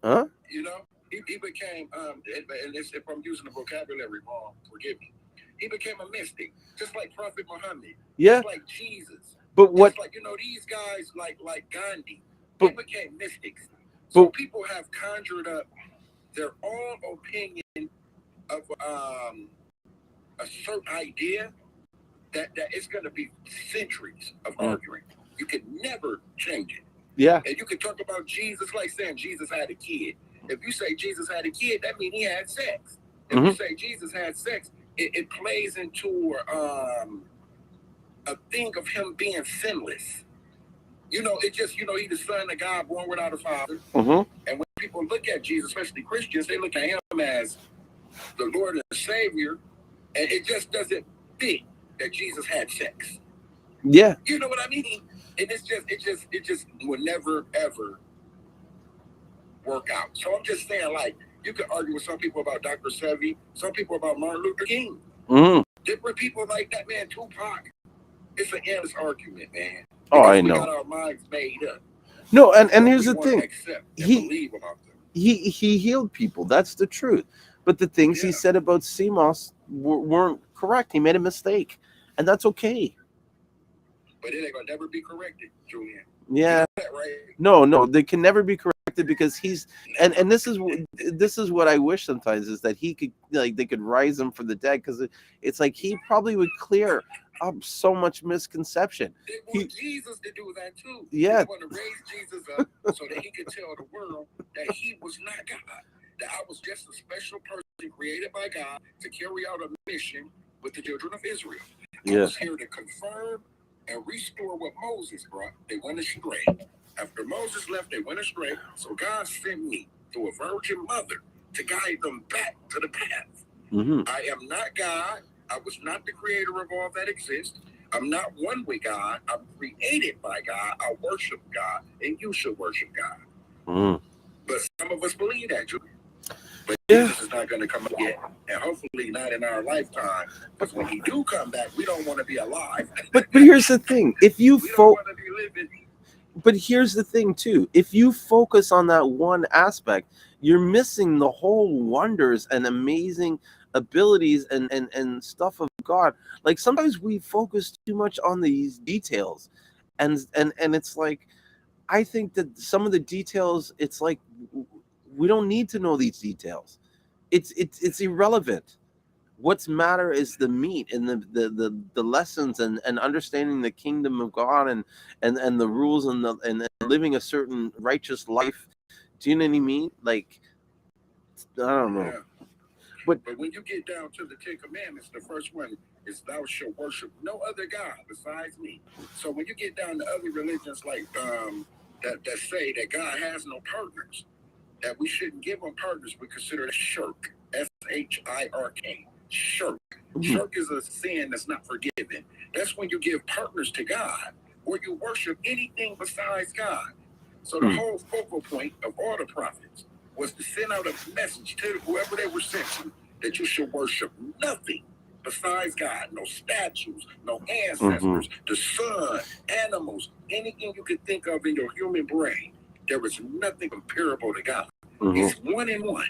Huh? You know, he became, and if I'm using the vocabulary wrong, forgive me. He became a mystic, just like Prophet Muhammad. Yeah. Just like Jesus. But what? Just like, these guys like Gandhi, they became mystics. So people have conjured up their own opinion of a certain idea that it's going to be centuries of arguing. You can never change it. Yeah. And you can talk about Jesus like saying Jesus had a kid. If you say Jesus had a kid, that means he had sex. If you say Jesus had sex, it plays into a thing of him being sinless. It just, he's the son of God born without a father. And when people look at Jesus, especially Christians, they look at him as the Lord and the Savior, and it just doesn't fit that Jesus had sex. Yeah. You know what I mean? And it just will never ever work out. So I'm just saying, like, you could argue with some people about Dr. Sebi, some people about Martin Luther King. Different people like that, man, Tupac. It's an endless argument, man. Because I know. We got our minds made up. No, and here's the thing. He healed people. That's the truth. But the things he said about Seamoss weren't correct. He made a mistake, and that's okay. But it ain't gonna never be corrected, Julien. Yeah. You know that, right? No, they can never be corrected because he's and this is what I wish sometimes is that he could they could rise him from the dead, because it's like he probably would clear up so much misconception. They want Jesus to do that too. Yeah. They want to raise Jesus up so that he could tell the world that he was not God. That I was just a special person created by God to carry out a mission with the children of Israel. I was here to confirm and restore what Moses brought. They went astray. After Moses left, they went astray. So God sent me through a virgin mother to guide them back to the path. I am not God. I was not the creator of all that exists. I'm not one with God. I'm created by God. I worship God, and you should worship God. But some of us believe that, Julien. But Jesus is not going to come again, and hopefully not in our lifetime. Because when he do come back, we don't want to be alive. But here's the thing: if you don't want to be living. But here's the thing too: if you focus on that one aspect, you're missing the whole wonders and amazing abilities and stuff of God. Like sometimes we focus too much on these details, and it's like, I think that some of the details, it's like we don't need to know these details. It's irrelevant. What's matter is the meat and the lessons and understanding the kingdom of God and the rules and living a certain righteous life. Do you know what I mean? Like, I don't know. Yeah. But when you get down to the 10 Commandments, the first one is thou shalt worship no other God besides me. So when you get down to other religions like that say that God has no partners, that we shouldn't give them partners, we consider it shirk. SHIRK. Shirk. Shirk is a sin that's not forgiven. That's when you give partners to God or you worship anything besides God. So the whole focal point of all the prophets was to send out a message to whoever they were sent to, that you should worship nothing besides God. No statues, no ancestors, the sun, animals, anything you could think of in your human brain. There was nothing comparable to God. He's one in one.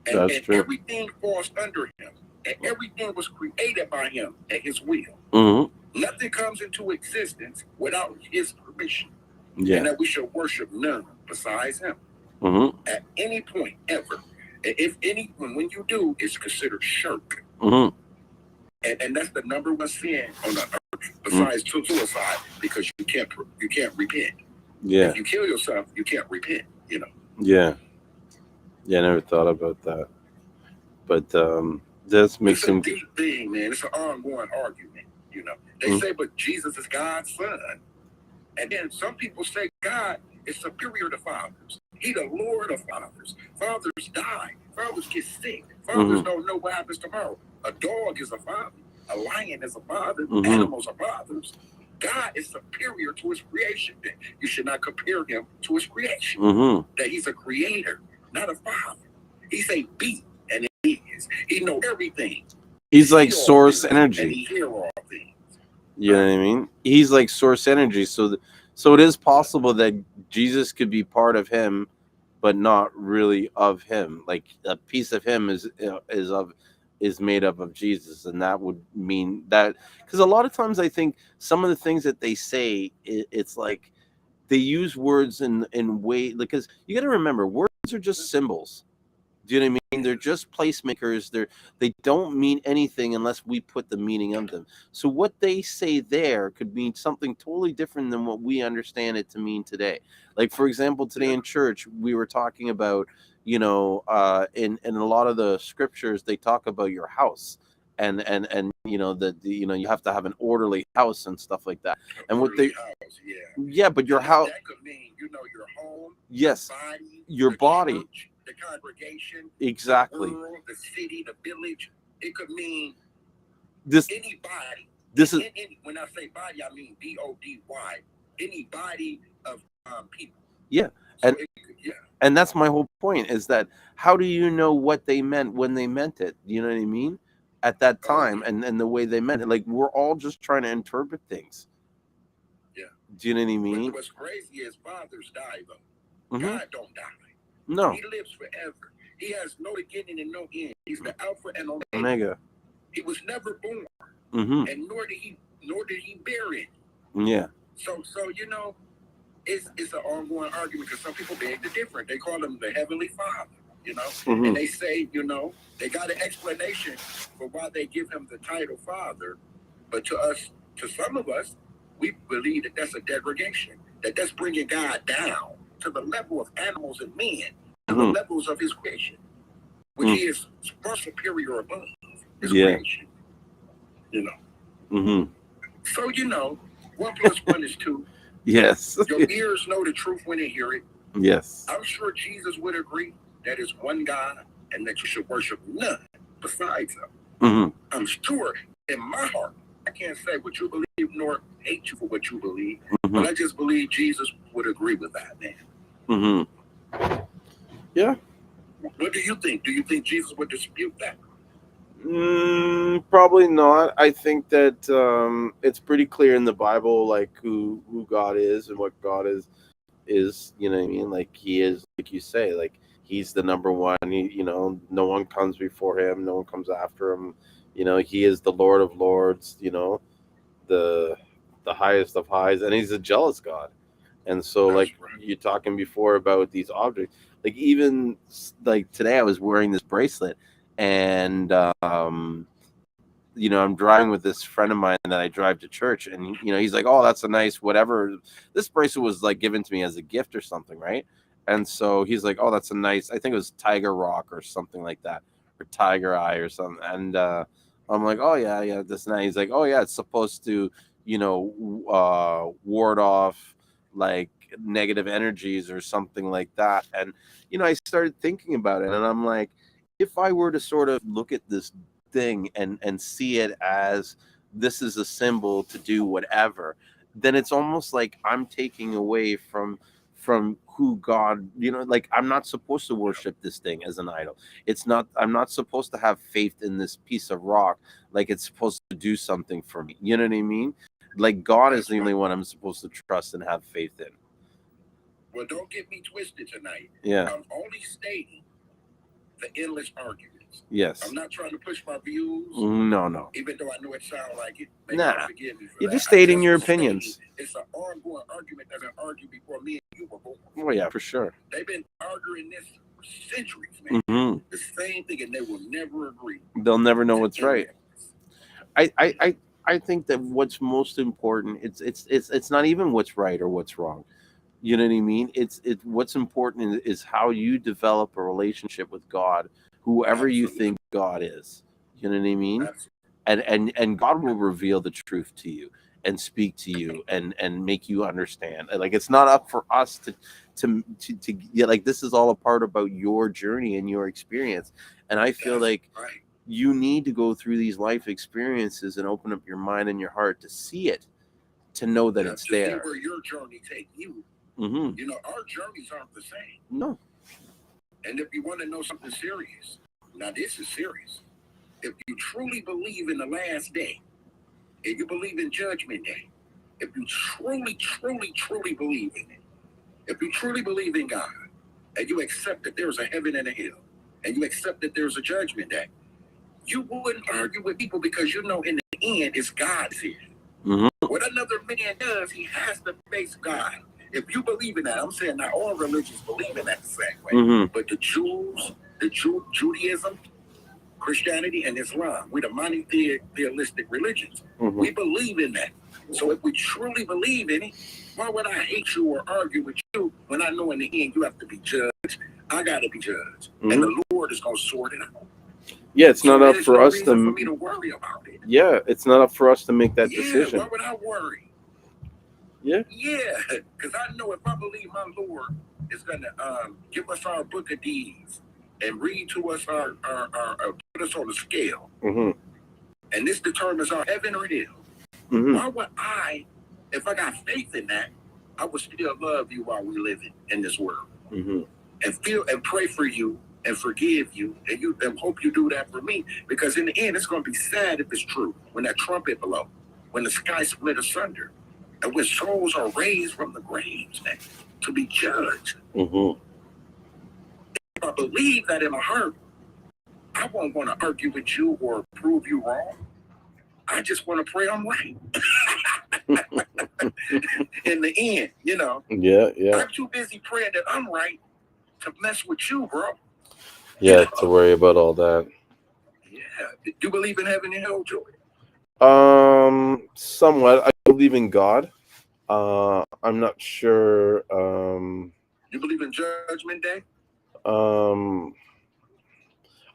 And everything falls under him. And everything was created by him at his will. Nothing comes into existence without his permission. Yeah. And that we should worship none besides him Mm-hmm. at any point ever. And if any, when you do, it's considered shirk. Mm-hmm. And that's the number one sin on the earth, besides suicide, because you can't repent. Yeah. If you kill yourself, you can't repent. You know. Yeah. Yeah. I never thought about that, but this makes It's a him. deep thing, man. It's an ongoing argument. You know, they say, but Jesus is God's son, and then some people say God is superior to fathers. He the Lord of fathers. Fathers die. Fathers get sick. Fathers don't know what happens tomorrow. A dog is a father. A lion is a father. Animals are fathers. God is superior to his creation. You should not compare him to his creation. That he's a creator, not a father. He say be, and it is. He know everything. He's like source and energy. he hear all things. You know what I mean? He's like source energy. So it is possible that Jesus could be part of him, but not really of him. Like a piece of him is made up of Jesus, and that would mean that, because a lot of times I think some of the things that they say, it's like they use words in way, because you got to remember, words are just symbols. Do you know what I mean? They're just placemakers. They don't mean anything unless we put the meaning of them. So what they say there could mean something totally different than what we understand it to mean today. Like, for example, today in church, we were talking about, in a lot of the scriptures, they talk about your house. And that you have to have an orderly house and stuff like that. And what they house, but your house, that could mean your home, yes, your body, church, the congregation, exactly, the rural, the city, the village. It could mean this anybody. This is when I say body, I mean BODY. Any body of people. Yeah, so and and that's my whole point, is that how do you know what they meant when they meant it? You know what I mean? At that time, and the way they meant it, like we're all just trying to interpret things. Yeah. Do you know what I mean? What's crazy is fathers die though. God don't die. No. He lives forever. He has no beginning and no end. He's the Alpha and Omega. He was never born, and nor did he bear it. Yeah. So it's an ongoing argument, because some people beg to differ. They call him the Heavenly Father, and they say, they got an explanation for why they give him the title Father, but to some of us, we believe that that's a degradation, that's bringing God down to the level of animals and men, to the levels of his creation, which he is far superior above his creation. So 1 + 1 is 2. Yes. Your ears know the truth when they hear it. Yes. I'm sure Jesus would agree that is one God and that you should worship none besides him. I'm sure in my heart, I can't say what you believe nor hate you for what you believe, but I just believe Jesus would agree with that, man. Yeah. What do you think? Do you think Jesus would dispute that? Probably not. I think that it's pretty clear in the Bible, like who God is and what God is. You know what I mean? Like he is, like you say, like he's the number one. No one comes before him. No one comes after him. He is the Lord of Lords. The highest of highs, and he's a jealous God. And so, That's like right. you're talking before about these objects, like even like today, I was wearing this bracelet, and I'm driving with this friend of mine that I drive to church, and he's like, "Oh, that's a nice whatever." This bracelet was like given to me as a gift or something, right? And so he's like, "Oh, that's a nice." I think it was Tiger Rock or something like that, or Tiger Eye or something. And I'm like, "Oh yeah, that's nice." He's like, "Oh yeah, it's supposed to, ward off like negative energies or something like that." And I started thinking about it, and I'm like, if I were to sort of look at this thing and see it as this is a symbol to do whatever, then it's almost like I'm taking away from who God, like I'm not supposed to worship this thing as an idol. I'm not supposed to have faith in this piece of rock like it's supposed to do something for me. You know what I mean? Like God is the only one I'm supposed to trust and have faith in. Well, don't get me twisted tonight. Yeah. I'm only stating the endless arguments. Yes. I'm not trying to push my views. No. Even though I know it sounds like it. Nah. Forgive me for You're that. just stating your opinions. It's an ongoing argument that I argued before me and you were born. Oh yeah, for sure. They've been arguing this for centuries, man. Mm-hmm. The same thing, and they will never agree. They'll never know what's right. I think that what's most important, it's not even what's right or what's wrong. You know what I mean? It's what's important is how you develop a relationship with God, whoever you think God is. You know what I mean? And God will reveal the truth to you and speak to you and make you understand. Like, it's not up for us to yeah, like, this is all a part about your journey and your experience. And I feel like you need to go through these life experiences and open up your mind and your heart to see it, to know that it's there. See where your journey take you. Mm-hmm. You know, our journeys aren't the same. No. And if you want to know something serious, now this is serious. If you truly believe in the last day, if you believe in Judgment Day, if you truly, truly, truly believe in it, if you truly believe in God, and you accept that there's a heaven and a hell, and you accept that there's a Judgment Day, you wouldn't argue with people because you know in the end it's God's here. Mm-hmm. What another man does, he has to face God. If you believe in that, I'm saying not all religions believe in that the same way. Mm-hmm. But the Jews, Judaism, Christianity, and Islam, we're the monotheistic religions. Mm-hmm. We believe in that. So if we truly believe in it, why would I hate you or argue with you when I know in the end you have to be judged? I got to be judged. Mm-hmm. And the Lord is going to sort it out. Yeah, it's not up for us for me to worry about it. Yeah, it's not up for us to make that decision. Why would I worry? Yeah, because I know if I believe my Lord is going to give us our book of deeds and read to us our put us on the scale, mm-hmm. and this determines our heaven or hell. Mm-hmm. Why would I, if I got faith in that, I would still love you while we live in this world, mm-hmm. and feel and pray for you and forgive you, and hope you do that for me, because in the end it's going to be sad if it's true when that trumpet blows, when the sky split asunder, and when souls are raised from the graves to be judged. Mm-hmm. If I believe that in my heart, I won't want to argue with you or prove you wrong. I just want to pray I'm right. In the end, you know. Yeah. I'm too busy praying that I'm right to mess with you, bro. Yeah, you know? To worry about all that. Yeah. Do you believe in heaven and hell, Joey? Somewhat. I believe in God. I'm not sure. You believe in Judgment Day?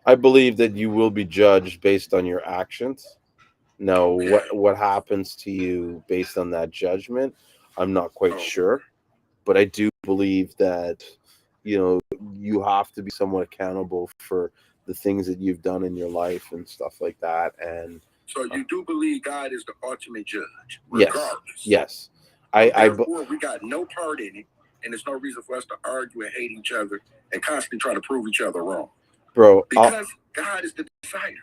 I believe that you will be judged based on your actions. Now, what happens to you based on that judgment, I'm not quite sure. But I do believe that, you have to be somewhat accountable for the things that you've done in your life and stuff like that. And so you do believe God is the ultimate judge, regardless? Yes. Therefore, we got no part in it, and there's no reason for us to argue and hate each other and constantly try to prove each other wrong. Bro, because God is the decider.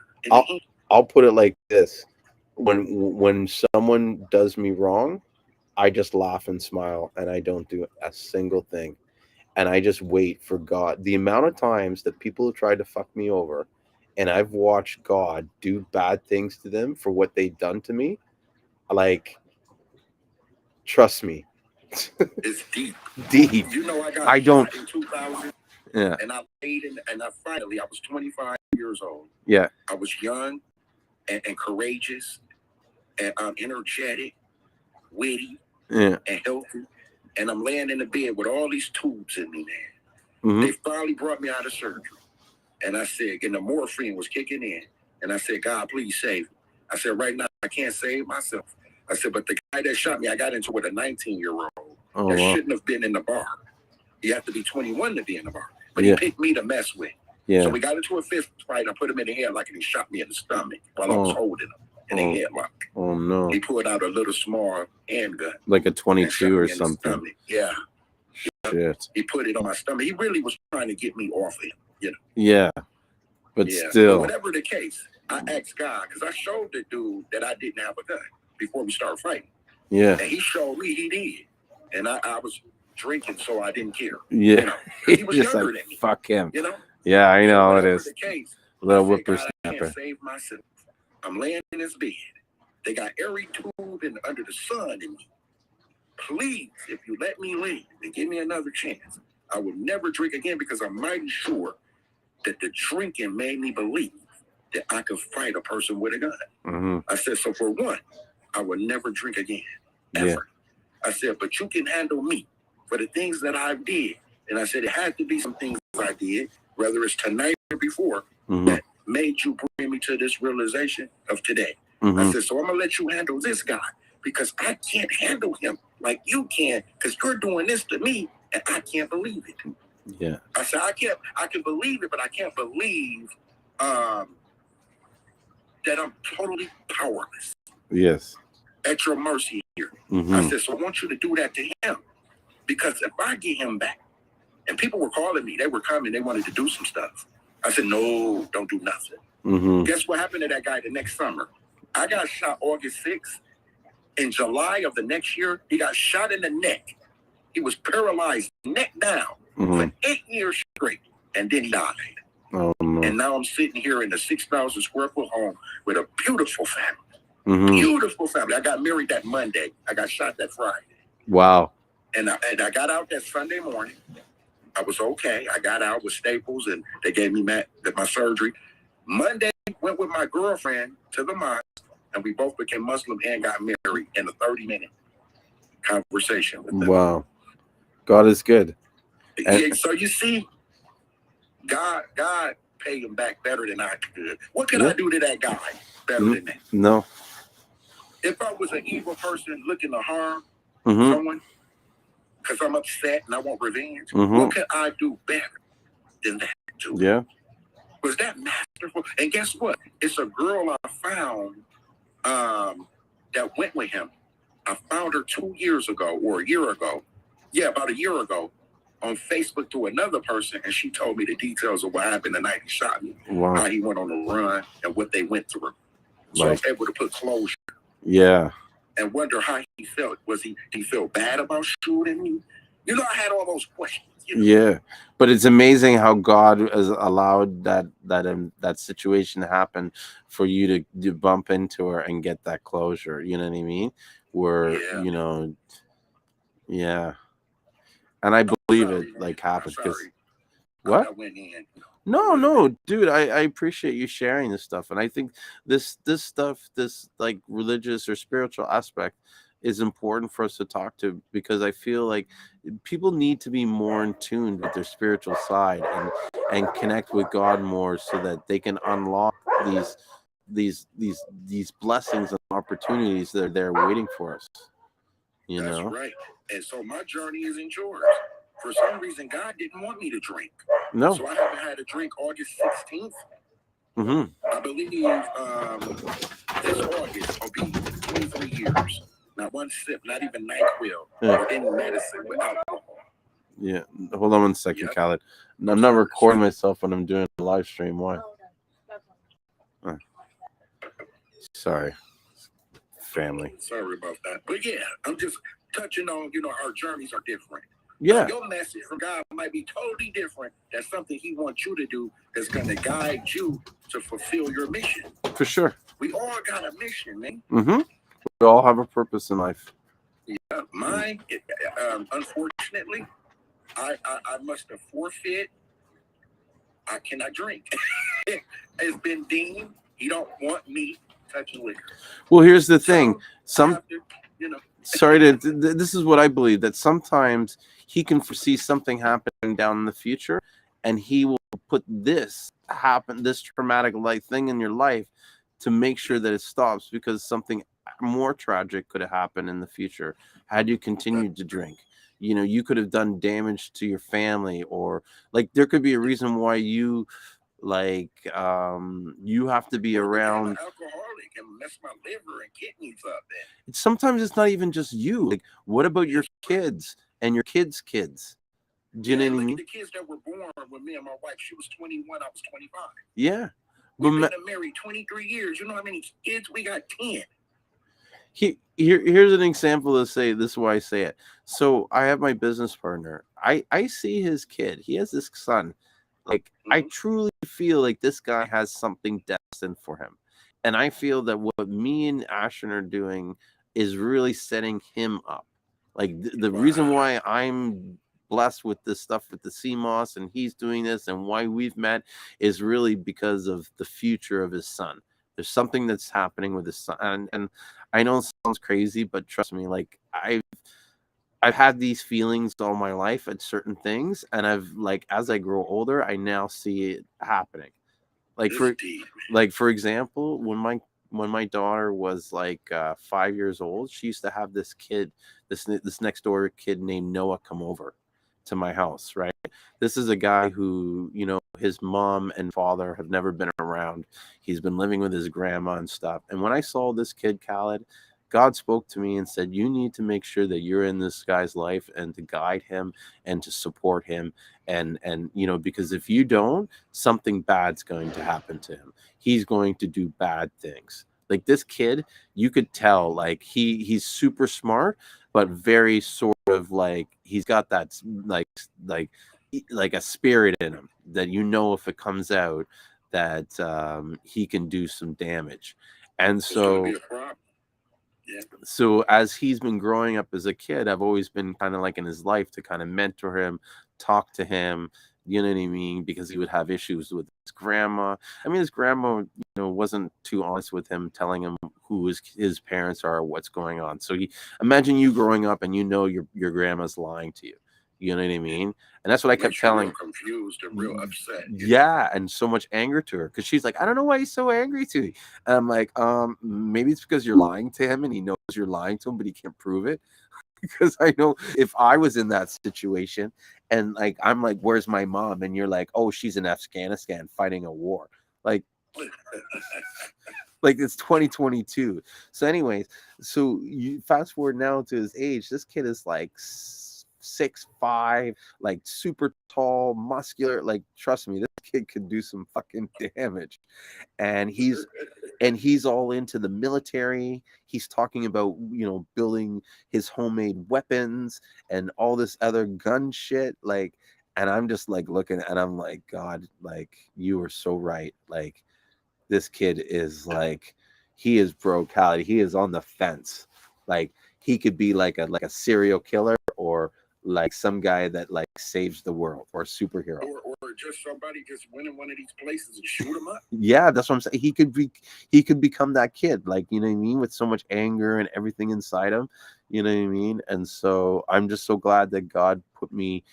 I'll put it like this. When someone does me wrong, I just laugh and smile, and I don't do a single thing. And I just wait for God. The amount of times that people have tried to fuck me over, and I've watched God do bad things to them for what they've done to me, like, trust me. It's deep. Deep. You know, I don't. In 2000, yeah. And I finally, I was 25 years old. Yeah. I was young and courageous and energetic, witty, and healthy. And I'm laying in the bed with all these tubes in me, man. Mm-hmm. They finally brought me out of surgery. And I said, and the morphine was kicking in. And I said, God, please save me. I said, right now, I can't save myself. I said, but the guy that shot me, I got into with a 19-year-old that shouldn't have been in the bar. You have to be 21 to be in the bar. But he picked me to mess with. Yeah. So we got into a fist fight. I put him in the headlock, and he shot me in the stomach while I was holding him in the headlock. Oh, no. He pulled out a little small handgun. Like a 22 or something. Yeah. Shit. He put it on my stomach. He really was trying to get me off of him, you know. Yeah. But still. But whatever the case, I asked God, because I showed the dude that I didn't have a gun before we started fighting. Yeah. And he showed me he did. And I was drinking, so I didn't care. Yeah. You know? He was younger than me. Fuck him. You know? Yeah, I know it Whatever is. the case, Little I said, God, I whippersnapper. can't save myself. I'm laying in this bed. They got every tube under the sun in me. Please, if you let me live and give me another chance, I will never drink again because I'm mighty sure that the drinking made me believe that I could fight a person with a gun. Mm-hmm. I said, so for one, I will never drink again, ever. Yeah. I said, but you can handle me for the things that I did. And I said, it had to be some things I did, whether it's tonight or before, that made you bring me to this realization of today. I said, so I'm going to let you handle this guy because I can't handle him like you can because you're doing this to me and I can't believe it. Yeah. I said, I can believe it, but I can't believe that I'm totally powerless. Yes. At your mercy here. I said, so I want you to do that to him because if I get him back, and people were calling me, they were coming, they wanted to do some stuff. I said, no, don't do nothing. Guess what happened to that guy the next summer? I got shot August 6th. In July of the next year, he got shot in the neck. He was paralyzed, neck down, for 8 years straight, and then he died. Oh, no. And now I'm sitting here in a 6,000 square foot home with a beautiful family. Beautiful family. I got married that Monday. I got shot that Friday. Wow. And I got out that Sunday morning. I was okay. I got out with staples, and they gave me my surgery. Monday, went with my girlfriend to the mosque, and we both became Muslim and got married in a 30-minute conversation with them. Wow. God is good. Yeah, so you see, God paid him back better than I could. What could I do to that guy better than that? No. If I was an evil person looking to harm someone because I'm upset and I want revenge, what could I do better than that? Yeah. Was that masterful? And guess what? It's a girl I found that went with him. I found her 2 years ago or a year ago. Yeah, about a year ago on Facebook through another person, and she told me the details of what happened the night he shot me, how he went on the run, and what they went through. So I was able to put closure. Yeah. And wonder how he felt. Did he feel bad about shooting me? You know, I had all those questions. You know? Yeah, but it's amazing how God has allowed that situation to happen for you to bump into her and get that closure. You know what I mean? Where you know, yeah. And I believe it like happens because what? I went in. No, dude, I appreciate you sharing this stuff. And I think this stuff, this like religious or spiritual aspect is important for us to talk to because I feel like people need to be more in tune with their spiritual side and connect with God more so that they can unlock these blessings and opportunities that are there waiting for us. You know? That's right. And so my journey isn't yours. For some reason, God didn't want me to drink. No. So I haven't had a drink August 16th. I believe this August will be 23 years. Not one sip, not even NyQuil or any medicine with alcohol. Yeah. Hold on one second, Khaled. I'm not recording myself when I'm doing a live stream. Why? Sorry. Family. Sorry about that. But yeah, I'm just touching on, our journeys are different. Yeah. Your message from God might be totally different. That's something he wants you to do that's going to guide you to fulfill your mission. For sure. We all got a mission, man. We all have a purpose in life. Yeah, mine, unfortunately, I must have forfeit. I cannot drink. It's been deemed he don't want me touching liquor. Well, here's the thing. Sorry this is what I believe, that sometimes he can foresee something happening down in the future and he will put this traumatic thing in your life to make sure that it stops because something more tragic could have happened in the future had you continued to drink. You could have done damage to your family, or like there could be a reason why you you have to be around. I'm alcoholic and mess my liver and kidneys up. Sometimes it's not even just you. Like, what about your kids and your kids' kids? Do you know what I mean? The kids that were born with me and my wife, she was 21, I was 25. Yeah. We've been married 23 years. You know how many kids we got? 10. Here's an example to say this is why I say it. So I have my business partner. I see his kid. He has this son, Like, I truly feel like this guy has something destined for him. And I feel that what me and Ashton are doing is really setting him up. Like, the reason why I'm blessed with this stuff with the Seamoss and he's doing this and why we've met is really because of the future of his son. There's something that's happening with his son. And I know it sounds crazy, but trust me, like, I've had these feelings all my life at certain things, and I've, like, as I grow older, I now see it happening. Like, for example, when my daughter was like 5 years old, she used to have this kid, this next door kid named Noah, come over to my house. Right, this is a guy who, his mom and father have never been around. He's been living with his grandma and stuff. And when I saw this kid, Khaled, God spoke to me and said, you need to make sure that you're in this guy's life and to guide him and to support him. And because if you don't, something bad's going to happen to him. He's going to do bad things. Like, this kid, you could tell, like, he's super smart, but very sort of like, he's got that like a spirit in him that, if it comes out, that he can do some damage. And so as he's been growing up as a kid, I've always been kind of like in his life to kind of mentor him, talk to him, you know what I mean? Because he would have issues with his grandma. I mean, his grandma, wasn't too honest with him, telling him who his parents are, what's going on. So imagine you growing up and your grandma's lying to you. You know what I mean? And that's what I kept telling. Real confused and real upset. Yeah, and so much anger to her because she's like, I don't know why he's so angry to me. And I'm like, maybe it's because you're lying to him and he knows you're lying to him, but he can't prove it. Because I know if I was in that situation and, like, I'm like, where's my mom? And you're like, oh, she's in Afghanistan fighting a war. Like, like, it's 2022. So anyways, so you fast forward now to his age. This kid is like 6'5", like super tall, muscular. Like, trust me, this kid could do some fucking damage. And he's all into the military. He's talking about, building his homemade weapons and all this other gun shit. Like, and I'm just like looking and I'm like, God, like, you are so right. Like, this kid is like, he is brutality. He is on the fence. Like, he could be like a serial killer, or like some guy that, like, saves the world, or a superhero, or just somebody just went in one of these places and shoot him up. Yeah, that's what I'm saying. He could become that kid, like, you know what I mean, with so much anger and everything inside him, you know what I mean. And so I'm just so glad that God put me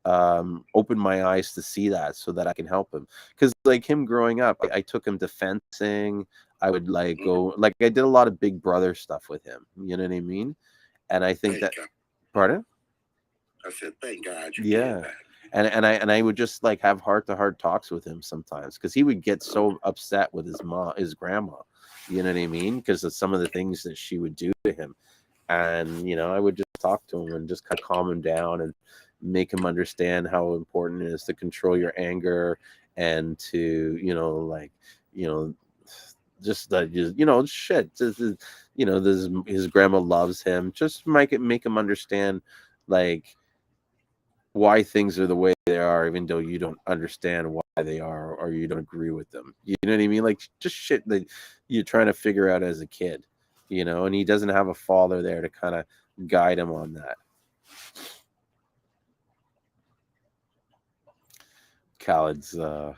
open my eyes to see that, so that I can help him. Because, like, him growing up, I took him to fencing. I would, like, go, like, I did a lot of big brother stuff with him, you know what I mean. And I think that, pardon? I said, thank God you Yeah. did that. And I would just, like, have heart-to-heart talks with him sometimes, because he would get so upset with his grandma, you know what I mean, because of some of the things that she would do to him. And I would just talk to him and just kind of calm him down and make him understand how important it is to control your anger, and to just that, shit, his grandma loves him. Just make him understand, like, why things are the way they are, even though you don't understand why they are, or you don't agree with them. You know what I mean? Like, just shit that you're trying to figure out as a kid, and he doesn't have a father there to kind of guide him on that. Khaled's gotta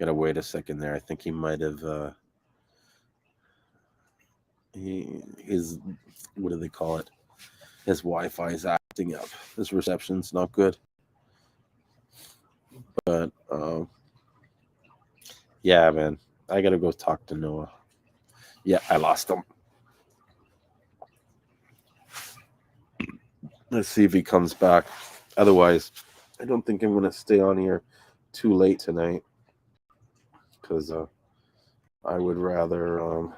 wait a second there. I think he might have his, what do they call it? His Wi-Fi is acting up. His reception's not good. But yeah, man, I gotta go talk to Noah. Yeah, I lost him. Let's see if he comes back. Otherwise, I don't think I'm gonna stay on here too late tonight, because I would rather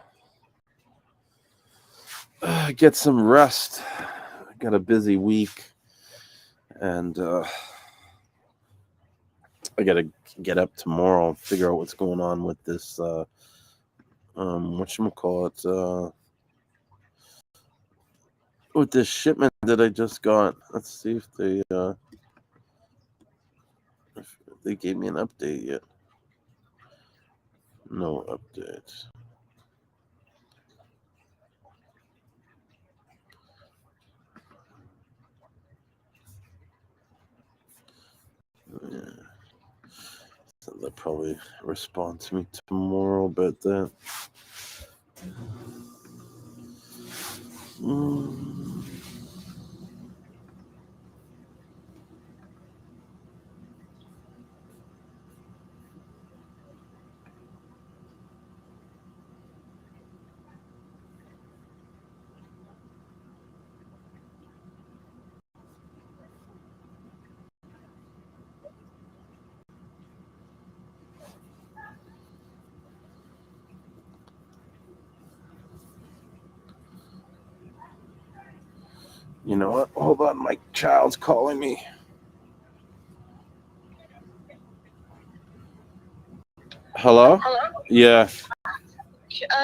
get some rest. I got a busy week, and I gotta get up tomorrow and figure out what's going on with this whatchamacallit, with this shipment that I just got. Let's see if they gave me an update yet. No updates. Yeah. So they'll probably respond to me tomorrow about that. You know what? Hold on, my child's calling me. Hello? Yeah.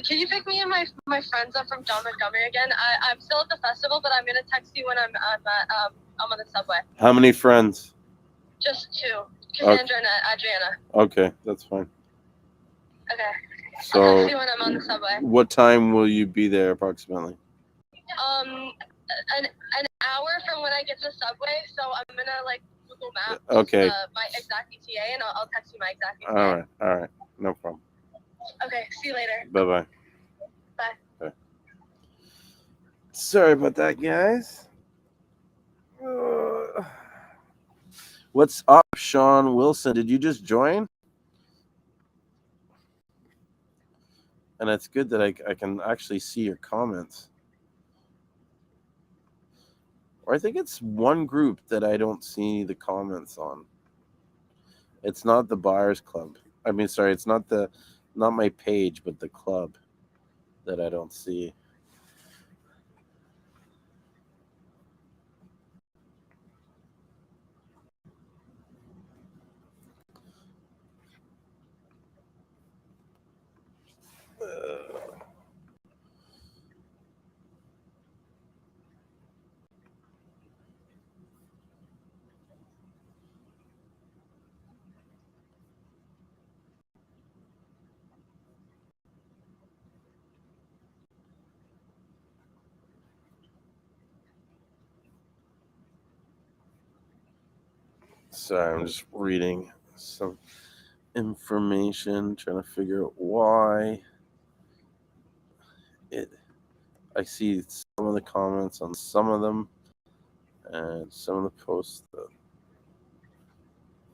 Can you pick me and my friends up from John Montgomery again? I'm still at the festival, but I'm gonna text you when I'm on the subway. How many friends? Just 2, Cassandra and Adriana. Okay, that's fine. Okay. So, I'll text you when I'm on the subway. What time will you be there approximately? An hour from when I get to the subway. So I'm gonna like Google Maps. Okay. My exact ETA, and I'll text you my exact ETA. All right, no problem. Okay. See you later. Bye-bye. Bye. Sorry about that, guys. What's up, Sean Wilson? Did you just join? And it's good that I can actually see your comments. Or I think it's one group that I don't see the comments on. It's not the Buyers Club. I mean, sorry, it's not my page, but the club that I don't see. Sorry, I'm just reading some information, trying to figure out why I see some of the comments on some of them, and some of the posts that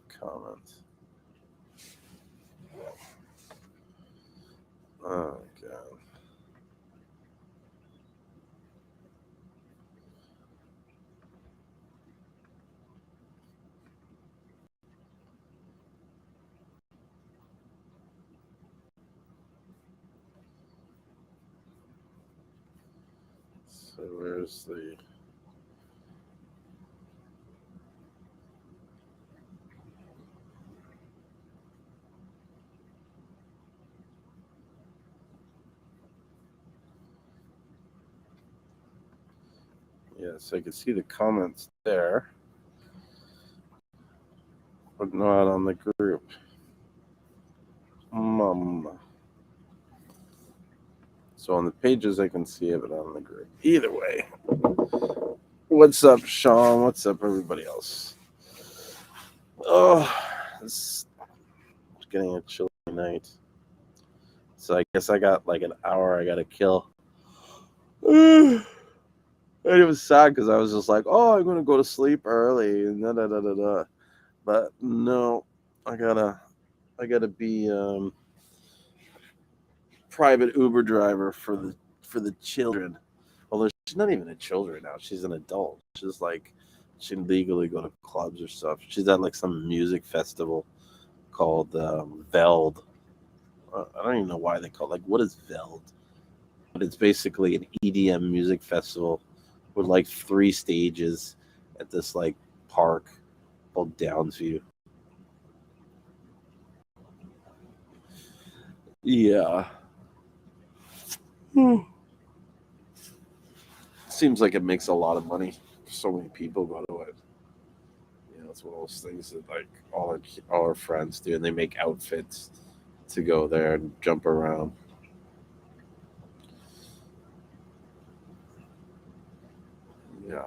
comment. Oh god. So where's the... Yeah, so I can see the comments there, but not on the group. So on the pages I can see it, but not on the group. Either way. What's up, Sean? What's up, everybody else? Oh, it's getting a chilly night. So I guess I got like an hour I gotta kill. And it was sad because I was just like, oh, I'm gonna go to sleep early and da. But no, I gotta be private Uber driver for the children. Although she's not even a children now, she's an adult. She's like, she can legally go to clubs or stuff. She's at like some music festival called Veld. I don't even know why they call it. Like, what is Veld? But it's basically an EDM music festival with like 3 stages at this like park called Downsview. Yeah. Seems like it makes a lot of money. So many people go to it. You know, That's one of those things that like all our friends do, and they make outfits to go there and jump around. Yeah.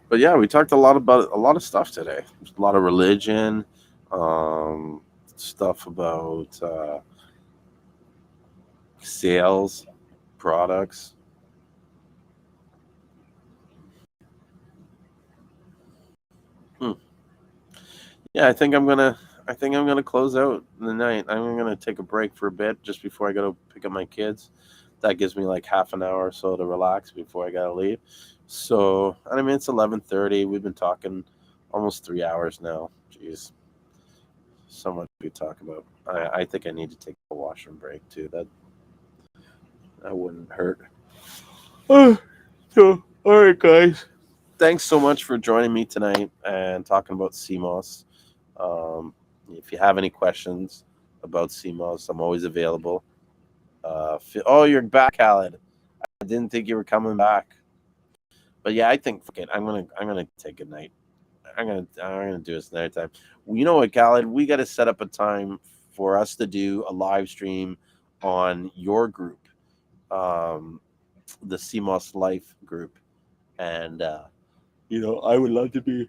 But yeah, we talked a lot about a lot of stuff today. A lot of religion, um, stuff about sales, products. Hmm. Yeah, I think I'm gonna close out the night. I'm gonna take a break for a bit just before I go to pick up my kids. That gives me like half an hour or so to relax before I gotta leave. So, I mean, it's 11:30. We've been talking almost 3 hours now. Jeez, so much we talk about. I think I need to take a washroom break too. That wouldn't hurt. So, all right, guys. Thanks so much for joining me tonight and talking about Seamoss. Um, if you have any questions about Seamoss, I'm always available. Oh, you're back, Khaled. I didn't think you were coming back, but yeah, I think fuck it. I'm gonna take a night. I'm gonna do this another time. You know what, Khaled? We got to set up a time for us to do a live stream on your group, um, the Seamoss Life group, and I would love to be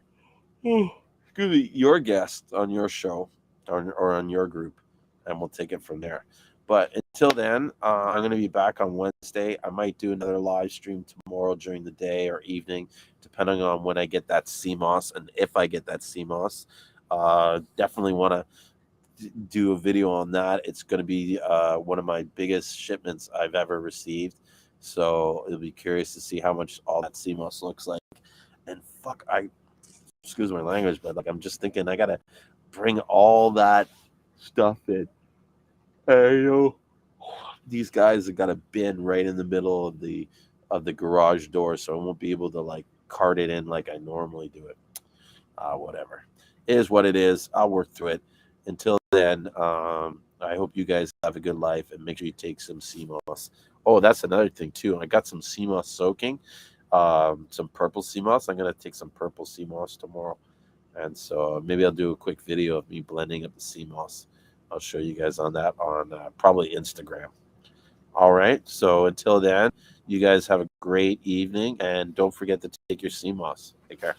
oh, excuse me, your guest on your show or on your group, and we'll take it from there. But until then, I'm going to be back on Wednesday. I might do another live stream tomorrow during the day or evening, depending on when I get that CMOS and if I get that CMOS. Definitely want to do a video on that. It's going to be one of my biggest shipments I've ever received. So it'll be curious to see how much all that CMOS looks like. And fuck, excuse my language, but like I'm just thinking I gotta bring all that stuff in. These guys have got a bin right in the middle of the garage door, so I won't be able to like cart it in like I normally do it. Whatever. It is what it is. I'll work through it. Until then, I hope you guys have a good life and make sure you take some CMOS. Oh, that's another thing too. I got some CMOS soaking, some purple CMOS. I'm gonna take some purple CMOS tomorrow, and so maybe I'll do a quick video of me blending up the CMOS. I'll show you guys on that on probably Instagram. All right. So until then, you guys have a great evening, and don't forget to take your CMOS. Take care.